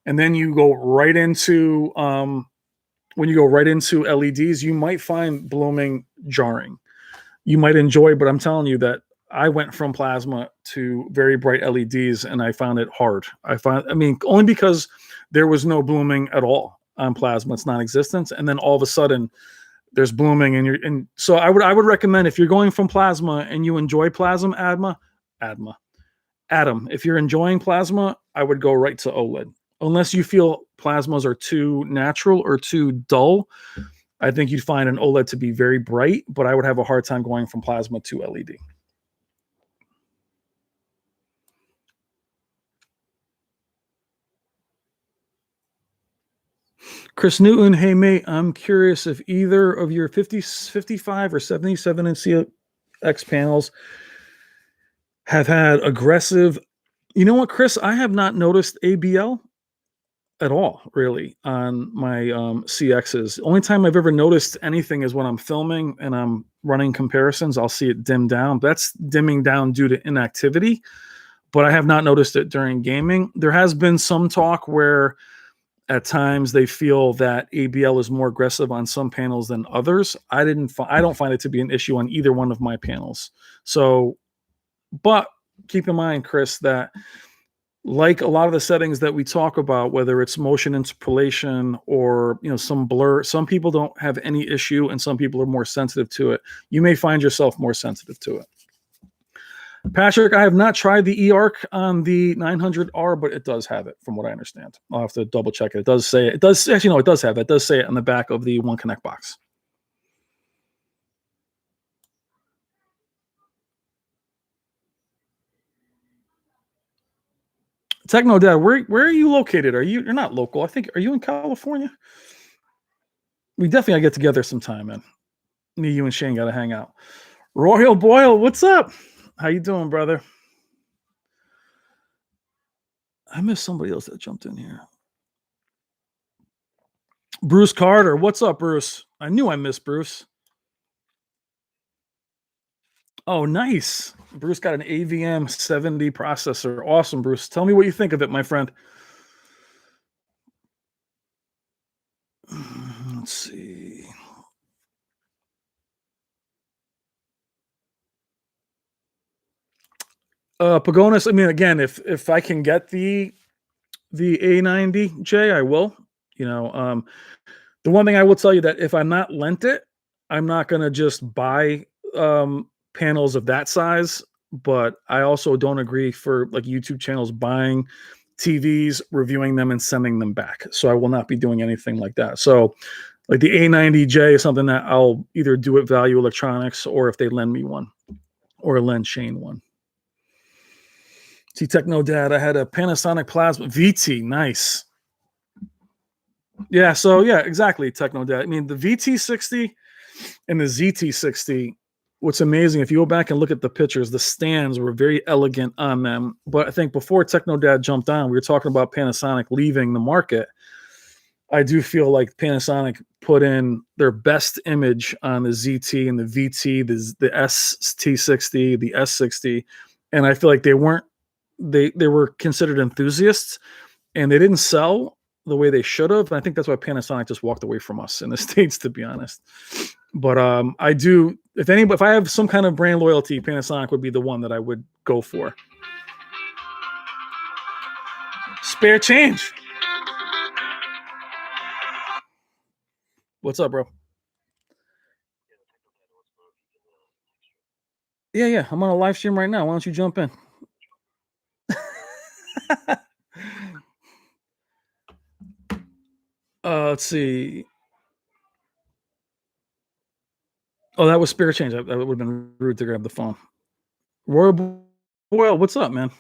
and then you go right into when you go right into LEDs, you might find blooming jarring. You might enjoy, but I'm telling you that I went from plasma to very bright LEDs and I found it hard. Only because there was no blooming at all on plasma. It's non-existent. And then all of a sudden there's blooming and so I would recommend, if you're going from plasma and you enjoy plasma, Adam, if you're enjoying plasma, I would go right to OLED. Unless you feel plasmas are too natural or too dull, I think you'd find an OLED to be very bright, but I would have a hard time going from plasma to LED. Chris Newton, hey mate, I'm curious if either of your 50, 55 or 77 inch CX panels have had aggressive. You know what, Chris? I have not noticed ABL at all, really, on my CXs. The only time I've ever noticed anything is when I'm filming and I'm running comparisons. I'll see it dim down. That's dimming down due to inactivity, but I have not noticed it during gaming. There has been some talk where at times they feel that ABL is more aggressive on some panels than others. I don't find it to be an issue on either one of my panels. So, but keep in mind, Chris, that like a lot of the settings that we talk about, whether it's motion interpolation or some blur, some people don't have any issue and some people are more sensitive to it. You may find yourself more sensitive to it. Patrick, I have not tried the eArc on the 900R, but it does have it from what I understand. I'll have to double check it. It does say it does actually, no, it does have it. It does say it on the back of the One Connect box. Techno Dad, where are you located? You're not local. I think, are you in California? We definitely gotta get together sometime, man. Me, you, and Shane gotta hang out. Royal Boyle, what's up? How you doing, brother? I missed somebody else that jumped in here. Bruce Carter, what's up, Bruce? I knew I missed Bruce. Oh, nice. Bruce got an AVM 70 processor. Awesome, Bruce. Tell me what you think of it, my friend. Let's see. Pagonis, I mean, again, if I can get the A90J, I will. The one thing I will tell you that if I'm not lent it, I'm not gonna just buy panels of that size. But I also don't agree for like YouTube channels buying TVs, reviewing them, and sending them back. So I will not be doing anything like that. So like the A90J is something that I'll either do at Value Electronics or if they lend me one or lend Shane one. See, Techno Dad, I had a Panasonic Plasma VT. Nice. Yeah, so yeah, exactly, Techno Dad. I mean, the VT60 and the ZT60, what's amazing, if you go back and look at the pictures, the stands were very elegant on them. But I think before Techno Dad jumped on, we were talking about Panasonic leaving the market. I do feel like Panasonic put in their best image on the ZT and the VT, the ST60, the S60, and I feel like they were considered enthusiasts, and they didn't sell the way they should have. And I think that's why Panasonic just walked away from us in the States, to be honest. But I do, if I have some kind of brand loyalty, Panasonic would be the one that I would go for. Spare change. What's up, bro? Yeah. I'm on a live stream right now. Why don't you jump in? Let's see. Oh, that was spare change. That would have been rude to grab the phone. Royal Boyle, what's up, man?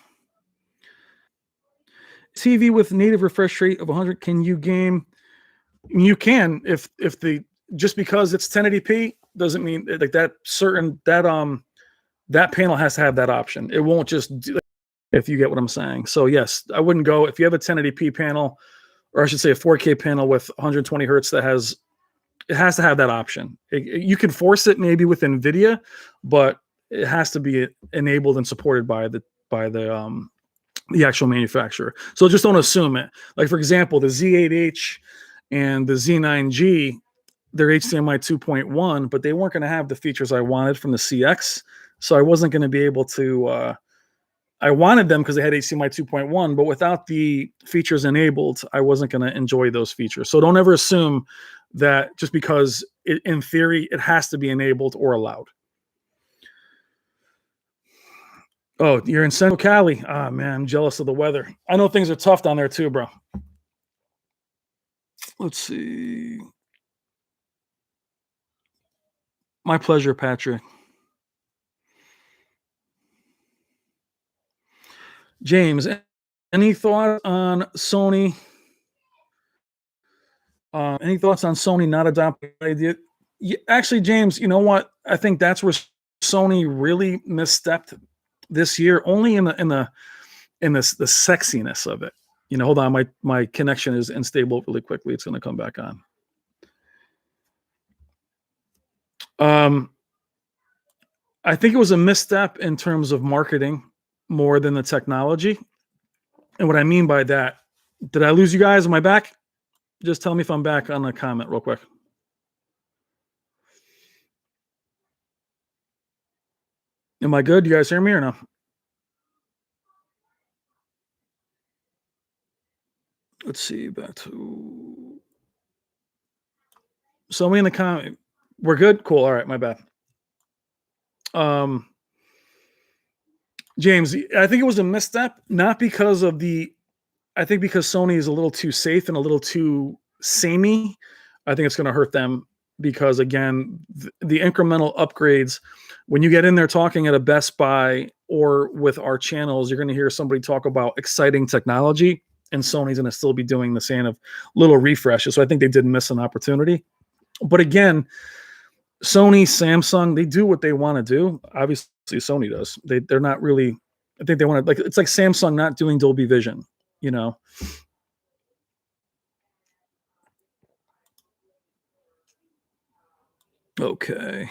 TV with native refresh rate of 100. Can you game? You can, if just because it's 1080p doesn't mean like that certain that panel has to have that option. It won't just do, if you get what I'm saying. So yes, I wouldn't go if you have a 1080p panel, or I should say a 4K panel with 120 hertz that has it has to have that option. You can force it maybe with NVIDIA, but it has to be enabled and supported by the actual manufacturer. So just don't assume it. Like for example, the Z8H and the Z9G, they're HDMI 2.1, but they weren't going to have the features I wanted from the CX. So I wasn't going to be able to. I wanted them because they had HDMI 2.1, but without the features enabled, I wasn't going to enjoy those features. So don't ever assume that just because in theory it has to be enabled or allowed. Oh, you're in Central Cali. Ah, man, I'm jealous of the weather. I know things are tough down there too, bro. Let's see. My pleasure, Patrick. James, any thoughts on Sony? Any thoughts on Sony not adopting the idea? Yeah, actually, James, you know what? I think that's where Sony really misstepped this year. Only in the sexiness of it. You know, hold on, my connection is unstable really quickly. It's going to come back on. I think it was a misstep in terms of marketing more than the technology. And what I mean by that, did I lose you guys? Am I back? Just tell me if I'm back on a comment real quick. Am I good? You guys hear me or no? Let's see, back to somebody in the comment. We're good? Cool. All right, my bad. James, I think it was a misstep, not because of I think because Sony is a little too safe and a little too samey. I think it's going to hurt them because, again, the incremental upgrades, when you get in there talking at a Best Buy or with our channels, you're going to hear somebody talk about exciting technology, and Sony's going to still be doing the same of little refreshes. So I think they did miss an opportunity. But again, Sony, Samsung, they do what they want to do. Obviously, Sony does. They're not really. I think they want to it's like Samsung not doing Dolby Vision. You know. Okay.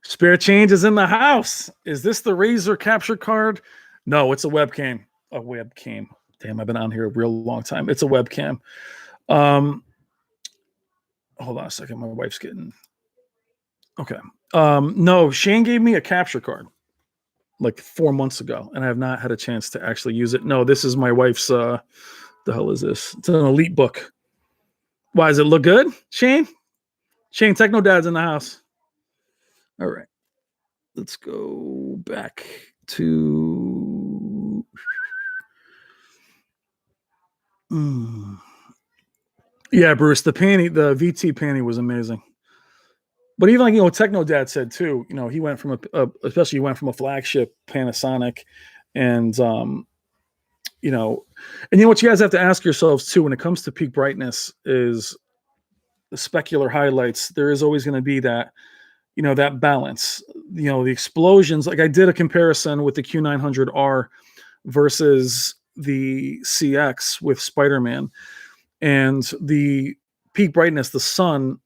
Spare change is in the house. Is this the Razer capture card? No, it's a webcam. A webcam. Damn, I've been on here a real long time. It's a webcam. Hold on a second. My wife's getting. Okay. No, Shane gave me a capture card like 4 months ago, and I have not had a chance to actually use it. No, this is my wife's. The hell is this? It's an Elite book. Why does it look good, Shane? Shane, Techno Dad's in the house. All right. Let's go back to. Yeah, Bruce, the VT panty was amazing. But even like Techno Dad said too. He went from especially he went from a flagship Panasonic, and and what you guys have to ask yourselves too when it comes to peak brightness is the specular highlights. There is always going to be that that balance. The explosions. Like I did a comparison with the Q900R versus the CX with Spider-Man, and the peak brightness, the sun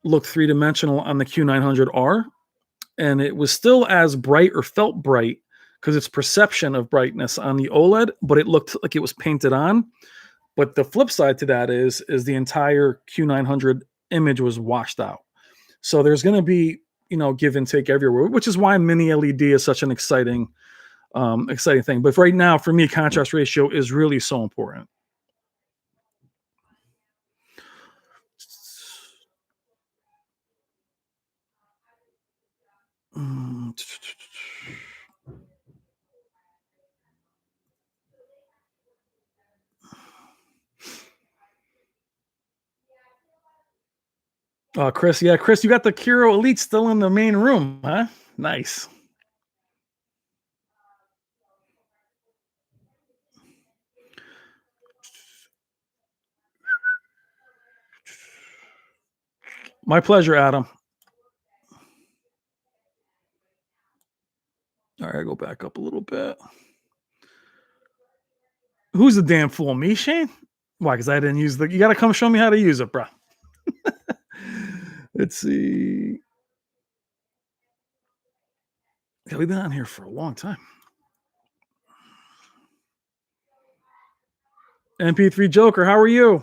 looked three-dimensional on the Q900R, and it was still as bright or felt bright because it's perception of brightness on the OLED, but it looked like it was painted on. But the flip side to that is the entire Q900 image was washed out. So there's going to be give and take everywhere, which is why mini LED is such an exciting thing. But right now, for me, contrast ratio is really so important. Oh, Chris. Yeah, Chris, you got the Kiro Elite still in the main room, huh? Nice. My pleasure, Adam. go back up a little bit. Who's the damn fool? Me, Shane? Why? Because I didn't use the. You got to come show me how to use it, bro. Let's see. Yeah, we've been on here for a long time. MP3 Joker, how are you?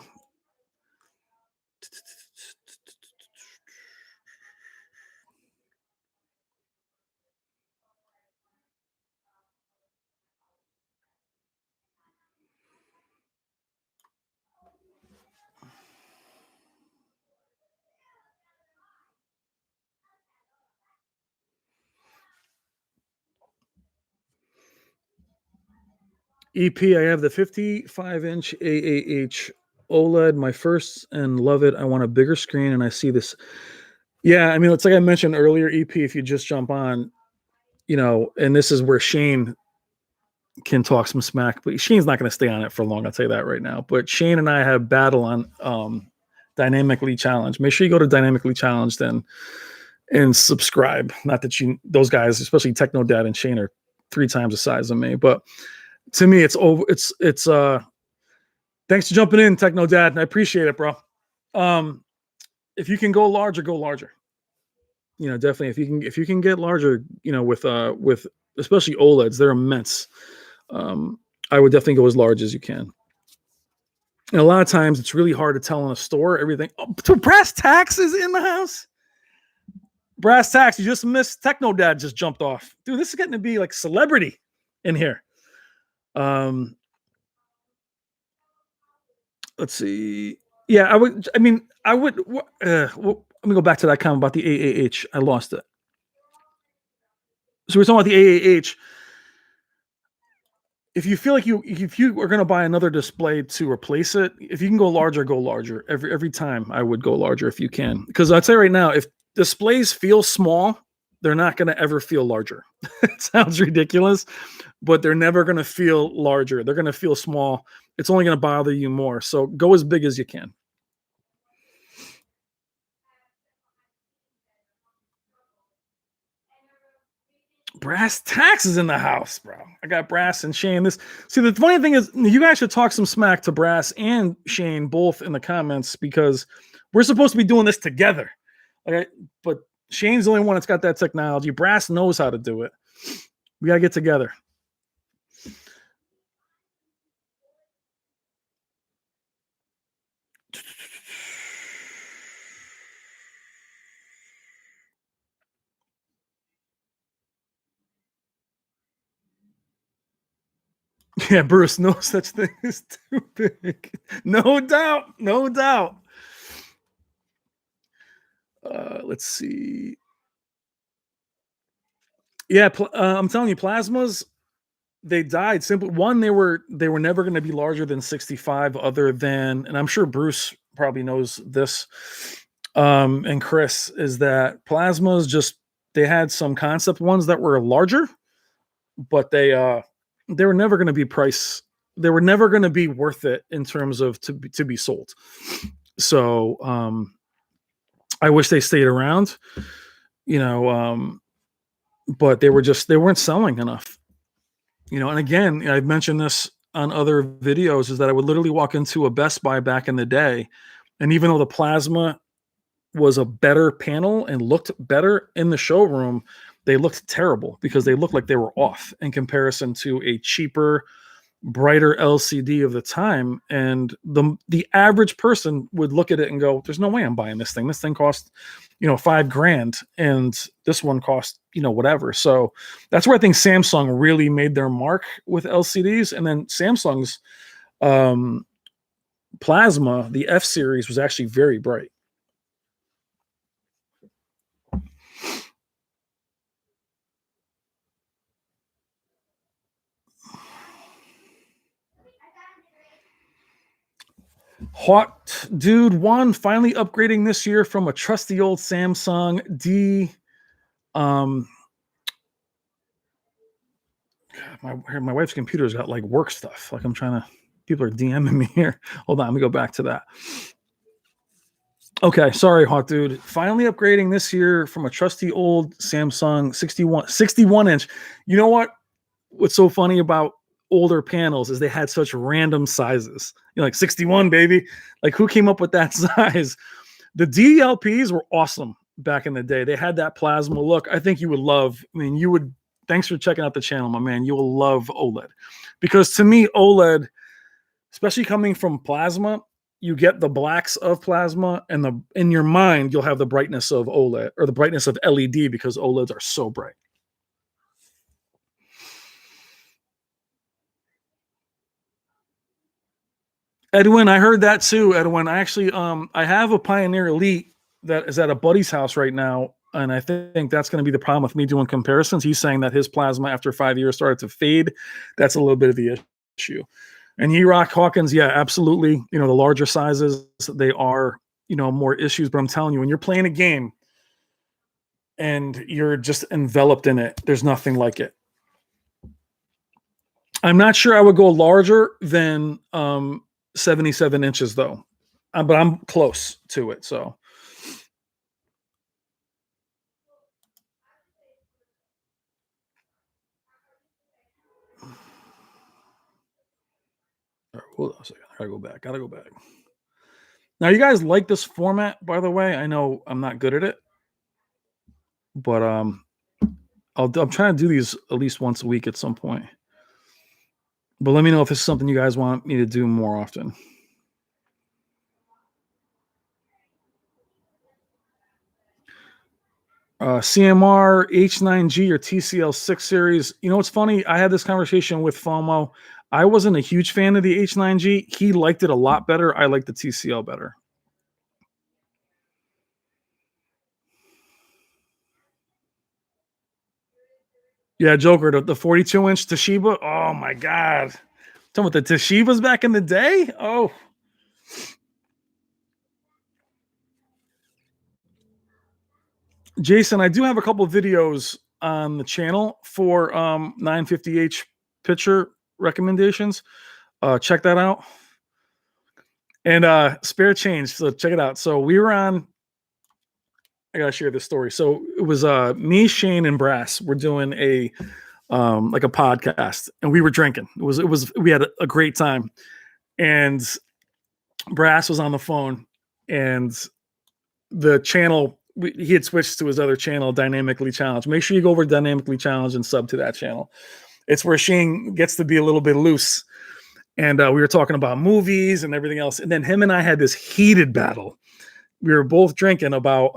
EP, I have the 55-inch AAH OLED, my first, and love it. I want a bigger screen, and I see this. Yeah, I mean, it's like I mentioned earlier, EP, if you just jump on, and this is where Shane can talk some smack, but Shane's not going to stay on it for long. I'll tell you that right now. But Shane and I have battle on Dynamically Challenged. Make sure you go to Dynamically Challenged and subscribe. Not that those guys, especially Techno Dad and Shane, are 3 times the size of me, but to me, it's over. It's thanks for jumping in, Techno Dad. I appreciate it, bro. If you can go larger, go larger. Definitely. If you can get larger, with especially OLEDs, they're immense. I would definitely go as large as you can. And a lot of times, it's really hard to tell in a store everything. Oh, Brass Tacks is in the house. Brass Tacks, you just missed. Techno Dad just jumped off, dude. This is getting to be like celebrity in here. Let's see. Yeah, I would. Let me go back to that comment about the AAH. I lost it. So we're talking about the AAH. If you feel like if you are going to buy another display to replace it, if you can go larger, go larger. Every time I would go larger if you can. Because I'd say right now, if displays feel small, they're not going to ever feel larger. It sounds ridiculous, but they're never going to feel larger. They're going to feel small. It's only going to bother you more. So go as big as you can. Brass Tacks is in the house, bro. I got Brass and Shane. See, the funny thing is, you guys should talk some smack to Brass and Shane both in the comments, because we're supposed to be doing this together. Okay, but Shane's the only one that's got that technology. Brass knows how to do it. We got to get together. Yeah, Bruce, no such thing as too big. No doubt. No doubt. Let's see. Yeah, I'm telling you, plasmas, they died simply. One, they were never going to be larger than 65, other than, and I'm sure Bruce probably knows this, and Chris, is that plasmas they had some concept ones that were larger, but they were never going to be they were never going to be worth it in terms of to be sold. So I wish they stayed around, but they weren't selling enough. And again, I've mentioned this on other videos, is that I would literally walk into a Best Buy back in the day, and even though the plasma was a better panel and looked better in the showroom, they looked terrible because they looked like they were off in comparison to a cheaper, brighter LCD of the time. And the average person would look at it and go, there's no way I'm buying this thing. This thing cost, $5,000, and this one cost, whatever. So that's where I think Samsung really made their mark with LCDs. And then Samsung's plasma, the F series, was actually very bright. Hot Dude 1 finally upgrading this year from a trusty old Samsung D. My wife's computer's got like work stuff. Like people are DMing me here. Hold on, let me go back to that. Okay, sorry, Hot Dude. Finally upgrading this year from a trusty old Samsung 61 inch. You know what? what's so funny about older panels is they had such random sizes. Like 61, baby. Like who came up with that size? The DLPs were awesome back in the day. They had that plasma look. I think you would love. I mean, you would. Thanks for checking out the channel, my man. You will love OLED because to me, OLED, especially coming from plasma, you get the blacks of plasma, and in your mind you'll have the brightness of OLED or the brightness of LED because OLEDs are so bright. Edwin, I heard that too. Edwin, I actually I have a Pioneer Elite that is at a buddy's house right now, and I think that's going to be the problem with me doing comparisons. He's saying that his plasma after 5 years started to fade. That's a little bit of the issue. And Rock Hawkins, yeah, absolutely. The larger sizes, they are, more issues. But I'm telling you, when you're playing a game and you're just enveloped in it, there's nothing like it. I'm not sure I would go larger than 77 inches though, but I'm close to it. So. Right, hold on a second. Gotta go back. Now, you guys like this format, by the way? I know I'm not good at it, but I'm trying to do these at least once a week at some point. But let me know if it's something you guys want me to do more often. CMR H9G or TCL 6 series. What's funny? I had this conversation with FOMO. I wasn't a huge fan of the H9G. He liked it a lot better. I like the TCL better. Yeah, Joker, the 42-inch Toshiba. Oh my God. Talking about the Toshibas back in the day? Oh. Jason, I do have a couple of videos on the channel for 950H picture recommendations. Check that out. And spare change. So check it out. So we were on. I gotta share this story. So it was me, Shane, and Brass. We're doing a like a podcast, and we were drinking. We had a great time, and Brass was on the phone, and the channel he had switched to his other channel, Dynamically Challenged. Make sure you go over Dynamically Challenged and sub to that channel. It's where Shane gets to be a little bit loose. And we were talking about movies and everything else. And then him and I had this heated battle. We were both drinking about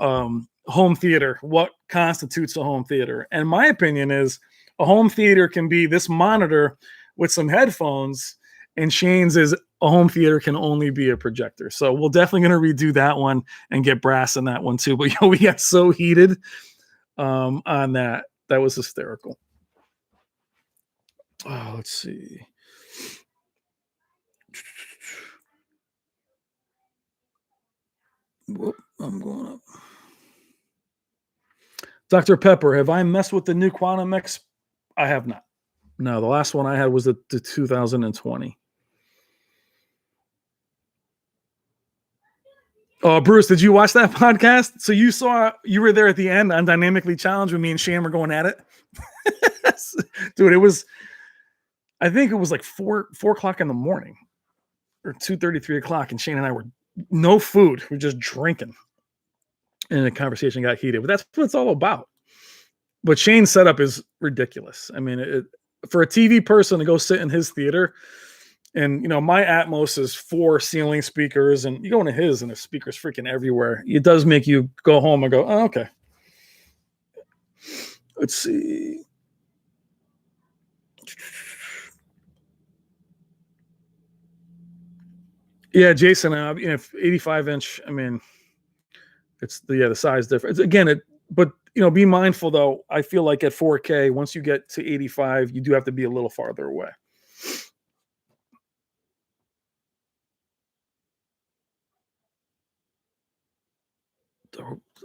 home theater, what constitutes a home theater. And my opinion is a home theater can be this monitor with some headphones, and Shane's is a home theater can only be a projector. So we're definitely going to redo that one and get Brass in that one too. But we got so heated on that. That was hysterical. Oh, let's see. Whoop, I'm going up. Dr. Pepper, have I messed with the new Quantum X? I have not. No, the last one I had was the 2020. Oh, Bruce, did you watch that podcast? So you were there at the end on Dynamically Challenged when me and Shane were going at it? Dude, I think it was like 4 o'clock in the morning or 2:30, 3 o'clock, and Shane and I were no food. We're just drinking. And the conversation got heated. But that's what it's all about. But Shane's setup is ridiculous. I mean, for a TV person to go sit in his theater, and my Atmos is 4 ceiling speakers, and you go into his and the speakers freaking everywhere. It does make you go home and go, oh, okay. Let's see. Yeah, Jason, if 85-inch, I mean, it's the size difference. Again, but be mindful though. I feel like at 4K, once you get to 85, you do have to be a little farther away.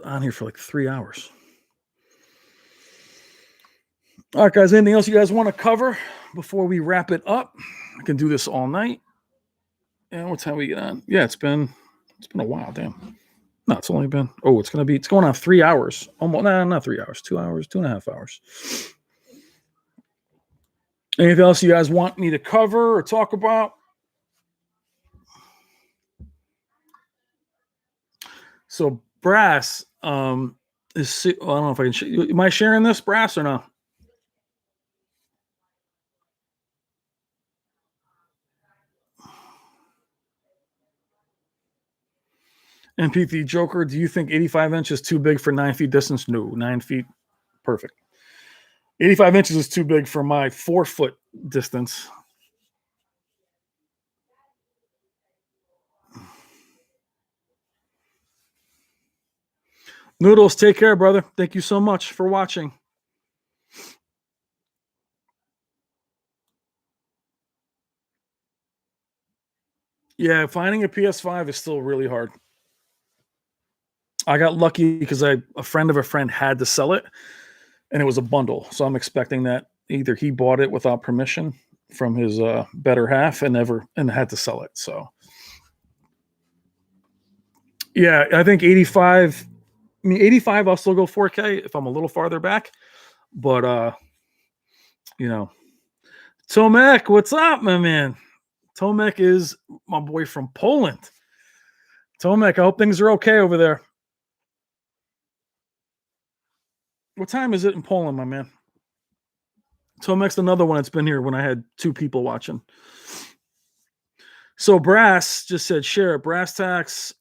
On here for like 3 hours. All right, guys. Anything else you guys want to cover before we wrap it up? I can do this all night. And what time we get on? Yeah, it's been a while. Damn. No, it's only been. Oh, it's going on 3 hours. Almost. Nah, not 3 hours. 2 hours. 2.5 hours. Anything else you guys want me to cover or talk about? So Brass is. I don't know if I can. Am I sharing this, Brass, or no? MPT Joker, do you think 85 inches is too big for 9 feet distance? No, 9 feet, perfect. 85 inches is too big for my 4-foot distance. Noodles, take care, brother. Thank you so much for watching. Yeah, finding a PS5 is still really hard. I got lucky because a friend of a friend had to sell it, and it was a bundle. So I'm expecting that either he bought it without permission from his better half and had to sell it. So yeah, I think 85. I mean, 85. I'll still go 4K if I'm a little farther back, but you know, Tomek, what's up, my man? Tomek is my boy from Poland. Tomek, I hope things are okay over there. What time is it in Poland, my man? Tomek's another one that's been here when I had 2 people watching. So Brass just said share. Brass Tax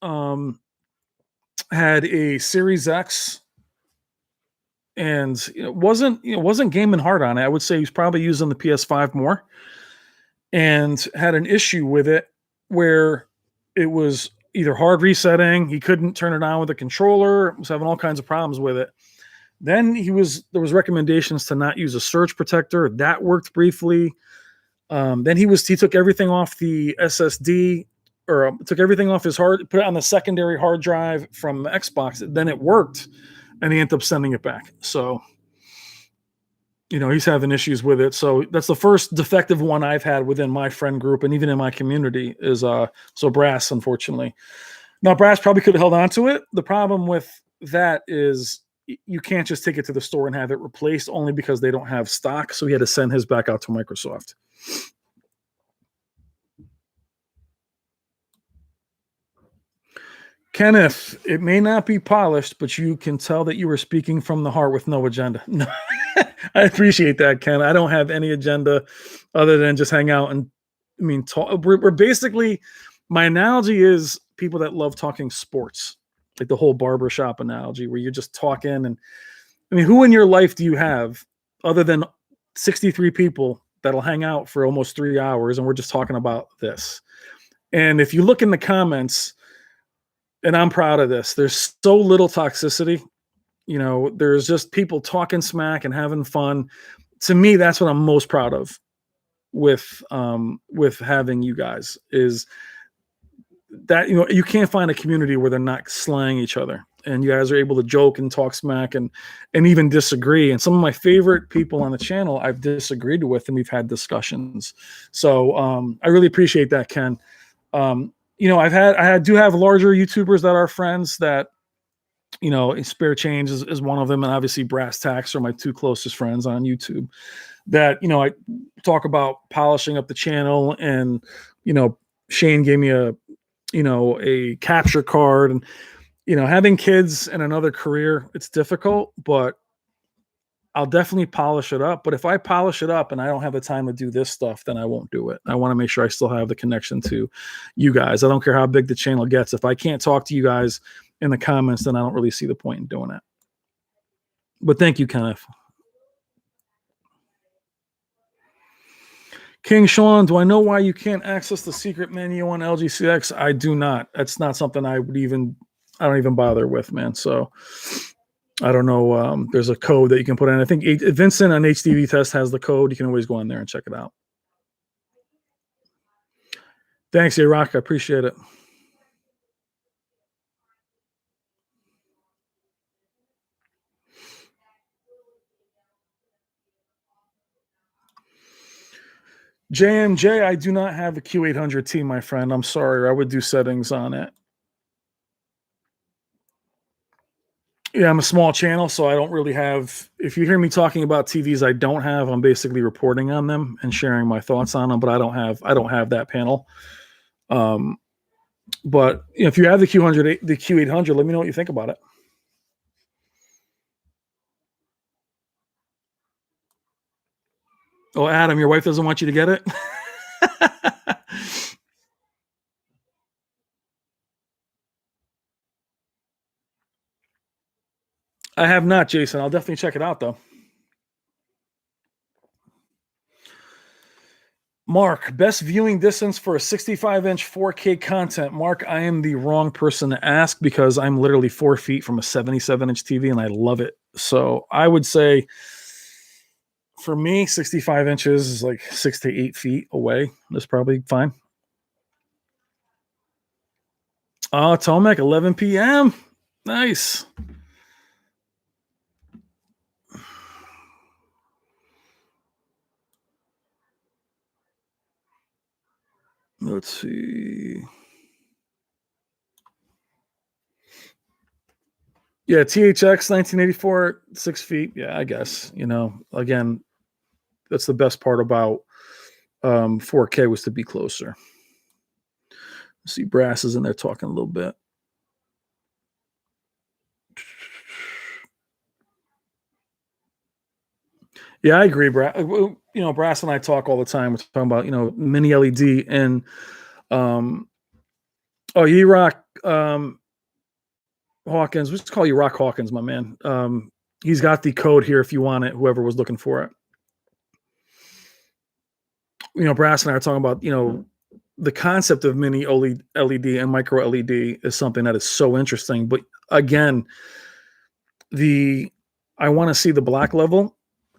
had a Series X and wasn't gaming hard on it. I would say he's probably using the PS5 more, and had an issue with it where it was either hard resetting, he couldn't turn it on with a controller, was having all kinds of problems with it. Then there was recommendations to not use a surge protector. That worked briefly. Then he took everything off the SSD, or took everything off his put it on the secondary hard drive from Xbox. Then it worked, and he ended up sending it back. So, he's having issues with it. So that's the first defective one I've had within my friend group and even in my community is so Brass, unfortunately. Now Brass probably could have held on to it. The problem with that is you can't just take it to the store and have it replaced only because they don't have stock. So he had to send his back out to Microsoft. Kenneth, it may not be polished, but you can tell that you were speaking from the heart with no agenda. No, I appreciate that, Ken. I don't have any agenda other than just hang out and talk. We're basically, my analogy is people that love talking sports, like the whole barbershop analogy where you're just talking. And who in your life do you have other than 63 people that'll hang out for almost 3 hours and we're just talking about this? And if you look in the comments, and I'm proud of this, there's so little toxicity. There's just people talking smack and having fun. To me, that's what I'm most proud of with having you guys, is that you can't find a community where they're not slaying each other, and you guys are able to joke and talk smack and even disagree. And some of my favorite people on the channel I've disagreed with, and we've had discussions. So I really appreciate that, Ken. I do have larger YouTubers that are friends that, Spare Change is one of them. And obviously Brass Tacks are my 2 closest friends on YouTube that, I talk about polishing up the channel. And, Shane gave me a capture card, and, having kids and another career, it's difficult, but I'll definitely polish it up. But if I polish it up and I don't have the time to do this stuff, then I won't do it. I want to make sure I still have the connection to you guys. I don't care how big the channel gets. If I can't talk to you guys in the comments, then I don't really see the point in doing it. But thank you, Kenneth. King Sean, do I know why you can't access the secret menu on LG CX? I do not. That's not something I don't even bother with, man. So I don't know. There's a code that you can put in. I think Vincent on HDV Test has the code. You can always go on there and check it out. Thanks, A-Rock. I appreciate it. JMJ, I do not have a Q800T, my friend. I'm sorry. I would do settings on it. Yeah, I'm a small channel, so I don't really have. If you hear me talking about TVs I don't have, I'm basically reporting on them and sharing my thoughts on them. But I don't have that panel. But if you have the the Q800, let me know what you think about it. Oh, Adam, your wife doesn't want you to get it. I have not, Jason. I'll definitely check it out, though. Mark, best viewing distance for a 65-inch 4K content. Mark, I am the wrong person to ask because I'm literally 4 feet from a 77-inch TV and I love it. So I would say for me, 65 inches is like 6 to 8 feet away. That's probably fine. Oh, Tomek, 11 p.m. Nice. Let's see. Yeah, THX 1984, 6 feet. Yeah, I guess. Again, that's the best part about 4K was to be closer. See, Brass is in there talking a little bit. Yeah, I agree, Brass. Brass and I talk all the time. We're talking about mini LED and E-Rock Hawkins. Let's call you Rock Hawkins, my man. He's got the code here if you want it. Whoever was looking for it. Brass and I are talking about the concept of mini LED and micro LED is something that is so interesting. But again, I want to see the black level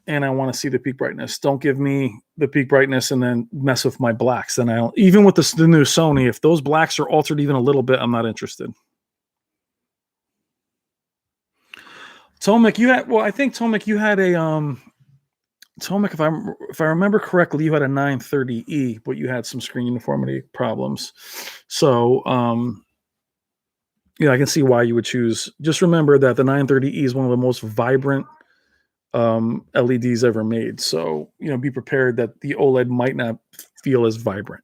and I want to see the peak brightness. Don't give me the peak brightness and then mess with my blacks. Then I don't. Even with the new Sony, if those blacks are altered even a little bit, I'm not interested. Tomek, I think Tomek, you had a Tomek, if I remember correctly, you had a 930E, but you had some screen uniformity problems. So I can see why you would choose. Just remember that the 930E is one of the most vibrant LEDs ever made. So be prepared that the OLED might not feel as vibrant.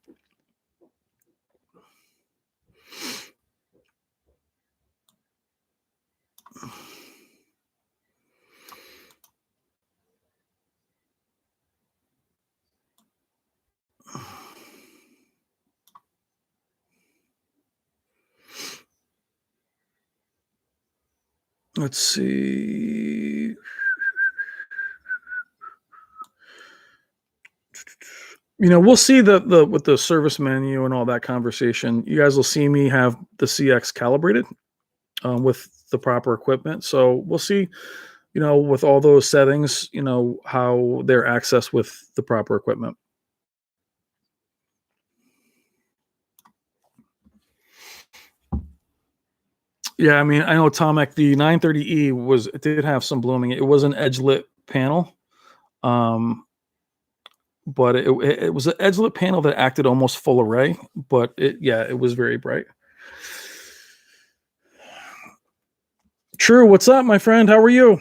Let's see. We'll see the with the service menu and all that conversation. You guys will see me have the CX calibrated with the proper equipment. So we'll see, with all those settings, how they're accessed with the proper equipment. Yeah, I mean, I know Tomek, the 930E did have some blooming. It was an edge lit panel. But it was an edge lit panel that acted almost full array, but it was very bright. True, what's up, my friend? How are you?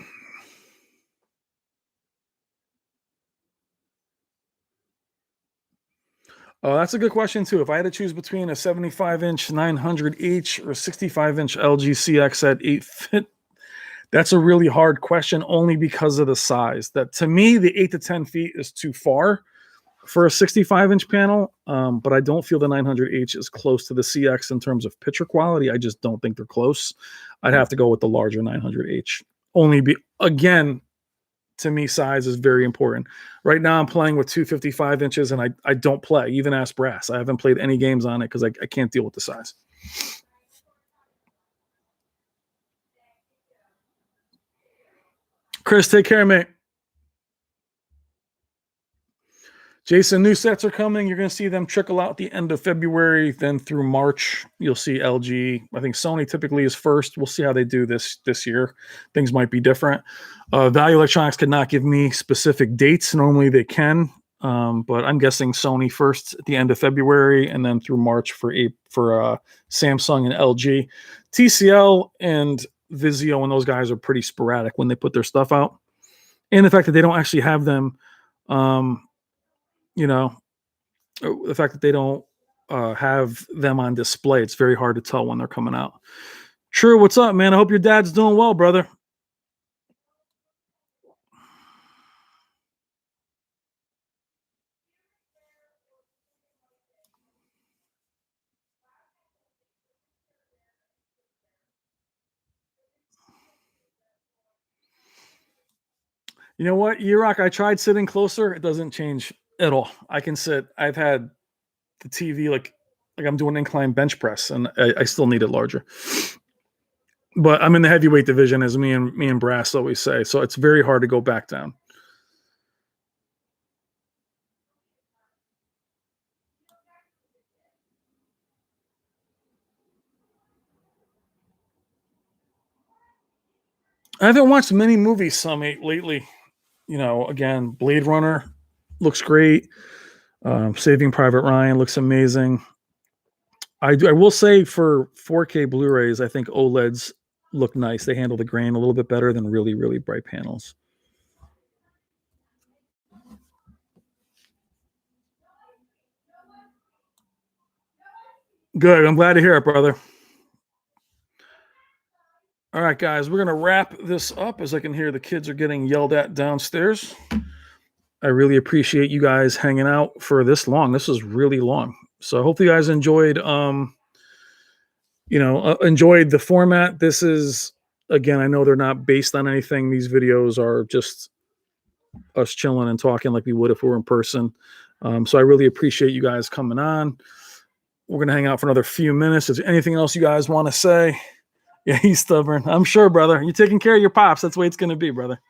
Oh, that's a good question too. If I had to choose between a 75-inch 900H or 65-inch LG CX at 8 fit, that's a really hard question only because of the size. That to me, the 8 to 10 feet is too far for a 65-inch panel, but I don't feel the 900H is close to the CX in terms of picture quality. I just don't think they're close. I'd have to go with the larger 900H. Again, to me, size is very important. Right now, I'm playing with 255 inches, and I don't play. Even ask Brass. I haven't played any games on it because I can't deal with the size. Chris, take care, mate. Jason, new sets are coming. You're going to see them trickle out at the end of February. Then through March, you'll see LG. I think Sony typically is first. We'll see how they do this year. Things might be different. Value Electronics could not give me specific dates. Normally they can, but I'm guessing Sony first at the end of February, and then through March for Samsung and LG. TCL and Vizio and those guys are pretty sporadic when they put their stuff out, and the fact that they don't actually have them, you know, the fact that they don't have them on display, it's very hard to tell when they're coming out. True, what's up, man? I hope your dad's doing well, brother. You know what, Yurok, I tried sitting closer. It doesn't change at all. I can sit. I've had the TV like I'm doing incline bench press, and I still need it larger. But I'm in the heavyweight division, as me and Brass always say. So it's very hard to go back down. I haven't watched many movies, Summit, lately. You know, again, Blade Runner looks great. Saving Private Ryan looks amazing. I will say for 4K Blu-rays, I think OLEDs look nice. They handle the grain a little bit better than really, really bright panels. Good. I'm glad to hear it, brother. All right, guys, we're going to wrap this up as I can hear the kids are getting yelled at downstairs. I really appreciate you guys hanging out for this long. This is really long. So I hope you guys enjoyed enjoyed the format. This is, again, I know they're not based on anything. These videos are just us chilling and talking like we would if we were in person. So I really appreciate you guys coming on. We're going to hang out for another few minutes. Is there anything else you guys want to say? Yeah, he's stubborn. I'm sure, brother. You're taking care of your pops. That's the way it's going to be, brother.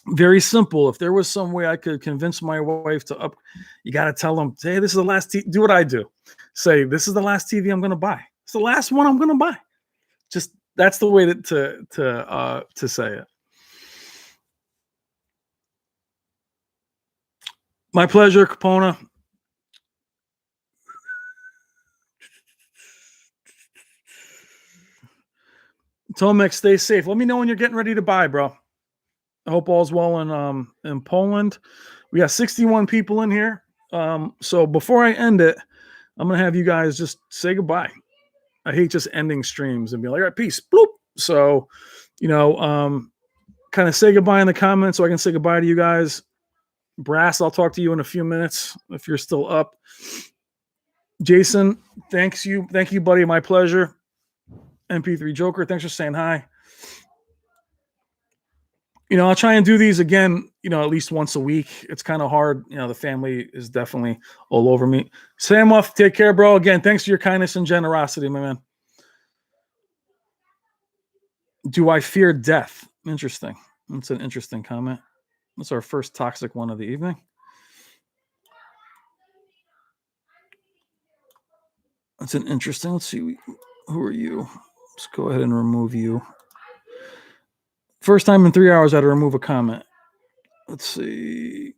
Very simple. If there was some way I could convince my wife to up, you got to tell them, hey, this is the last TV. Do what I do. Say, this is the last TV I'm going to buy. It's the last one I'm going to buy. Just that's the way to say it. My pleasure, Capona. Tomek, stay safe. Let me know when you're getting ready to buy, bro. I hope all's well in Poland. We got 61 people in here. So before I end it, I'm gonna have you guys just say goodbye. I hate just ending streams and be like, all right, peace, bloop. So, kind of say goodbye in the comments so I can say goodbye to you guys. Brass, I'll talk to you in a few minutes if you're still up. Jason, thank you, buddy. My pleasure. MP3 Joker, thanks for saying hi. I'll try and do these again, at least once a week. It's kind of hard. The family is definitely all over me. Samoff, take care, bro. Again, thanks for your kindness and generosity, my man. Do I fear death? Interesting. That's an interesting comment. That's our first toxic one of the evening. That's an interesting. Let's see. Who are you? Let's go ahead and remove you. First time in 3 hours I had to remove a comment. Let's see.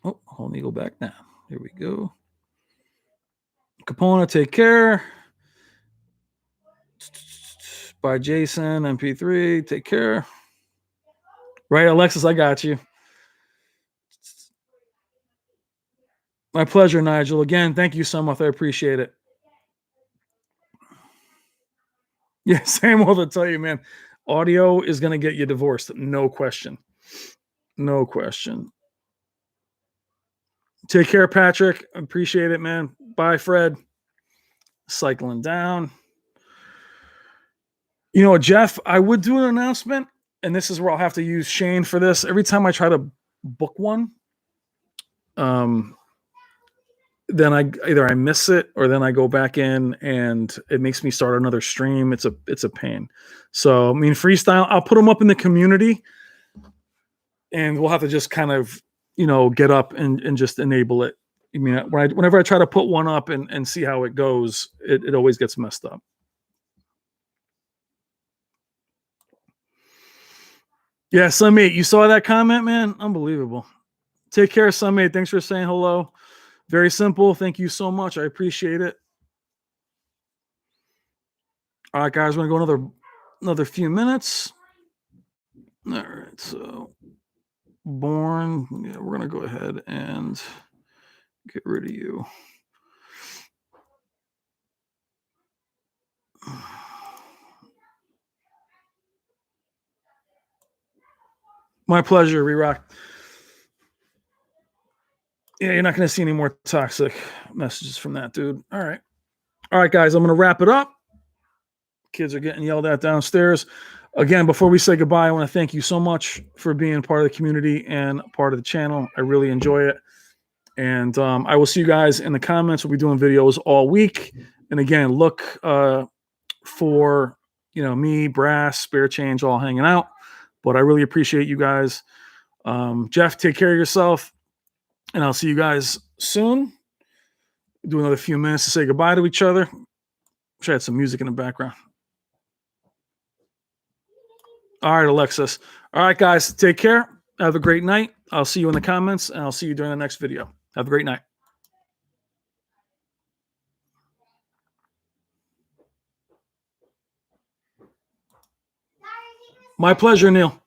Oh, hold me, go back now. Here we go. Capona, take care. Bye, Jason. MP3, take care. Right, Alexis, I got you. My pleasure, Nigel. Again, thank you so much. I appreciate it. Yeah, Samuel, to tell you, man, audio is going to get you divorced. No question. No question. Take care, Patrick. Appreciate it, man. Bye, Fred. Cycling down. Jeff, I would do an announcement, and this is where I'll have to use Shane for this. Every time I try to book one, then I miss it, or then I go back in and it makes me start another stream. It's a pain. So freestyle, I'll put them up in the community, and we'll have to just kind of get up and just enable it. Whenever I try to put one up and see how it goes, it always gets messed up. Yeah, so mate, you saw that comment, man? Unbelievable. Take care, Sunmate. Thanks for saying hello. Very simple. Thank you so much. I appreciate it. All right, guys, we're gonna go another few minutes. All right, so born. Yeah, we're gonna go ahead and get rid of you. My pleasure, Rerock. Yeah, you're not going to see any more toxic messages from that dude. All right, guys, I'm going to wrap it up. Kids are getting yelled at downstairs. Again, before we say goodbye, I want to thank you so much for being part of the community and part of the channel. I really enjoy it. And I will see you guys in the comments. We'll be doing videos all week. And again, look for me, Brass, Spare Change, all hanging out. But I really appreciate you guys. Jeff, take care of yourself. And I'll see you guys soon. Do another few minutes to say goodbye to each other. Wish I had some music in the background. All right, Alexis. All right, guys, take care. Have a great night. I'll see you in the comments, and I'll see you during the next video. Have a great night. My pleasure, Neil.